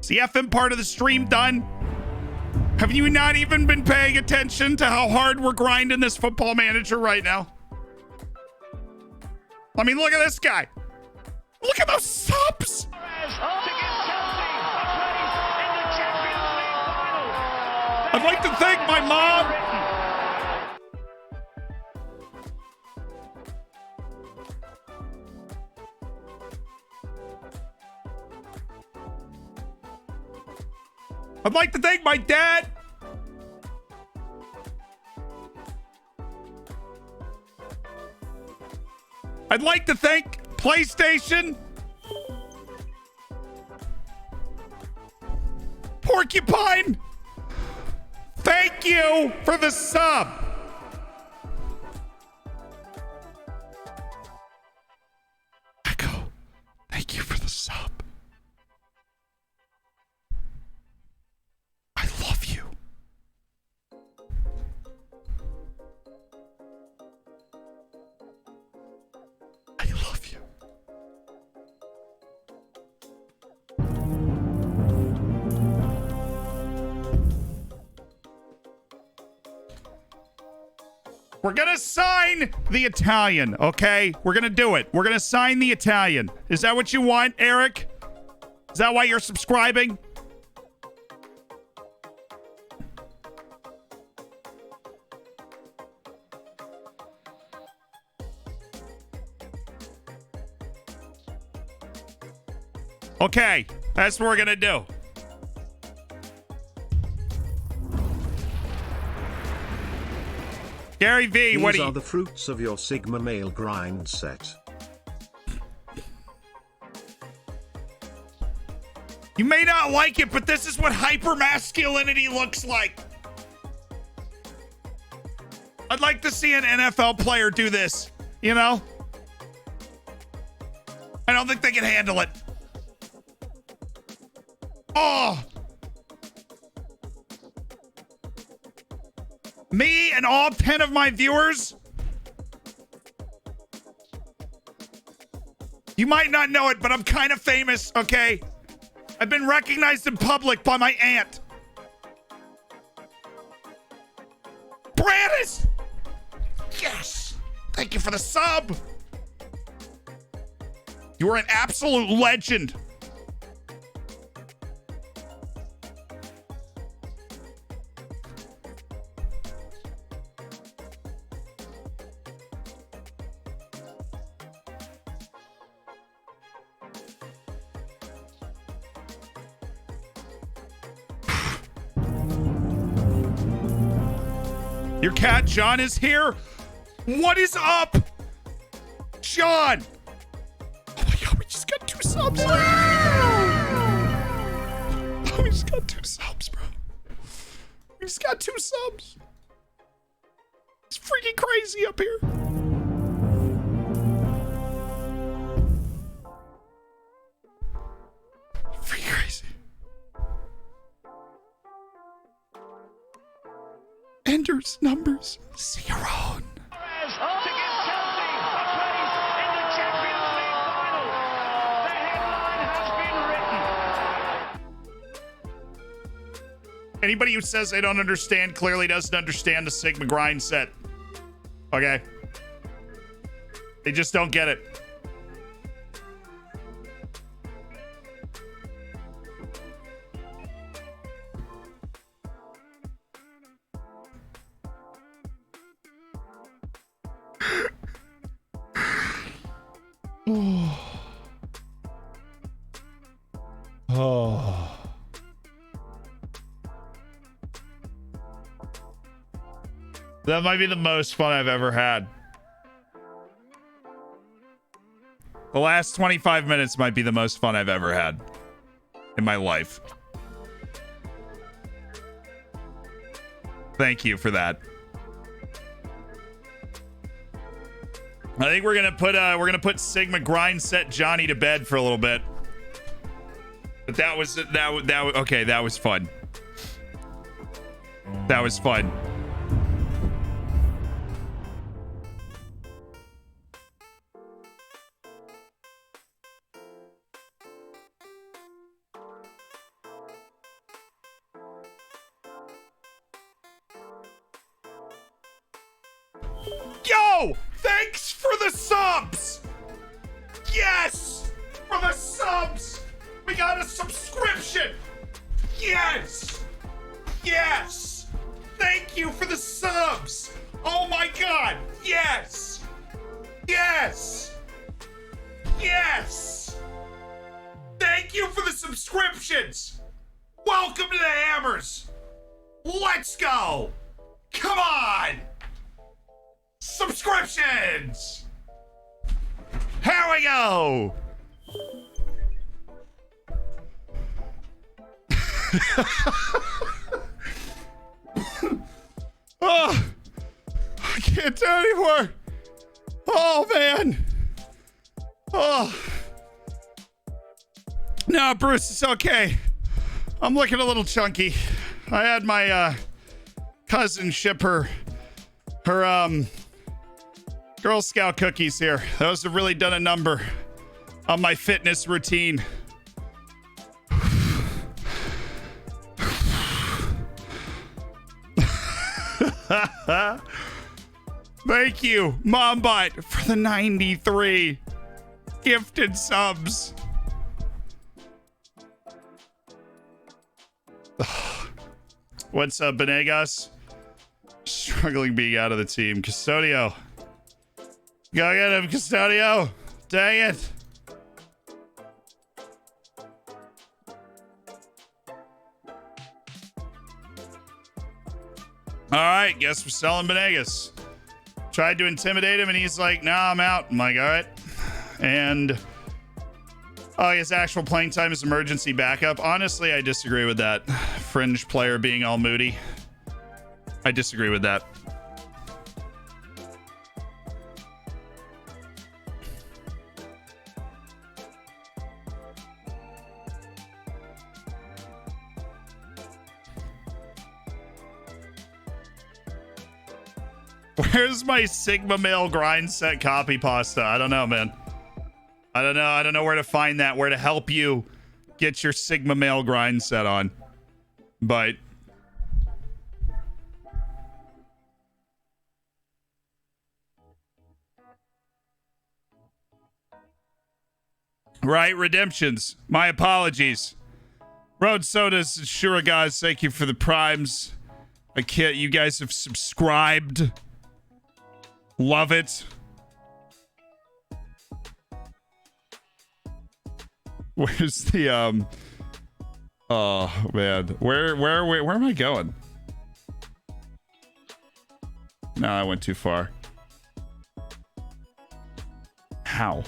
[SPEAKER 1] Is the FM part of the stream done? Have you not even been paying attention to how hard we're grinding this football manager right now? I mean, look at this guy. Look at those subs. I'd like to thank my mom. I'd like to thank my dad. I'd like to thank PlayStation. Porcupine. Thank you for the sub. Echo, thank you for the sub. I love you. I love you. We're gonna sign the Italian, okay? We're gonna do it. We're gonna sign the Italian. Is that what you want, Eric? Is that why you're subscribing? Okay, that's what we're gonna do. Gary V, what do you...
[SPEAKER 2] These are the fruits of your Sigma male grind set.
[SPEAKER 1] You may not like it, but this is what hypermasculinity looks like. I'd like to see an NFL player do this, you know? I don't think they can handle it. Oh! Me and all 10 of my viewers? You might not know it, but I'm kind of famous, okay? I've been recognized in public by my aunt. Brandis! Yes! Thank you for the sub! You are an absolute legend. Your cat John is here? What is up? John! Oh my god, we just got 2 subs. Oh, we just got 2 subs, bro. We just got 2 subs. It's freaking crazy up here. Freaking crazy. Ender's numbers 0. Anybody who says they don't understand clearly doesn't understand the Sigma grind set. Okay? They just don't get it. Oh. That might be the most fun I've ever had. The last 25 minutes might be the most fun I've ever had in my life. Thank you for that. I think we're gonna put Sigma grind set Johnny to bed for a little bit. But that was okay. That was fun. That was fun. Yo! Thanks for the subs! Yes! For the subs! We got a subscription! Yes! Yes! Thank you for the subs! Oh my god! Yes! Yes! Yes! Thank you for the subscriptions! Welcome to the Hammers! Let's go! Come on! Subscriptions! Here we go! Oh, I can't do anymore. Oh, man. Oh. No, Bruce, it's okay. I'm looking a little chunky. I had my cousin ship her Girl Scout cookies here. Those have really done a number on my fitness routine. Thank you, Mombot, for the 93 gifted subs. What's up, Benegas? Struggling being out of the team. Custodio. Go get him, Custodio. Dang it. All right, guess we're selling Benegas. Tried to intimidate him, and he's like, nah, I'm out. I'm like, all right. And his actual playing time is emergency backup. Honestly, I disagree with that. Fringe player being all moody. I disagree with that. Where's my Sigma Male grind set copy pasta? I don't know, man. I don't know where to find that, where to help you get your Sigma Male grind set on. But right, redemptions. My apologies. Road Sodas, sure guys, thank you for the primes. I can't, you guys have subscribed. Love it. Where's the oh man, where am I going? No, I went too far. How?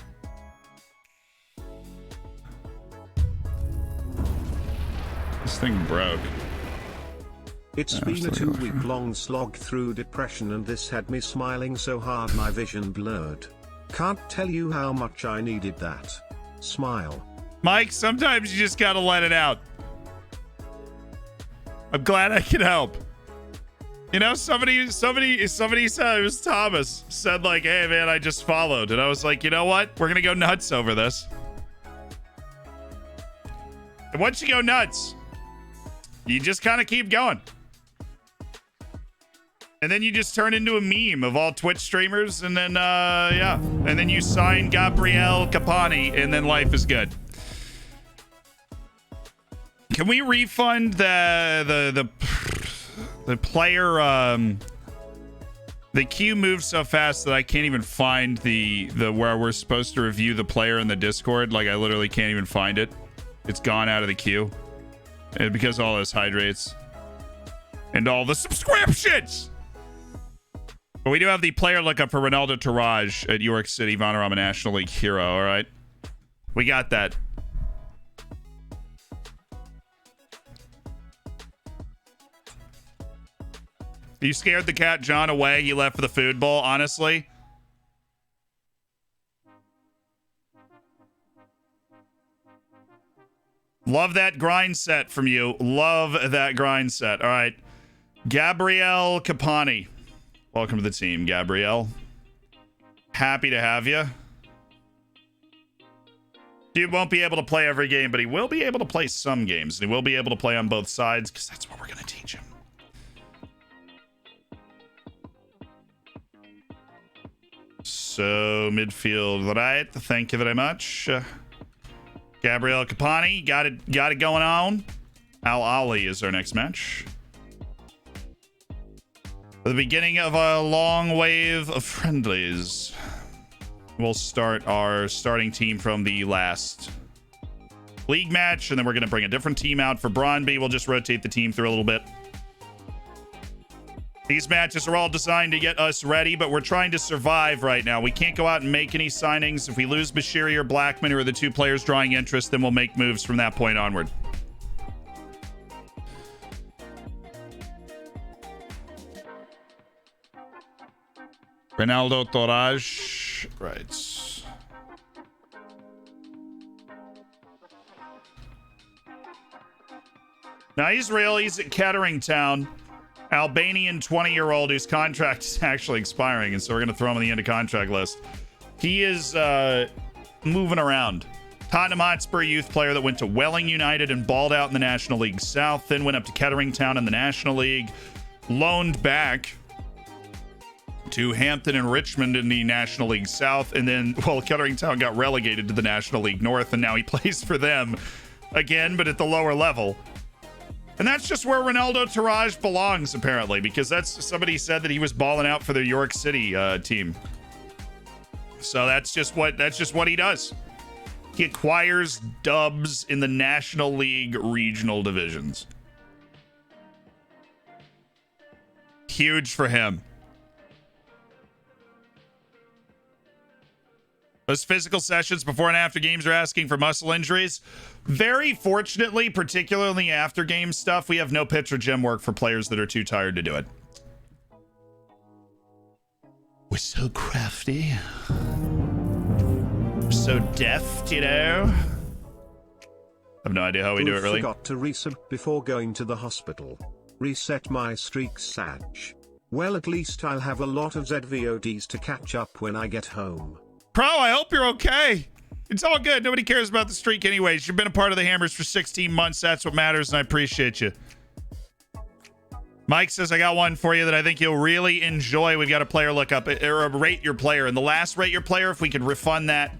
[SPEAKER 1] This thing broke.
[SPEAKER 2] It's been a 2-week-long slog through depression, and this had me smiling so hard my vision blurred. Can't tell you how much I needed that smile. Mike, sometimes you just gotta let it out. I'm glad I can help. You know, somebody said, it was Thomas, said like, hey man, I just followed. And I was like, you know what? We're gonna go nuts over this. And once you go nuts, you just kind of keep going. And then you just turn into a meme of all Twitch streamers, and then yeah. And then you sign Gabrielle Capani, and then life is good. Can we refund the player the queue moves so fast that I can't even find the where we're supposed to review the player in the Discord? Like, I literally can't even find it. It's gone out of the queue. And because of all those hydrates and all the subscriptions. But we do have the player lookup for Ronaldo Taraj at York City Vanarama National League hero. All right, we got that. You scared the cat John away. He left for the food bowl. Honestly, love that grind set from you. Love that grind set. All right, Gabrielle Capani. Welcome to the team, Gabrielle. Happy to have you. Dude won't be able to play every game, but he will be able to play some games. And he will be able to play on both sides, because that's what we're going to teach him. So, midfield right. Thank you very much. Gabrielle Capani, got it going on. Al Ali is our next match. At the beginning of a long wave of friendlies, we'll start our starting team from the last league match, and then we're going to bring a different team out for Brøndby. We'll just rotate the team through a little bit. These matches are all designed to get us ready, but we're trying to survive right now. We can't go out and make any signings. If we lose Bashiri or Blackman, who are the two players drawing interest, then we'll make moves from that point onward. Ronaldo Toraj. Right. Now he's real. He's at Kettering Town. Albanian 20-year-old whose contract is actually expiring, and so we're going to throw him on the end of contract list. He is moving around. Tottenham Hotspur youth player that went to Welling United and balled out in the National League South, then went up to Kettering Town in the National League, loaned back
[SPEAKER 1] to Hampton and Richmond in the National League South, and then, well, Kettering Town got relegated to the National League North, and now he plays for them again, but at the lower level. And that's just where Ronaldo Taraj belongs, apparently, because that's somebody said that he was balling out for the York City team. So that's just what he does. He acquires dubs in the National League regional divisions. Huge for him. Those physical sessions before and after games are asking for muscle injuries. Very fortunately, particularly after game stuff, we have no pitch or gym work for players that are too tired to do it. We're so crafty. We're so deft, you know? I have no idea how we do it, really.
[SPEAKER 2] Forgot to resub before going to the hospital. Reset my streak, Satch. Well, at least I'll have a lot of ZVODs to catch up when I get home.
[SPEAKER 1] Pro, I hope you're okay. It's all good. Nobody cares about the streak anyways. You've been a part of the Hammers for 16 months. That's what matters, and I appreciate you. Mike says, I got one for you that I think you'll really enjoy. We've got a player lookup, or a rate your player. And the last rate your player, if we could refund that,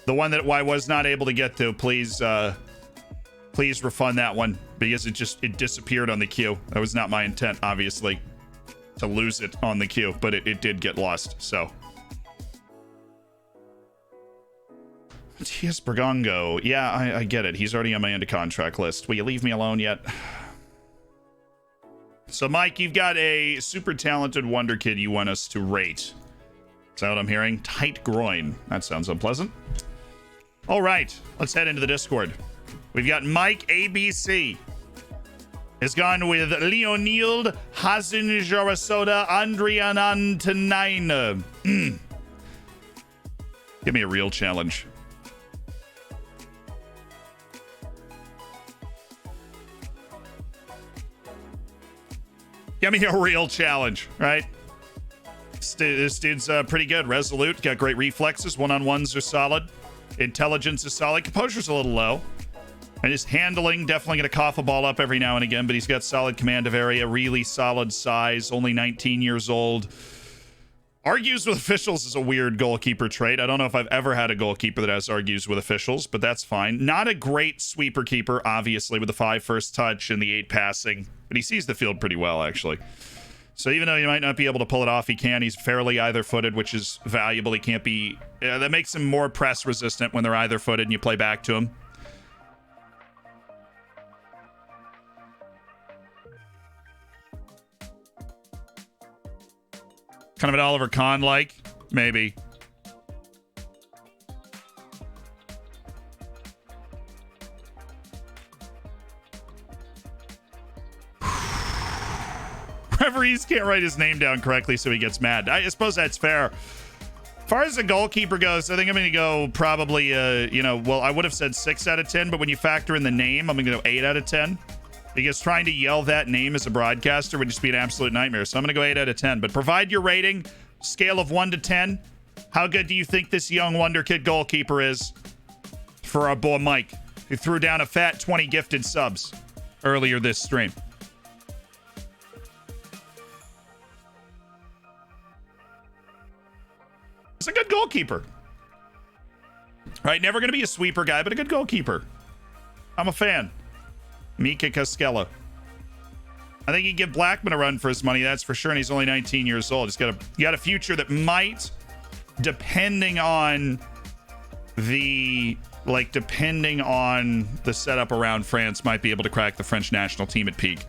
[SPEAKER 1] the one that I was not able to get to, please refund that one, because it disappeared on the queue. That was not my intent, obviously, to lose it on the queue, but it did get lost, so. T.S. Bergongo. Yeah, I get it. He's already on my end of contract list. Will you leave me alone yet? So, Mike, you've got a super talented wonder kid you want us to rate. Is that what I'm hearing? Tight groin. That sounds unpleasant. All right, let's head into the Discord. We've got Mike ABC. Has gone with Leonild Hasenjarasoda Andrian Antonine. Give me a real challenge. Give me a real challenge, right? This dude's pretty good. Resolute, got great reflexes. One-on-ones are solid. Intelligence is solid. Composure's a little low. And his handling, definitely going to cough a ball up every now and again, but he's got solid command of area, really solid size, only 19 years old. Argues with officials is a weird goalkeeper trait. I don't know if I've ever had a goalkeeper that has argues with officials, but that's fine. Not a great sweeper keeper, obviously, with the 5 first touch and the 8 passing, but he sees the field pretty well, actually. So even though you might not be able to pull it off, he can. He's fairly either-footed, which is valuable. He can't be... that makes him more press-resistant when they're either-footed and you play back to him. Kind of an Oliver Kahn-like, maybe. Referees can't write his name down correctly, so he gets mad. I suppose that's fair. As far as the goalkeeper goes, I think I'm going to go probably, well, I would have said 6 out of 10, but when you factor in the name, I'm going to go 8 out of 10. Because trying to yell that name as a broadcaster would just be an absolute nightmare. So I'm going to go 8 out of 10. But provide your rating, scale of 1 to 10. How good do you think this young wonder kid goalkeeper is for our boy Mike, who threw down a fat 20 gifted subs earlier this stream? It's a good goalkeeper. Right? Never going to be a sweeper guy, but a good goalkeeper. I'm a fan. Mika Kaskela. I think he'd give Blackman a run for his money, that's for sure, and he's only 19 years old. He's got a future that might, depending on the setup around France, might be able to crack the French national team at peak.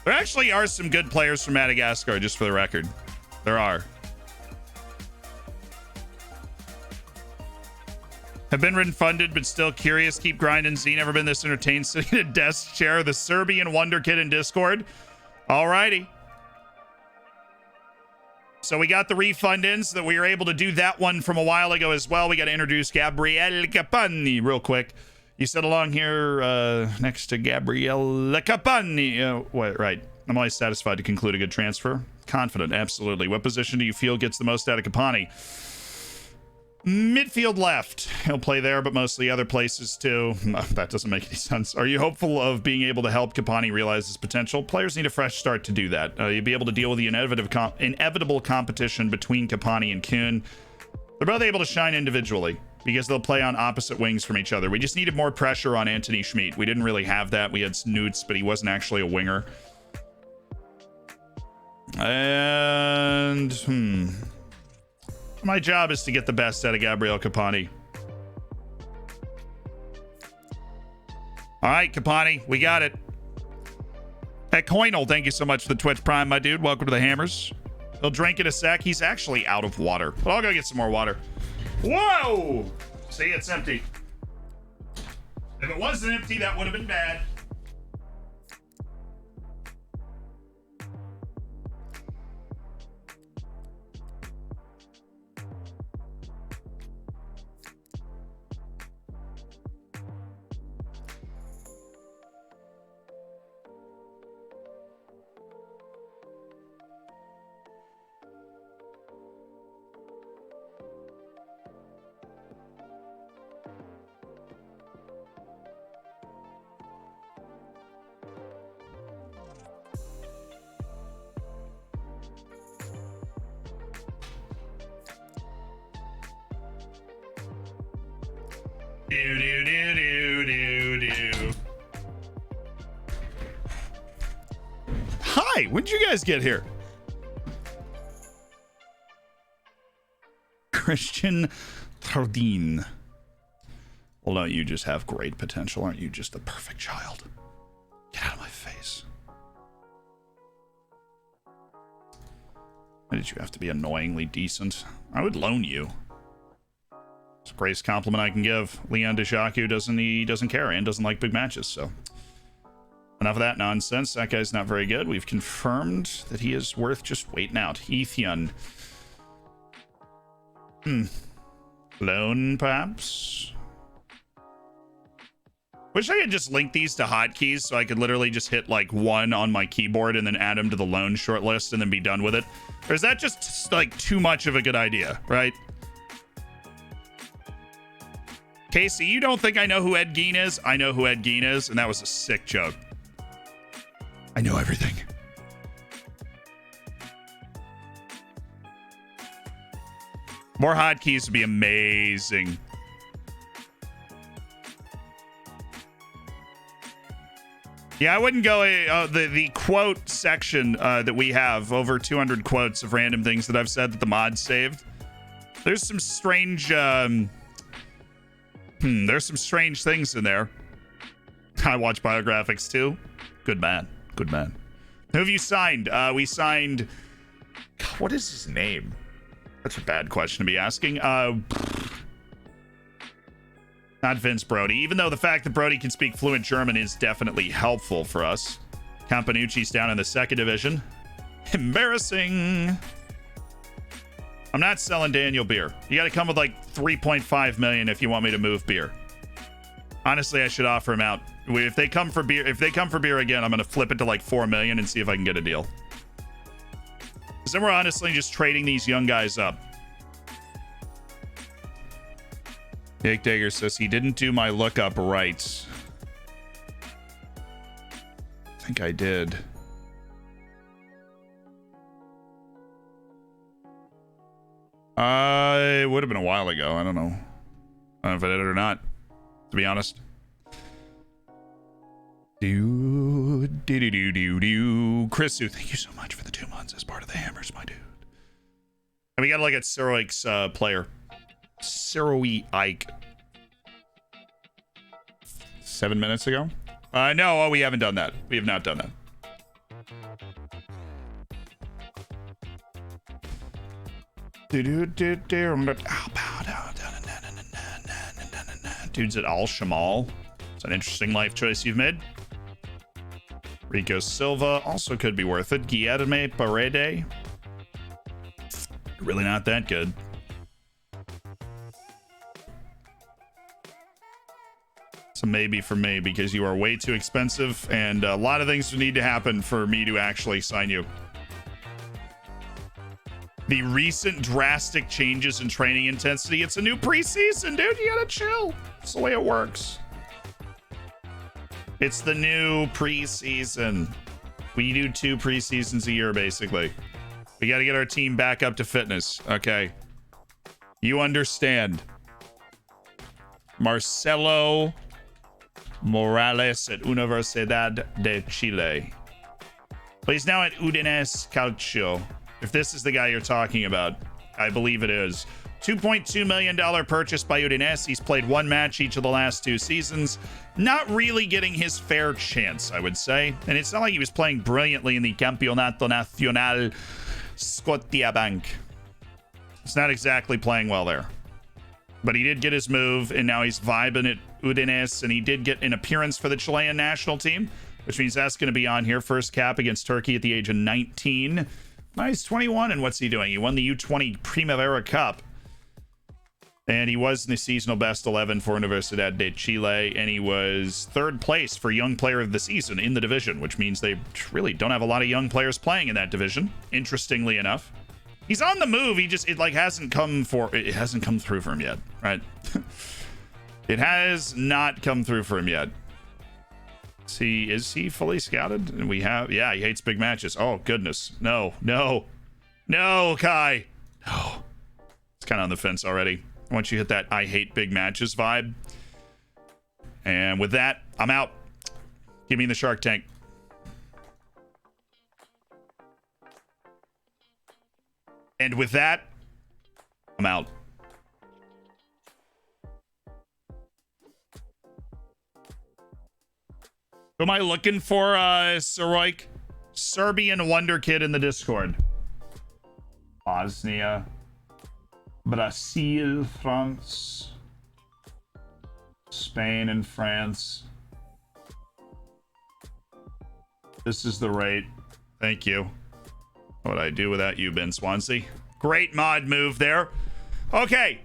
[SPEAKER 1] There actually are some good players from Madagascar, just for the record. There are. Have been refunded, but still curious. Keep grinding. Z, never been this entertained sitting in a desk chair. The Serbian Wonder Kid in Discord. Alrighty. So we got the refund in so that we were able to do that one from a while ago as well. We got to introduce Gabriele Capani real quick. You sit along here next to Gabriele Capani. Right. I'm always satisfied to conclude a good transfer. Confident, absolutely. What position do you feel gets the most out of Capani? Midfield left. He'll play there, but mostly other places too. That doesn't make any sense. Are you hopeful of being able to help Kapani realize his potential? Players need a fresh start to do that. You'll be able to deal with the inevitable competition between Kapani and Kuhn. They're both able to shine individually because they'll play on opposite wings from each other. We just needed more pressure on Anthony Schmidt. We didn't really have that. We had Snoots, but he wasn't actually a winger. And my job is to get the best out of Gabriel Kapani. All right, Kapani, we got it. At Coinel, thank you so much for the Twitch Prime, my dude. Welcome to the Hammers. He'll drink in a sec. He's actually out of water, but I'll go get some more water. Whoa! See, it's empty. If it wasn't empty, that would have been bad. Hi, when did you guys get here? Christian Tardine. Well, don't you just have great potential? Aren't you just the perfect child? Get out of my face. Why did you have to be annoyingly decent? I would loan you. It's the greatest compliment I can give. Leon Deshaku doesn't care and doesn't like big matches, so enough of that nonsense. That guy's not very good. We've confirmed that he is worth just waiting out. Ethian. Loan, perhaps? Wish I could just link these to hotkeys so I could literally just hit like 1 on my keyboard and then add them to the loan shortlist and then be done with it. Or is that just like too much of a good idea, right? Casey, you don't think I know who Ed Gein is? I know who Ed Gein is, and that was a sick joke. I know everything. More hotkeys would be amazing. Yeah, I wouldn't go the quote section that we have, over 200 quotes of random things that I've said that the mod saved. There's some strange there's some strange things in there. I watch biographics too. Good man. Good man. Who have you signed? We signed... God, what is his name? That's a bad question to be asking. Not Vince Brody. Even though the fact that Brody can speak fluent German is definitely helpful for us. Campanucci's down in the 2nd division. Embarrassing. I'm not selling Daniel beer. You got to come with like 3.5 million if you want me to move beer. Honestly, I should offer him out. If they come for beer, again, I'm going to flip it to like 4 million and see if I can get a deal. Because then we're honestly just trading these young guys up. Jake Dagger says he didn't do my lookup right. I think I did. It would have been a while ago. I don't know. I don't know if I did it or not, to be honest. Chrisu, thank you so much for the 2 months as part of the Hammers, my dude. And we got to look at Siroik's player. Siroy Ike. 7 minutes ago? No, we haven't done that. We have not done that. Dudes at Al Shamal. It's an interesting life choice you've made. Rico Silva also could be worth it. Guillermo Parede. Really not that good. So maybe for me, because you are way too expensive and a lot of things need to happen for me to actually sign you. the recent drastic changes in training intensity. It's a new preseason, dude. You gotta chill. It's the way it works. It's the new preseason. We do 2 preseasons a year, basically. We got to get our team back up to fitness. Okay. You understand. Marcelo Morales at Universidad de Chile. Plays now at Udinese Calcio. If this is the guy you're talking about, I believe it is. $2.2 million purchase by Udinese. He's played 1 match each of the last 2 seasons. Not really getting his fair chance, I would say. And it's not like he was playing brilliantly in the Campeonato Nacional Scotiabank. It's not exactly playing well there. But he did get his move, and now he's vibing at Udinese, and he did get an appearance for the Chilean national team, which means that's going to be on here. First cap against Turkey at the age of 19. Now he's 21, and what's he doing? He won the U20 Primavera Cup. And he was in the seasonal best 11 for Universidad de Chile, and he was 3rd place for Young Player of the Season in the division, which means they really don't have a lot of young players playing in that division, interestingly enough. He's on the move. It hasn't come through for him yet, right? It has not come through for him yet. Is he fully scouted? And he hates big matches. Oh, goodness. No, Kai. No. It's kind of on the fence already. Once you hit that I hate big matches vibe. And with that, I'm out. Give me the Shark Tank. And with that, I'm out. Who am I looking for, Saroik? Serbian Wonder Kid in the Discord. Bosnia. Brazil, France. Spain and France. This is the rate. Thank you. What would I do without you, Ben Swansea? Great mod move there. Okay.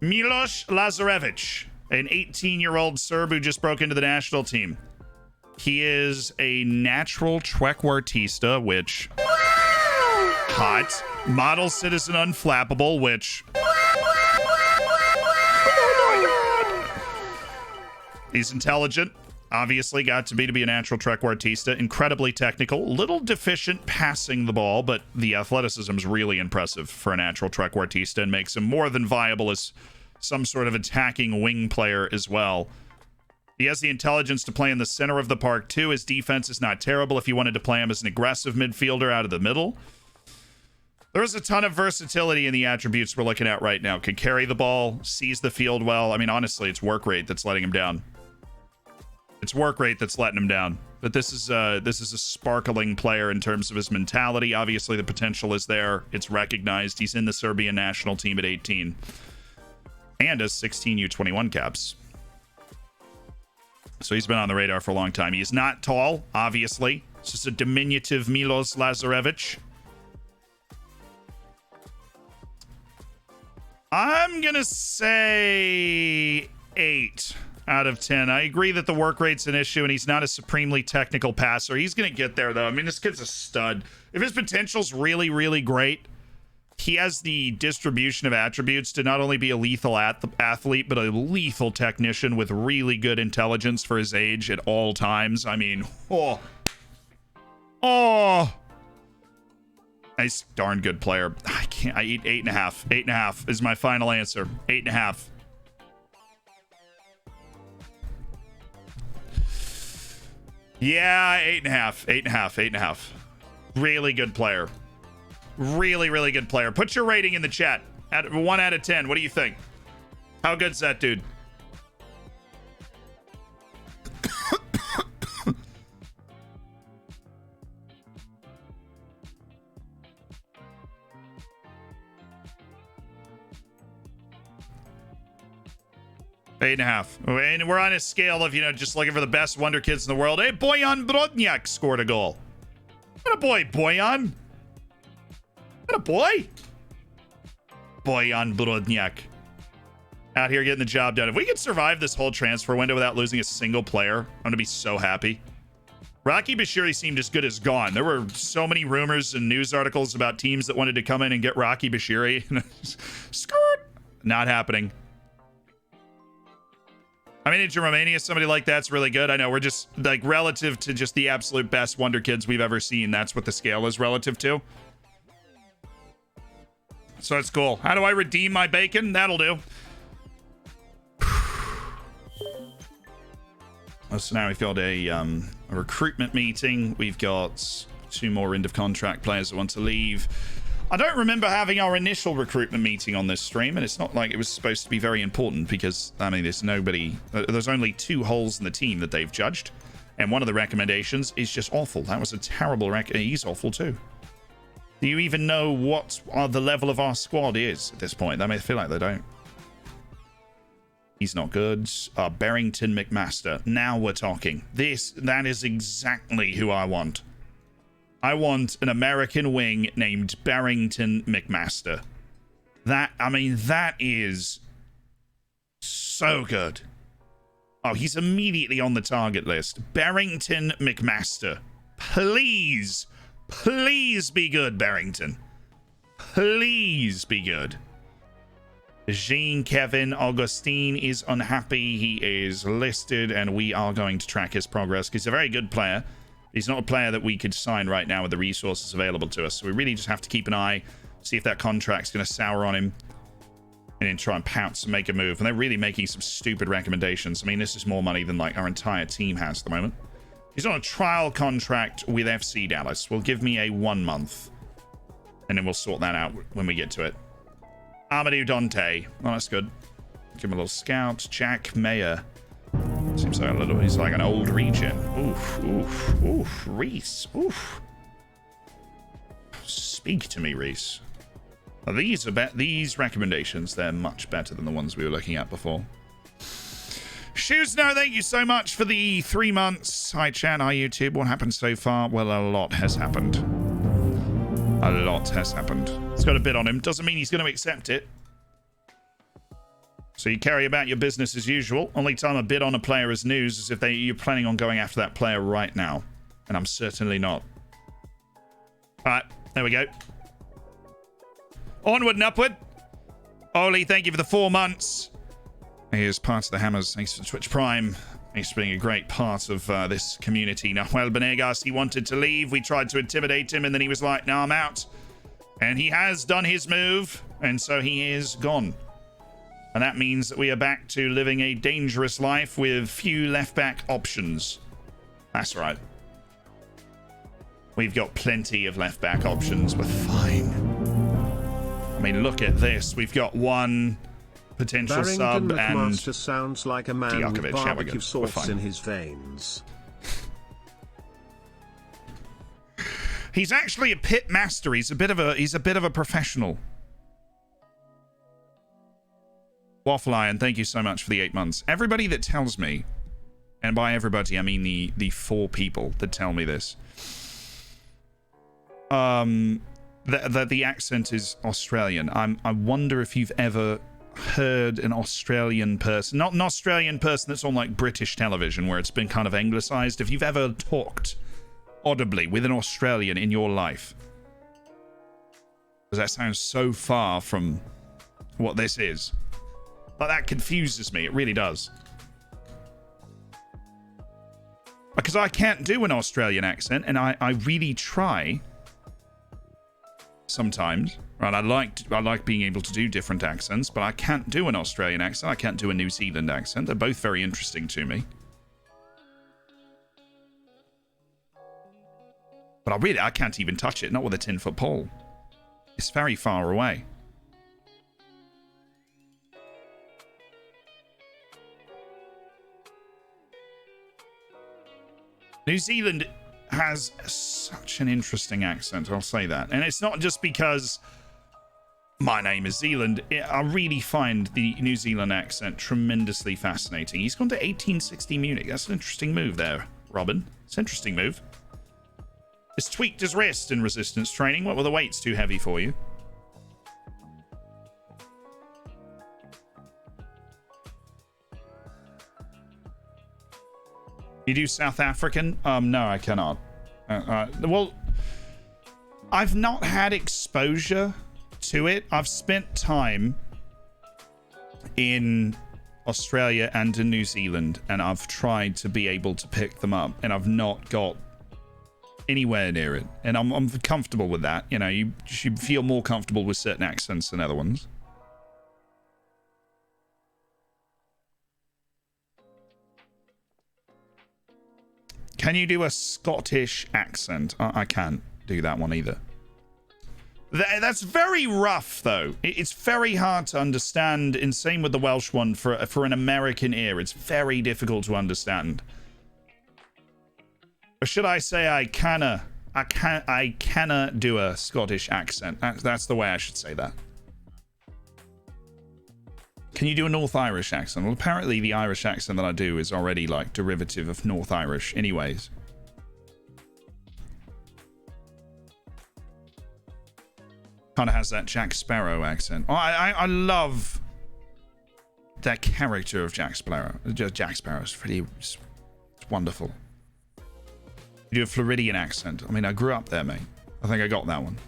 [SPEAKER 1] Milos Lazarevic, an 18-year-old Serb who just broke into the national team. He is a natural trequartista, which... hot. Model citizen unflappable, which... oh my god! He's intelligent. Obviously got to be a natural trequartista. Incredibly technical. Little deficient passing the ball, but the athleticism is really impressive for a natural trequartista and makes him more than viable as some sort of attacking wing player as well. He has the intelligence to play in the center of the park, too. His defense is not terrible if you wanted to play him as an aggressive midfielder out of the middle. There's a ton of versatility in the attributes we're looking at right now. Can carry the ball, sees the field well. I mean, honestly, it's work rate that's letting him down. It's work rate that's letting him down. But this is a sparkling player in terms of his mentality. Obviously, the potential is there. It's recognized. He's in the Serbian national team at 18. And has 16 U21 caps. So he's been on the radar for a long time. He's not tall, obviously. It's just a diminutive Milos Lazarevic. I'm going to say 8 out of 10. I agree that the work rate's an issue, and he's not a supremely technical passer. He's going to get there, though. I mean, this kid's a stud. If his potential's really, really great, he has the distribution of attributes to not only be a lethal athlete, but a lethal technician with really good intelligence for his age at all times. I mean, nice, darn good player. I eat 8.5. 8.5 is my final answer. 8.5. Yeah, 8.5. 8.5. 8.5. Really good player. Really, really good player. Put your rating in the chat. At 1 out of 10. What do you think? How good's that dude? Eight and a half. And we're on a scale of, just looking for the best wonder kids in the world. Hey, Bojan Brodnjak scored a goal. What a boy, Bojan. What a boy. Bojan Brodnjak. Out here getting the job done. If we could survive this whole transfer window without losing a single player, I'm going to be so happy. Rocky Bashiri seemed as good as gone. There were so many rumors and news articles about teams that wanted to come in and get Rocky Bashiri. Skirt! Not happening. I mean, in Romania, somebody like that's really good. I know we're just, like, relative to just the absolute best Wonder Kids we've ever seen. That's what the scale is relative to. So it's cool. How do I redeem my bacon? That'll do. So now we've got a recruitment meeting. We've got 2 more end of contract players that want to leave. I don't remember having our initial recruitment meeting on this stream, and it's not like it was supposed to be very important because, I mean, there's only 2 holes in the team that they've judged, and one of the recommendations is just awful. That was a terrible he's awful too. Do you even know what the level of our squad is at this point? I mean, I feel like they don't. He's not good. Barrington McMaster. Now we're talking. That is exactly who I want. I want an American wing named Barrington McMaster. That is so good. Oh, he's immediately on the target list. Barrington McMaster. Please be good, Barrington. Please be good. Jean-Kevin Augustine is unhappy. He is listed, and we are going to track his progress because he's a very good player. He's not a player that we could sign right now with the resources available to us. So we really just have to keep an eye, see if that contract's going to sour on him, and then try and pounce and make a move. And they're really making some stupid recommendations. I mean, this is more money than, like, our entire team has at the moment. He's on a trial contract with FC Dallas. Will give me a 1 month, and then we'll sort that out when we get to it. Amadou Dante. Oh, that's good. Give him a little scout. Jack Mayer. Seems like he's like an old regen. Oof. Reese. Oof. Speak to me, Reese. Now, these recommendations, they're much better than the ones we were looking at before. Shoesno, thank you so much for the 3 months. Hi, chat. Hi, YouTube. What happened so far? Well, a lot has happened. A lot has happened. It's got a bid on him. Doesn't mean he's going to accept it. So you carry about your business as usual. Only time a bid on a player is news is if you're planning on going after that player right now. And I'm certainly not. Alright, there we go. Onward and upward. Oli, thank you for the 4 months. Here's part of the Hammers. Thanks for Twitch Prime. Thanks for being a great part of this community. Nahuel Benegas, he wanted to leave. We tried to intimidate him, and then he was like, no, I'm out. And he has done his move, and so he is gone. And that means that we are back to living a dangerous life with few left-back options. That's right. We've got plenty of left-back options. We're fine. I mean, look at this. We've got 1 potential
[SPEAKER 2] Barrington
[SPEAKER 1] sub
[SPEAKER 2] McMaster
[SPEAKER 1] and
[SPEAKER 2] sounds like a man
[SPEAKER 1] Djokovic.
[SPEAKER 2] with
[SPEAKER 1] Yeah,
[SPEAKER 2] barbecue sauce in his veins.
[SPEAKER 1] He's actually a pit master. He's a bit of a professional. Waffle Iron, thank you so much for the 8 months. Everybody that tells me, and by everybody I mean the 4 people that tell me this, that the accent is Australian. I wonder if you've ever heard an Australian person, not an Australian person that's on like British television where it's been kind of anglicized. If you've ever talked audibly with an Australian in your life, because that sounds so far from what this is. But that confuses me. It really does. Because I can't do an Australian accent, and I really try sometimes. Right, I like being able to do different accents, but I can't do an Australian accent. I can't do a New Zealand accent. They're both very interesting to me. But I can't even touch it, not with a 10-foot pole. It's very far away. New Zealand has such an interesting accent, I'll say that. And it's not just because my name is Zealand. I really find the New Zealand accent tremendously fascinating. He's gone to 1860 Munich. That's an interesting move there, Robin. It's an interesting move. He's tweaked his wrist in resistance training. What were the weights too heavy for you? You do South African? No, I cannot. Well, I've not had exposure to it. I've spent time in Australia and in New Zealand, and I've tried to be able to pick them up, and I've not got anywhere near it. And I'm comfortable with that. You know, you should feel more comfortable with certain accents than other ones. Can you do a Scottish accent? I can't do that one either. That's very rough, though. It's very hard to understand, and same with the Welsh one for an American ear. It's very difficult to understand. Or should I say I canna do a Scottish accent. That's the way I should say that. Can you do a North Irish accent? Well, apparently the Irish accent that I do is already like derivative of North Irish anyways. Kind of has that Jack Sparrow accent. Oh, I love that character of Jack Sparrow. Jack Sparrow is pretty, it's wonderful. You do a Floridian accent. I mean, I grew up there, mate. I think I got that one.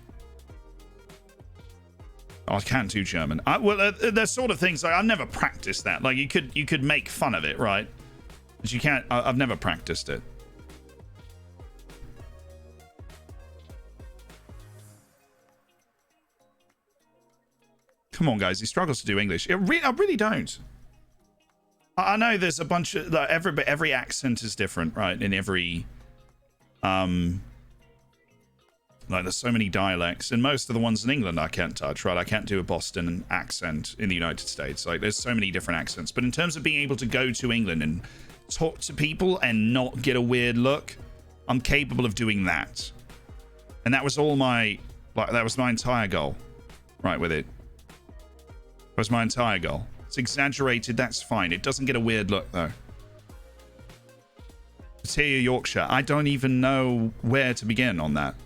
[SPEAKER 1] Oh, I can't do German. Well, there's sort of things like I've never practiced that. Like you could make fun of it, right? But you can't. I've never practiced it. Come on, guys. He struggles to do English. I really don't. I know there's a bunch of like, every accent is different, right? In every like there's so many dialects, and most of the ones in England I can't touch, right? I can't do a Boston accent in the United States. Like there's so many different accents. But in terms of being able to go to England and talk to people and not get a weird look, I'm capable of doing that. And that was all my, like, that was my entire goal, right, with it. That was my entire goal. It's exaggerated, that's fine. It doesn't get a weird look, though. Here, Yorkshire. I don't even know where to begin on that.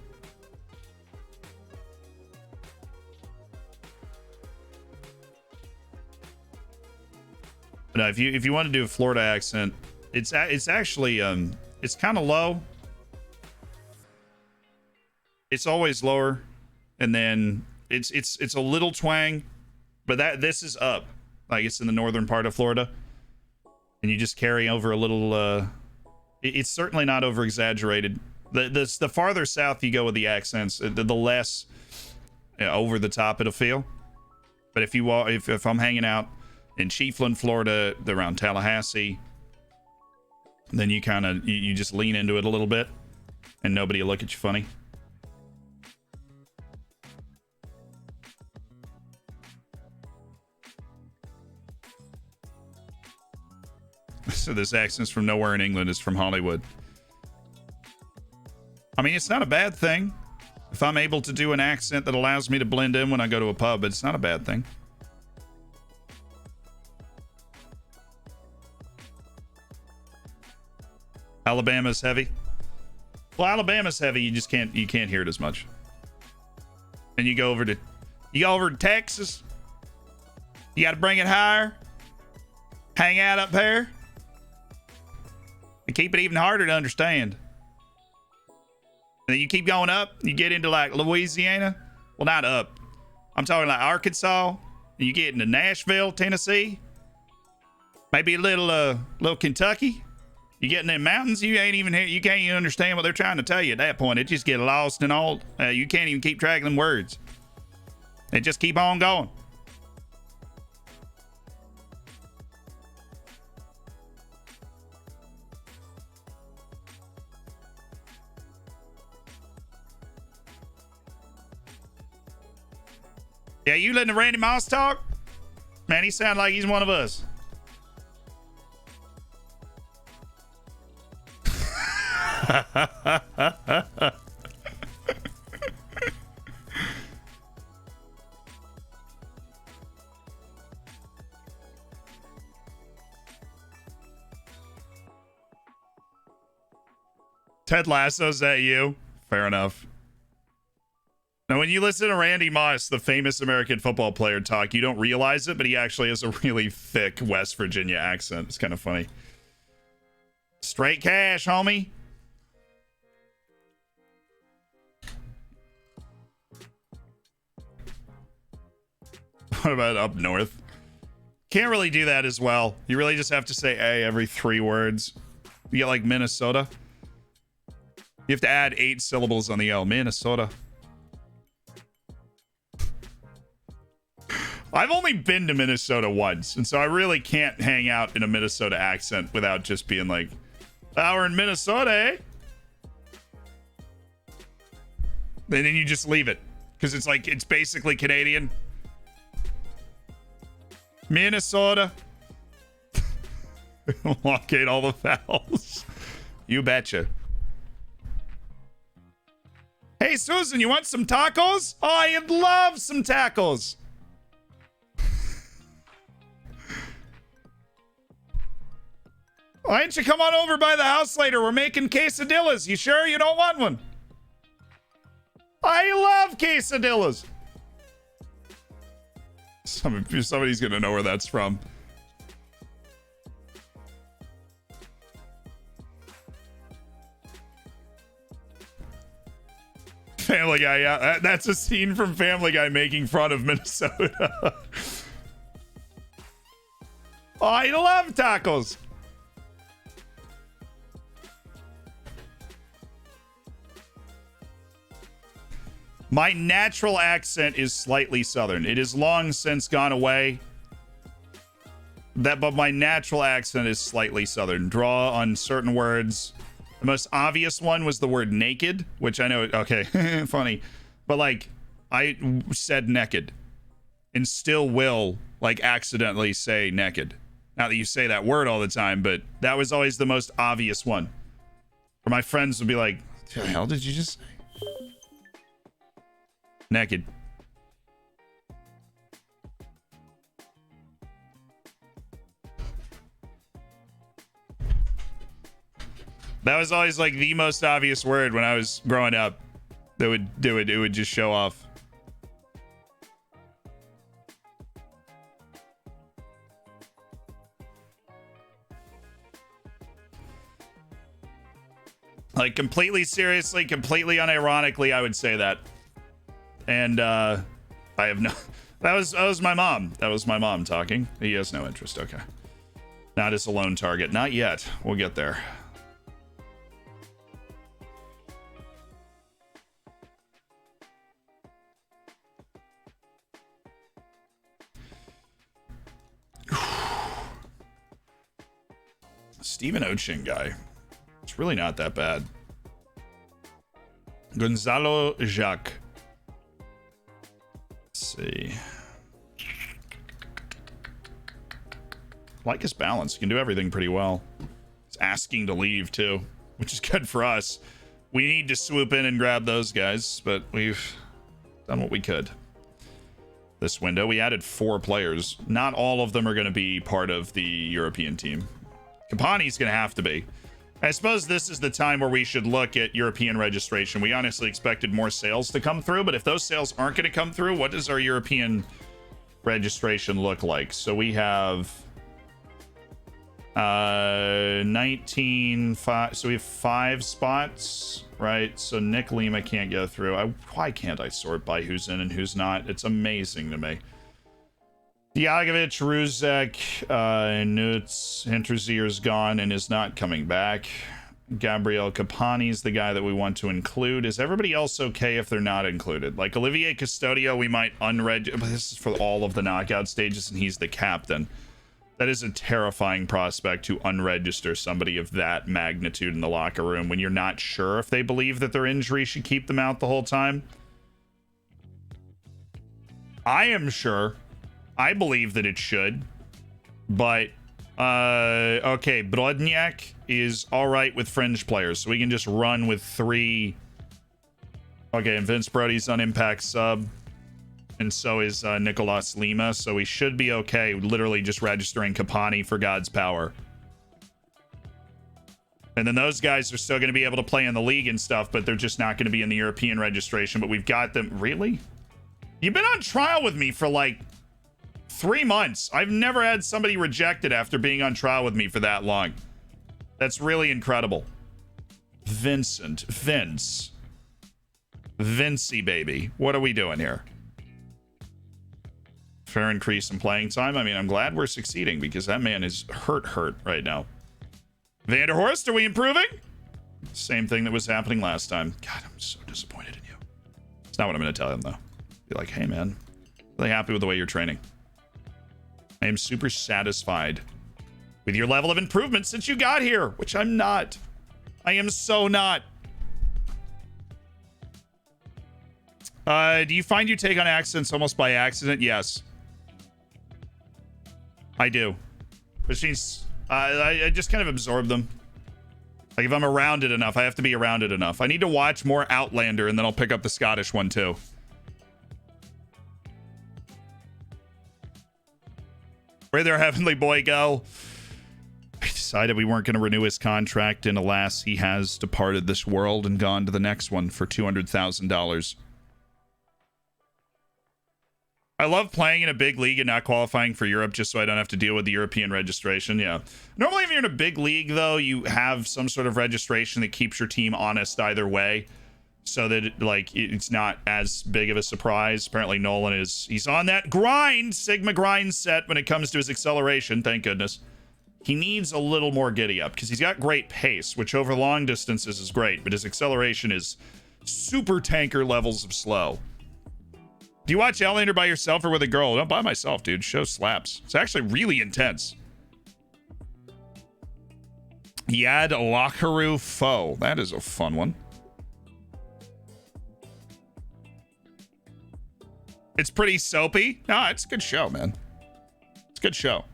[SPEAKER 1] But no, if you want to do a Florida accent, it's actually it's kind of low. It's always lower, and then it's a little twang, but this is up, like it's in the northern part of Florida, and you just carry over a little. It's certainly not over exaggerated. The farther south you go with the accents, the less over the top it'll feel. But if I'm hanging out in Chiefland, Florida, around Tallahassee, then you kind of you just lean into it a little bit, and nobody will look at you funny. So this accent's from nowhere in England. It's from Hollywood. I mean, it's not a bad thing. If I'm able to do an accent that allows me to blend in when I go to a pub, it's not a bad thing. Alabama's heavy. Well, Alabama's heavy. You just can't hear it as much. And you go over to Texas. You got to bring it higher. Hang out up there. And keep it even harder to understand. And then you keep going up. You get into like Louisiana. Well, not up. I'm talking like Arkansas. And you get into Nashville, Tennessee. Maybe a little Kentucky. You get in them mountains, you ain't even here. You can't even understand what they're trying to tell you at that point. It just get lost and all. You can't even keep track of them words. They just keep on going. Yeah, you letting the Randy Moss talk? Man, he sounds like he's one of us. Ted Lasso's at you. Fair enough. Now, when you listen to Randy Moss, the famous American football player, talk, you don't realize it, but he actually has a really thick West Virginia accent. It's kind of funny. Straight cash, homie. What about up north? Can't really do that as well. You really just have to say A every 3 words. You get like Minnesota. You have to add 8 syllables on the L. Minnesota. I've only been to Minnesota once, and so I really can't hang out in a Minnesota accent without just being like, oh, we're in Minnesota, eh? And then you just leave it. Because it's like, it's basically Canadian. Minnesota. Locate all the vowels. You betcha. Hey, Susan, you want some tacos? Oh, I'd love some tacos. Why don't you come on over by the house later? We're making quesadillas. You sure you don't want one? I love quesadillas. Somebody's gonna know where that's from. Family Guy, yeah, that's a scene from Family Guy making fun of Minnesota. Oh, I love tacos. My natural accent is slightly southern. It is long since gone away. But my natural accent is slightly southern. Draw on certain words. The most obvious one was the word naked, which I know, okay, funny. But like, I said naked and still will like accidentally say naked. Not that you say that word all the time, but that was always the most obvious one. Or my friends would be like, what the hell did you just say? Naked. That was always like the most obvious word when I was growing up. That would do it. It would just show off. Like completely seriously, completely unironically, I would say that. And I have no. That was my mom. That was my mom talking. He has no interest. Okay. Not as a lone target. Not yet. We'll get there. Steven Ochin guy. It's really not that bad. Gonzalo Jacques. Let's see. Like his balance. He can do everything pretty well. He's asking to leave too, which is good for us. We need to swoop in and grab those guys, but we've done what we could. This window, we added 4 players. Not all of them are going to be part of the European team. Kapani's going to have to be. I suppose this is the time where we should look at European registration. We honestly expected more sales to come through, but if those sales aren't going to come through, what does our European registration look like? So we have 19, so we have 5 spots, right? So Nick Lima can't go through. Why can't I sort by who's in and who's not? It's amazing to me. Diagovic, Ruzek, Nutz, Hinterzier's gone and is not coming back. Gabriel Capani's the guy that we want to include. Is everybody else okay if they're not included? Like Olivier Custodio, we might unregister, but this is for all of the knockout stages and he's the captain. That is a terrifying prospect to unregister somebody of that magnitude in the locker room when you're not sure if they believe that their injury should keep them out the whole time. I am sure. I believe that it should, but okay, Brodniak is all right with fringe players, so we can just run with 3. Okay, and Vince Brody's on impact sub, and so is Nicolas Lima, so we should be okay, literally just registering Capani for God's power. And then those guys are still going to be able to play in the league and stuff, but they're just not going to be in the European registration, but we've got them. Really? You've been on trial with me for like 3 months. I've never had somebody rejected after being on trial with me for that long. That's really incredible. Vince. Vincey, baby. What are we doing here? Fair increase in playing time. I mean, I'm glad we're succeeding because that man is hurt right now. Vanderhorst, are we improving? Same thing that was happening last time. God, I'm so disappointed in you. It's not what I'm going to tell him, though. Be like, hey, man, really happy with the way you're training. I am super satisfied with your level of improvement since you got here, which I'm not. I am so not. Do you find you take on accents almost by accident? Yes. I do. Which means I just kind of absorb them. Like if I'm around it enough, I have to be around it enough. I need to watch more Outlander and then I'll pick up the Scottish one too. Where'd their heavenly boy go? We decided we weren't going to renew his contract, and alas, he has departed this world and gone to the next one for $200,000. I love playing in a big league and not qualifying for Europe just so I don't have to deal with the European registration. Yeah. Normally, if you're in a big league, though, you have some sort of registration that keeps your team honest either way so that, it's not as big of a surprise. Apparently, Nolan he's on that grind, Sigma grind set when it comes to his acceleration. Thank goodness. He needs a little more giddy up because he's got great pace, which over long distances is great, but his acceleration is super tanker levels of slow. Do you watch Outlander by yourself or with a girl? Not by myself, dude. Show slaps. It's actually really intense. Yad Lakaru Foe. That is a fun one. It's pretty soapy. No, it's a good show, man. It's a good show.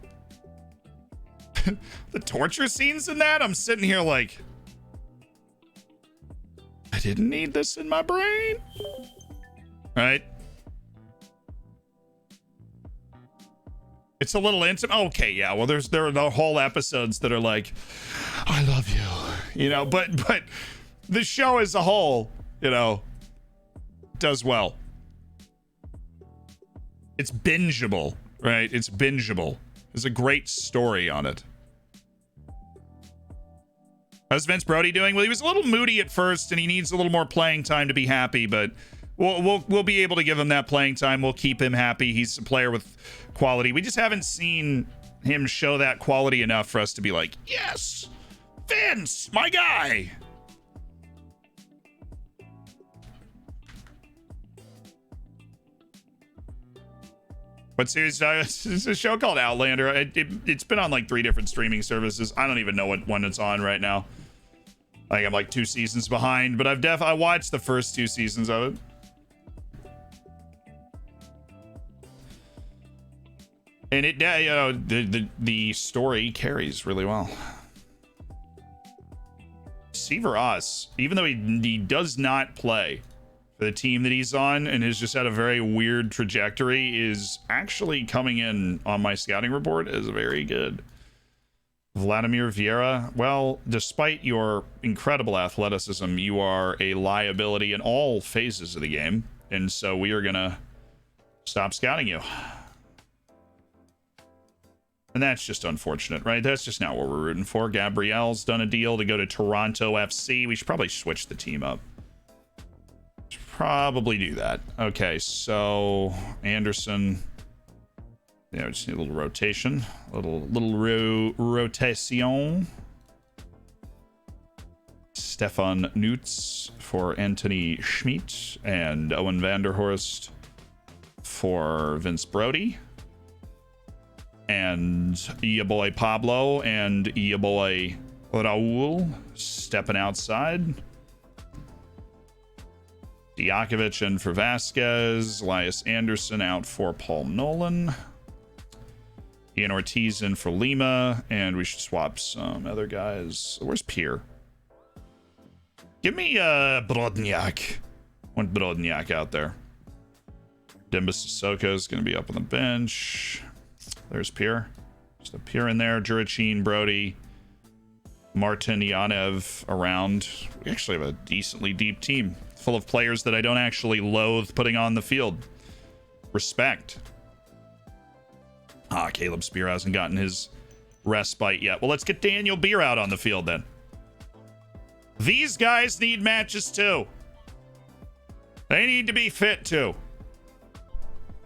[SPEAKER 1] The torture scenes in that, I'm sitting here like, I didn't need this in my brain. Right? It's a little intimate. Okay, yeah. Well, there are the whole episodes that are like, I love you, but the show as a whole, does well. It's bingeable, right? It's bingeable. There's a great story on it. How's Vince Brody doing? Well, he was a little moody at first, and he needs a little more playing time to be happy, but we'll be able to give him that playing time. We'll keep him happy. He's a player with quality. We just haven't seen him show that quality enough for us to be like, yes, Vince, my guy. What series? It's a show called Outlander. It's been on like 3 different streaming services. I don't even know what one it's on right now. I think I'm like 2 seasons behind, but I watched the first 2 seasons of it. And it, the story carries really well. Severas, even though he does not play for the team that he's on and has just had a very weird trajectory, is actually coming in on my scouting report as very good. Vladimir Vieira, well, despite your incredible athleticism, you are a liability in all phases of the game, and so we are gonna stop scouting you. And that's just unfortunate, right? That's just not what we're rooting for. Gabrielle's done a deal to go to Toronto FC. We should probably switch the team up. Probably do that. Okay, so Anderson. Yeah, we just need a little rotation. Rotation. Stefan Nutz for Anthony Schmidt and Owen Vanderhorst for Vince Brody. And ya boy Pablo and ya boy Raul stepping outside. Diakovic in for Vasquez. Elias Anderson out for Paul Nolan. Ian Ortiz in for Lima. And we should swap some other guys. Where's Pierre? Give me Brodniak. I want Brodniak out there. Dimbus Sissoko is going to be up on the bench. There's Pierre. Just a Pierre in there. Jurachin, Brody, Martin, Yanev around. We actually have a decently deep team full of players that I don't actually loathe putting on the field. Respect. Caleb Spear hasn't gotten his respite yet. Well, let's get Daniel Beer out on the field then. These guys need matches too. They need to be fit too.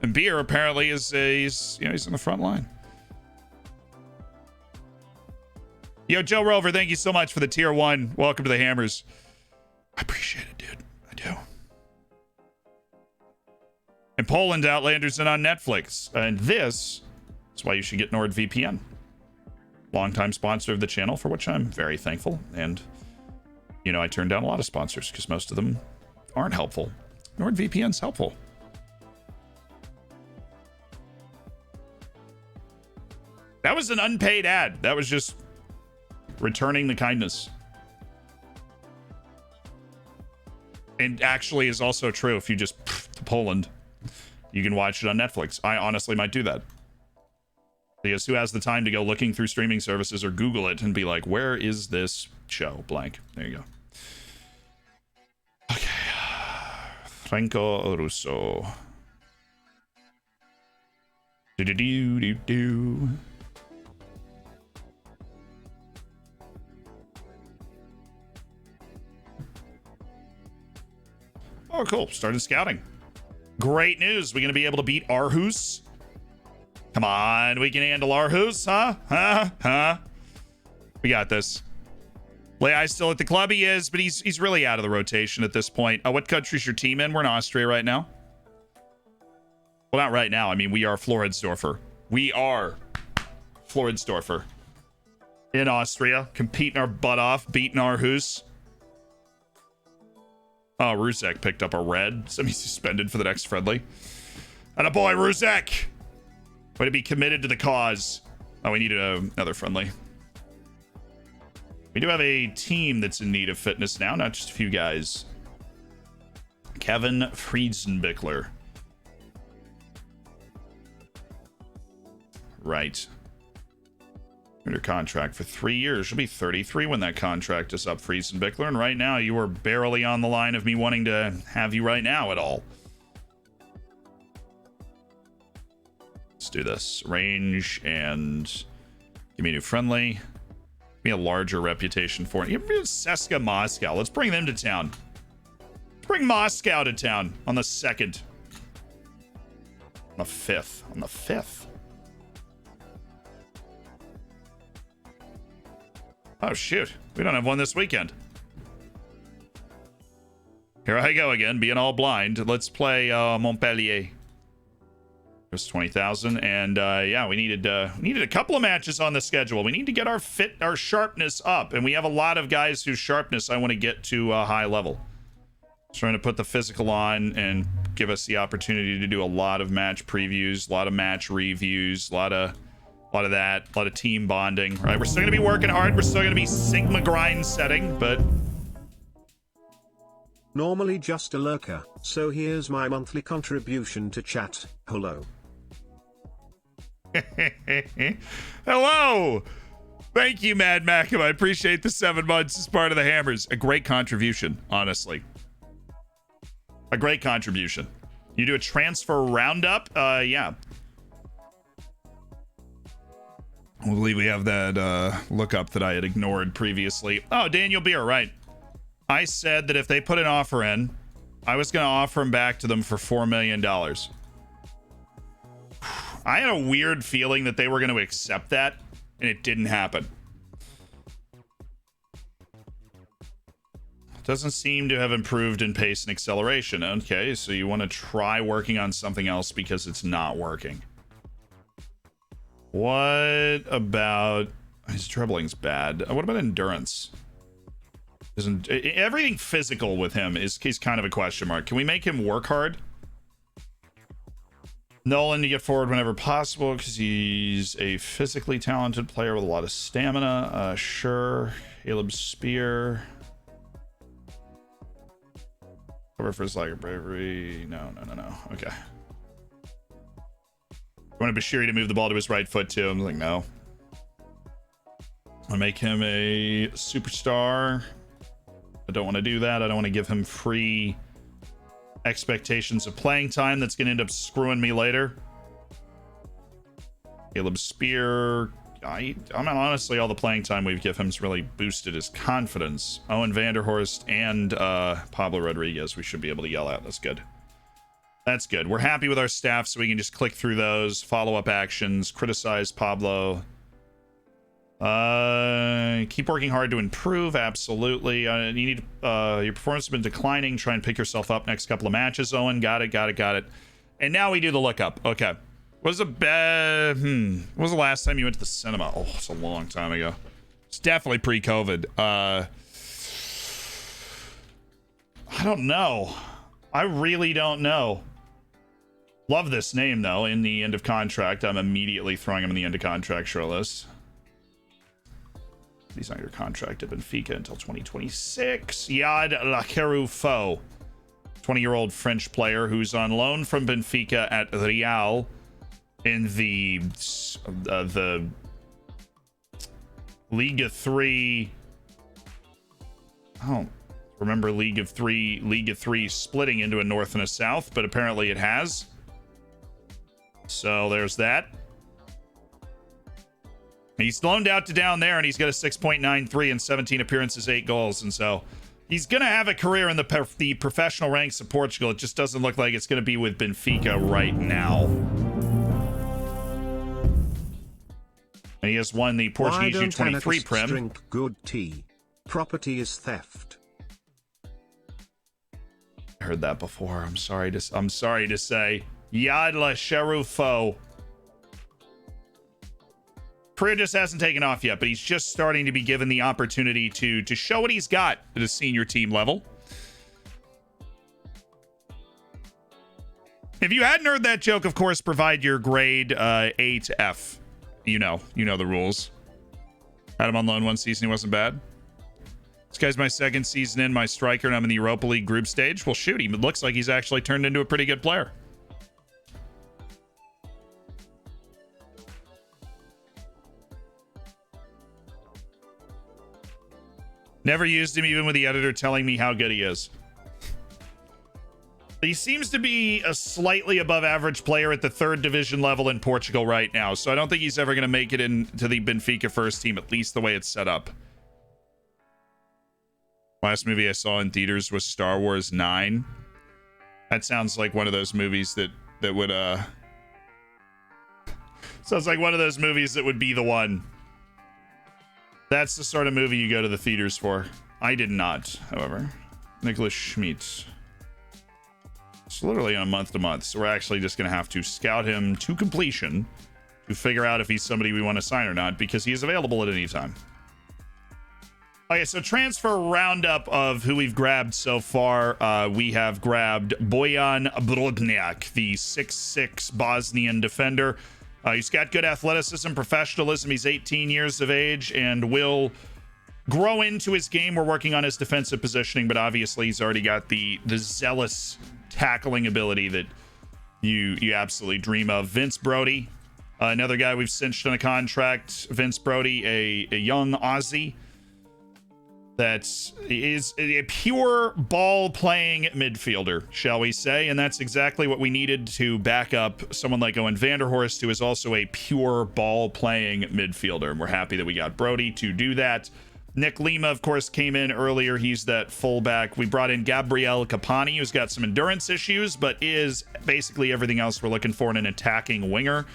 [SPEAKER 1] And Beer apparently is he's in the front line. Yo, Joe Rover, thank you so much for the tier 1. Welcome to the Hammers. I appreciate it, dude. I do. And Poland Outlanders in on Netflix. And this is why you should get NordVPN. Longtime sponsor of the channel, for which I'm very thankful. And, I turned down a lot of sponsors because most of them aren't helpful. NordVPN's helpful. That was an unpaid ad. That was just returning the kindness. And actually is also true. If you just to Poland, you can watch it on Netflix. I honestly might do that. Because who has the time to go looking through streaming services or Google it and be like, where is this show? Blank. There you go. Okay. Franco Russo. Do. Oh, cool. Started scouting. Great news. We're going to be able to beat Aarhus. Come on. We can handle Aarhus, huh? We got this. Leai's still at the club. He is, but he's really out of the rotation at this point. What country's your team in? We're in Austria right now. Well, not right now. I mean, we are Floridsdorfer. We are Floridsdorfer. In Austria. Competing our butt off. Beating Aarhus. Oh, Ruzek picked up a red. Semi-suspended for the next friendly. And a boy, Ruzek! Way to be committed to the cause. Oh, we need another friendly. We do have a team that's in need of fitness now, not just a few guys. Kevin Friesenbichler. Right. Under contract for 3 years. You'll be 33 when that contract is up, Friesenbichler. And right now, you are barely on the line of me wanting to have you right now at all. Let's do this. Range and give me a new friendly. Give me a larger reputation for it. Give me Seska Moscow. Let's bring them to town. Let's bring Moscow to town on the 2nd. On the 5th. On the 5th. Oh, shoot. We don't have one this weekend. Here I go again, being all blind. Let's play Montpellier. There's 20,000. And yeah, we needed a couple of matches on the schedule. We need to get our sharpness up. And we have a lot of guys whose sharpness I want to get to a high level. Trying to put the physical on and give us the opportunity to do a lot of match previews, a lot of match reviews, a lot of that, a lot of team bonding, right? We're still going to be working hard. We're still going to be Sigma grind setting, but...
[SPEAKER 2] Normally just a lurker, so here's my monthly contribution to chat. Hello.
[SPEAKER 1] Hello! Thank you, Mad Macam. I appreciate the 7 months as part of the Hammers. A great contribution, honestly. A great contribution. You do a transfer roundup? Yeah. I believe we have that lookup that I had ignored previously. Oh, Daniel Beer, right. I said that if they put an offer in, I was going to offer him back to them for $4 million. I had a weird feeling that they were going to accept that, and it didn't happen. Doesn't seem to have improved in pace and acceleration. Okay, so you want to try working on something else because it's not working. What about... His dribbling's bad. What about endurance? Isn't everything physical with him is he's kind of a question mark. Can we make him work hard? Nolan to get forward whenever possible because he's a physically talented player with a lot of stamina. Sure. Caleb Spear. Cover for his lack of bravery. No. Okay. I want Bashiri to move the ball to his right foot too. I'm like, no. I'll make him a superstar. I don't want to do that. I don't want to give him free expectations of playing time that's going to end up screwing me later. Caleb Spear, mean, honestly, all the playing time we've given him's really boosted his confidence. Owen Vanderhorst and Pablo Rodriguez, we should be able to yell at. That's good. That's good. We're happy with our staff, so we can just click through those, follow-up actions, criticize Pablo. Keep working hard to improve. Absolutely. You need your performance has been declining. Try and pick yourself up next couple of matches. Owen, got it. And now we do the lookup. Okay. What was the last time you went to the cinema? Oh, it's a long time ago. It's definitely pre-COVID. I don't know. I really don't know. Love this name though. In the end of contract, I'm immediately throwing him in the end of contract shortlist. He's under contract at Benfica until 2026. Yad Lakerufo, 20-year-old French player who's on loan from Benfica at Real in the Liga 3. I don't remember Liga 3 splitting into a North and a South, but apparently it has. So there's that. He's loaned out to down there, and he's got a 6.93 and 17 appearances, 8 goals. And so he's going to have a career in the professional ranks of Portugal. It just doesn't look like it's going to be with Benfica right now. And he has won the Portuguese U23 Prem.
[SPEAKER 2] Drink good tea. Property is theft.
[SPEAKER 1] I heard that before. I'm sorry to say. Yadla Sharufo. Career just hasn't taken off yet, but he's just starting to be given the opportunity to show what he's got at a senior team level. If you hadn't heard that joke, of course, provide your grade A to F. You know the rules. Had him on loan one season, he wasn't bad. This guy's my second season in, my striker, and I'm in the Europa League group stage. Well, shoot, he looks like he's actually turned into a pretty good player. Never used him, even with the editor telling me how good he is. He seems to be a slightly above average player at the 3rd division level in Portugal right now, so I don't think he's ever going to make it into the Benfica first team, at least the way it's set up. Last movie I saw in theaters was Star Wars 9. That sounds like one of those movies that would sounds like one of those movies that would be the one. That's the sort of movie you go to the theaters for. I did not, however. Nicholas Schmidt. It's literally on a month-to-month, so we're actually just going to have to scout him to completion to figure out if he's somebody we want to sign or not, because he is available at any time. Okay, so transfer roundup of who we've grabbed so far. We have grabbed Bojan Brodnjak, the 6'6" Bosnian defender. He's got good athleticism, professionalism. He's 18 years of age and will grow into his game. We're working on his defensive positioning, but obviously he's already got the zealous tackling ability that you absolutely dream of. Vince Brody, another guy we've cinched on a contract. Vince Brody, a young Aussie that is a pure ball-playing midfielder, shall we say, and that's exactly what we needed to back up someone like Owen Vanderhorst, who is also a pure ball-playing midfielder, and we're happy that we got Brody to do that. Nick Lima, of course, came in earlier. He's that fullback. We brought in Gabriel Capani, who's got some endurance issues, but is basically everything else we're looking for in an attacking winger.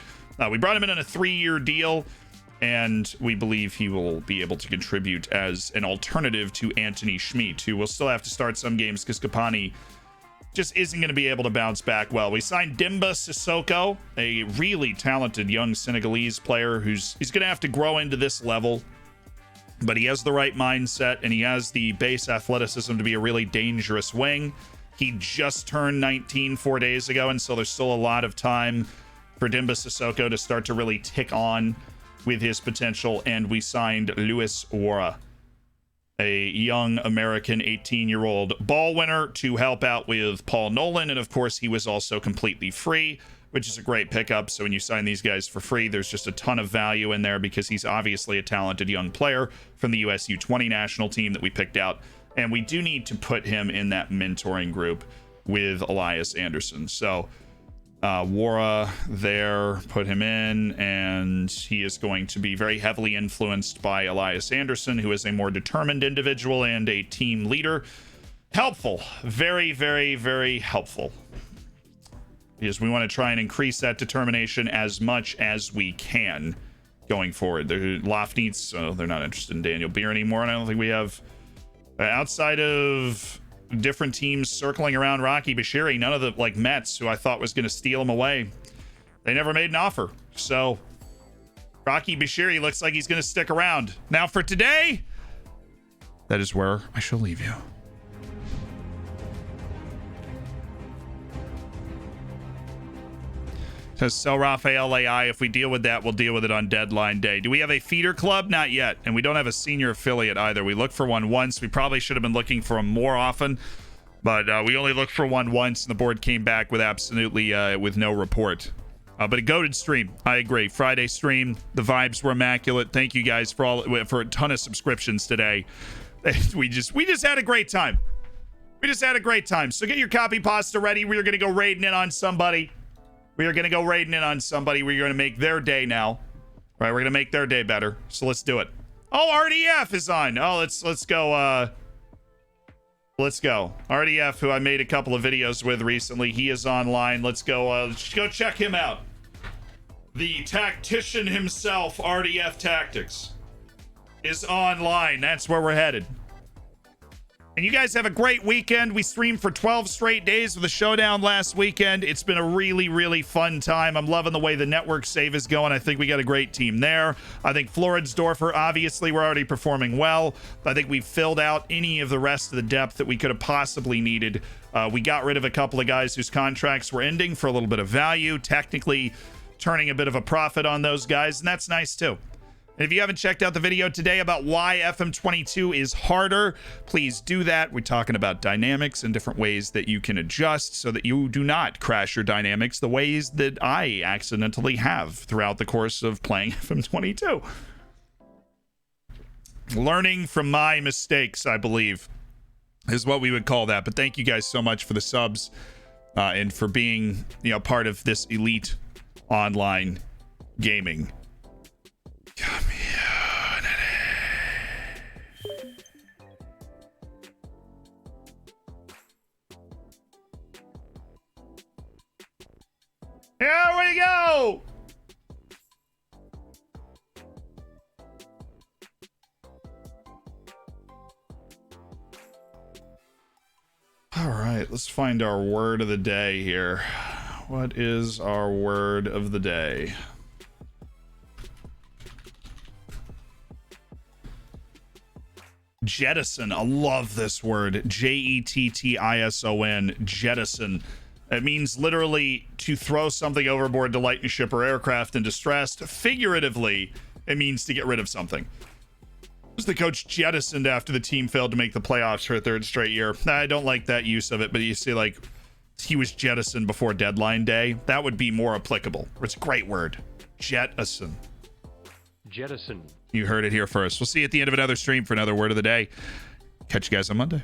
[SPEAKER 1] We brought him in on a 3-year deal, and we believe he will be able to contribute as an alternative to Anthony Schmidt, who will still have to start some games because Kapani just isn't going to be able to bounce back well. We signed Dimba Sissoko, a really talented young Senegalese player he's going to have to grow into this level, but he has the right mindset and he has the base athleticism to be a really dangerous wing. He just turned 19 4 days ago, and so there's still a lot of time for Dimba Sissoko to start to really tick on with his potential. And we signed Luis Wara, a young American 18-year-old ball winner, to help out with Paul Nolan. And of course, he was also completely free, which is a great pickup. So when you sign these guys for free, there's just a ton of value in there because he's obviously a talented young player from the US U20 national team that we picked out. And we do need to put him in that mentoring group with Elias Anderson. So Wara there, put him in, and he is going to be very heavily influenced by Elias Anderson, who is a more determined individual and a team leader. Helpful. Very, very, very helpful. Because we want to try and increase that determination as much as we can going forward. Lofneats, so they're not interested in Daniel Beer anymore, and I don't think we have, outside of different teams circling around Rocky Bashiri, none of the like Mets, who I thought was going to steal him away, they never made an offer. So Rocky Bashiri looks like he's going to stick around. Now for today, that is where I shall leave you. Says sell Rafael AI. If we deal with that, we'll deal with it on deadline day. Do we have a feeder club? Not yet. And we don't have a senior affiliate either. We looked for one once. We probably should have been looking for them more often, but we only looked for one once, and the board came back with absolutely with no report. But a goated stream. I agree. Friday stream. The vibes were immaculate. Thank you guys for a ton of subscriptions today. We just had a great time. We just had a great time. So get your copy pasta ready. We are going to go raiding in on somebody. We are going to go raiding in on somebody. We're going to make their day now. Right? We're going to make their day better. So let's do it. Oh, RDF is on. Oh, let's go. Let's go. RDF, who I made a couple of videos with recently. He is online. Let's go check him out. The tactician himself, RDF Tactics, is online. That's where we're headed. And you guys have a great weekend. We streamed for 12 straight days with a showdown last weekend. It's been a really, really fun time. I'm loving the way the network save is going. I think we got a great team there. I think Florid's Dorfer, obviously, we're already performing well. I think we've filled out any of the rest of the depth that we could have possibly needed. We got rid of a couple of guys whose contracts were ending for a little bit of value, technically turning a bit of a profit on those guys, and that's nice too. And if you haven't checked out the video today about why FM22 is harder, please do that. We're talking about dynamics and different ways that you can adjust so that you do not crash your dynamics the ways that I accidentally have throughout the course of playing FM22. Learning from my mistakes, I believe, is what we would call that. But thank you guys so much for the subs and for being, part of this elite online gaming. Here we go! All right, let's find our word of the day here. What is our word of the day? Jettison. I love this word. Jettison. Jettison. It means literally to throw something overboard to lighten a ship or aircraft in distress. Figuratively, it means to get rid of something. The coach jettisoned after the team failed to make the playoffs for a third straight year. I don't like that use of it, but you see, like, he was jettisoned before deadline day. That would be more applicable. It's a great word. Jettison.
[SPEAKER 3] Jettison.
[SPEAKER 1] You heard it here first. We'll see you at the end of another stream for another word of the day. Catch you guys on Monday.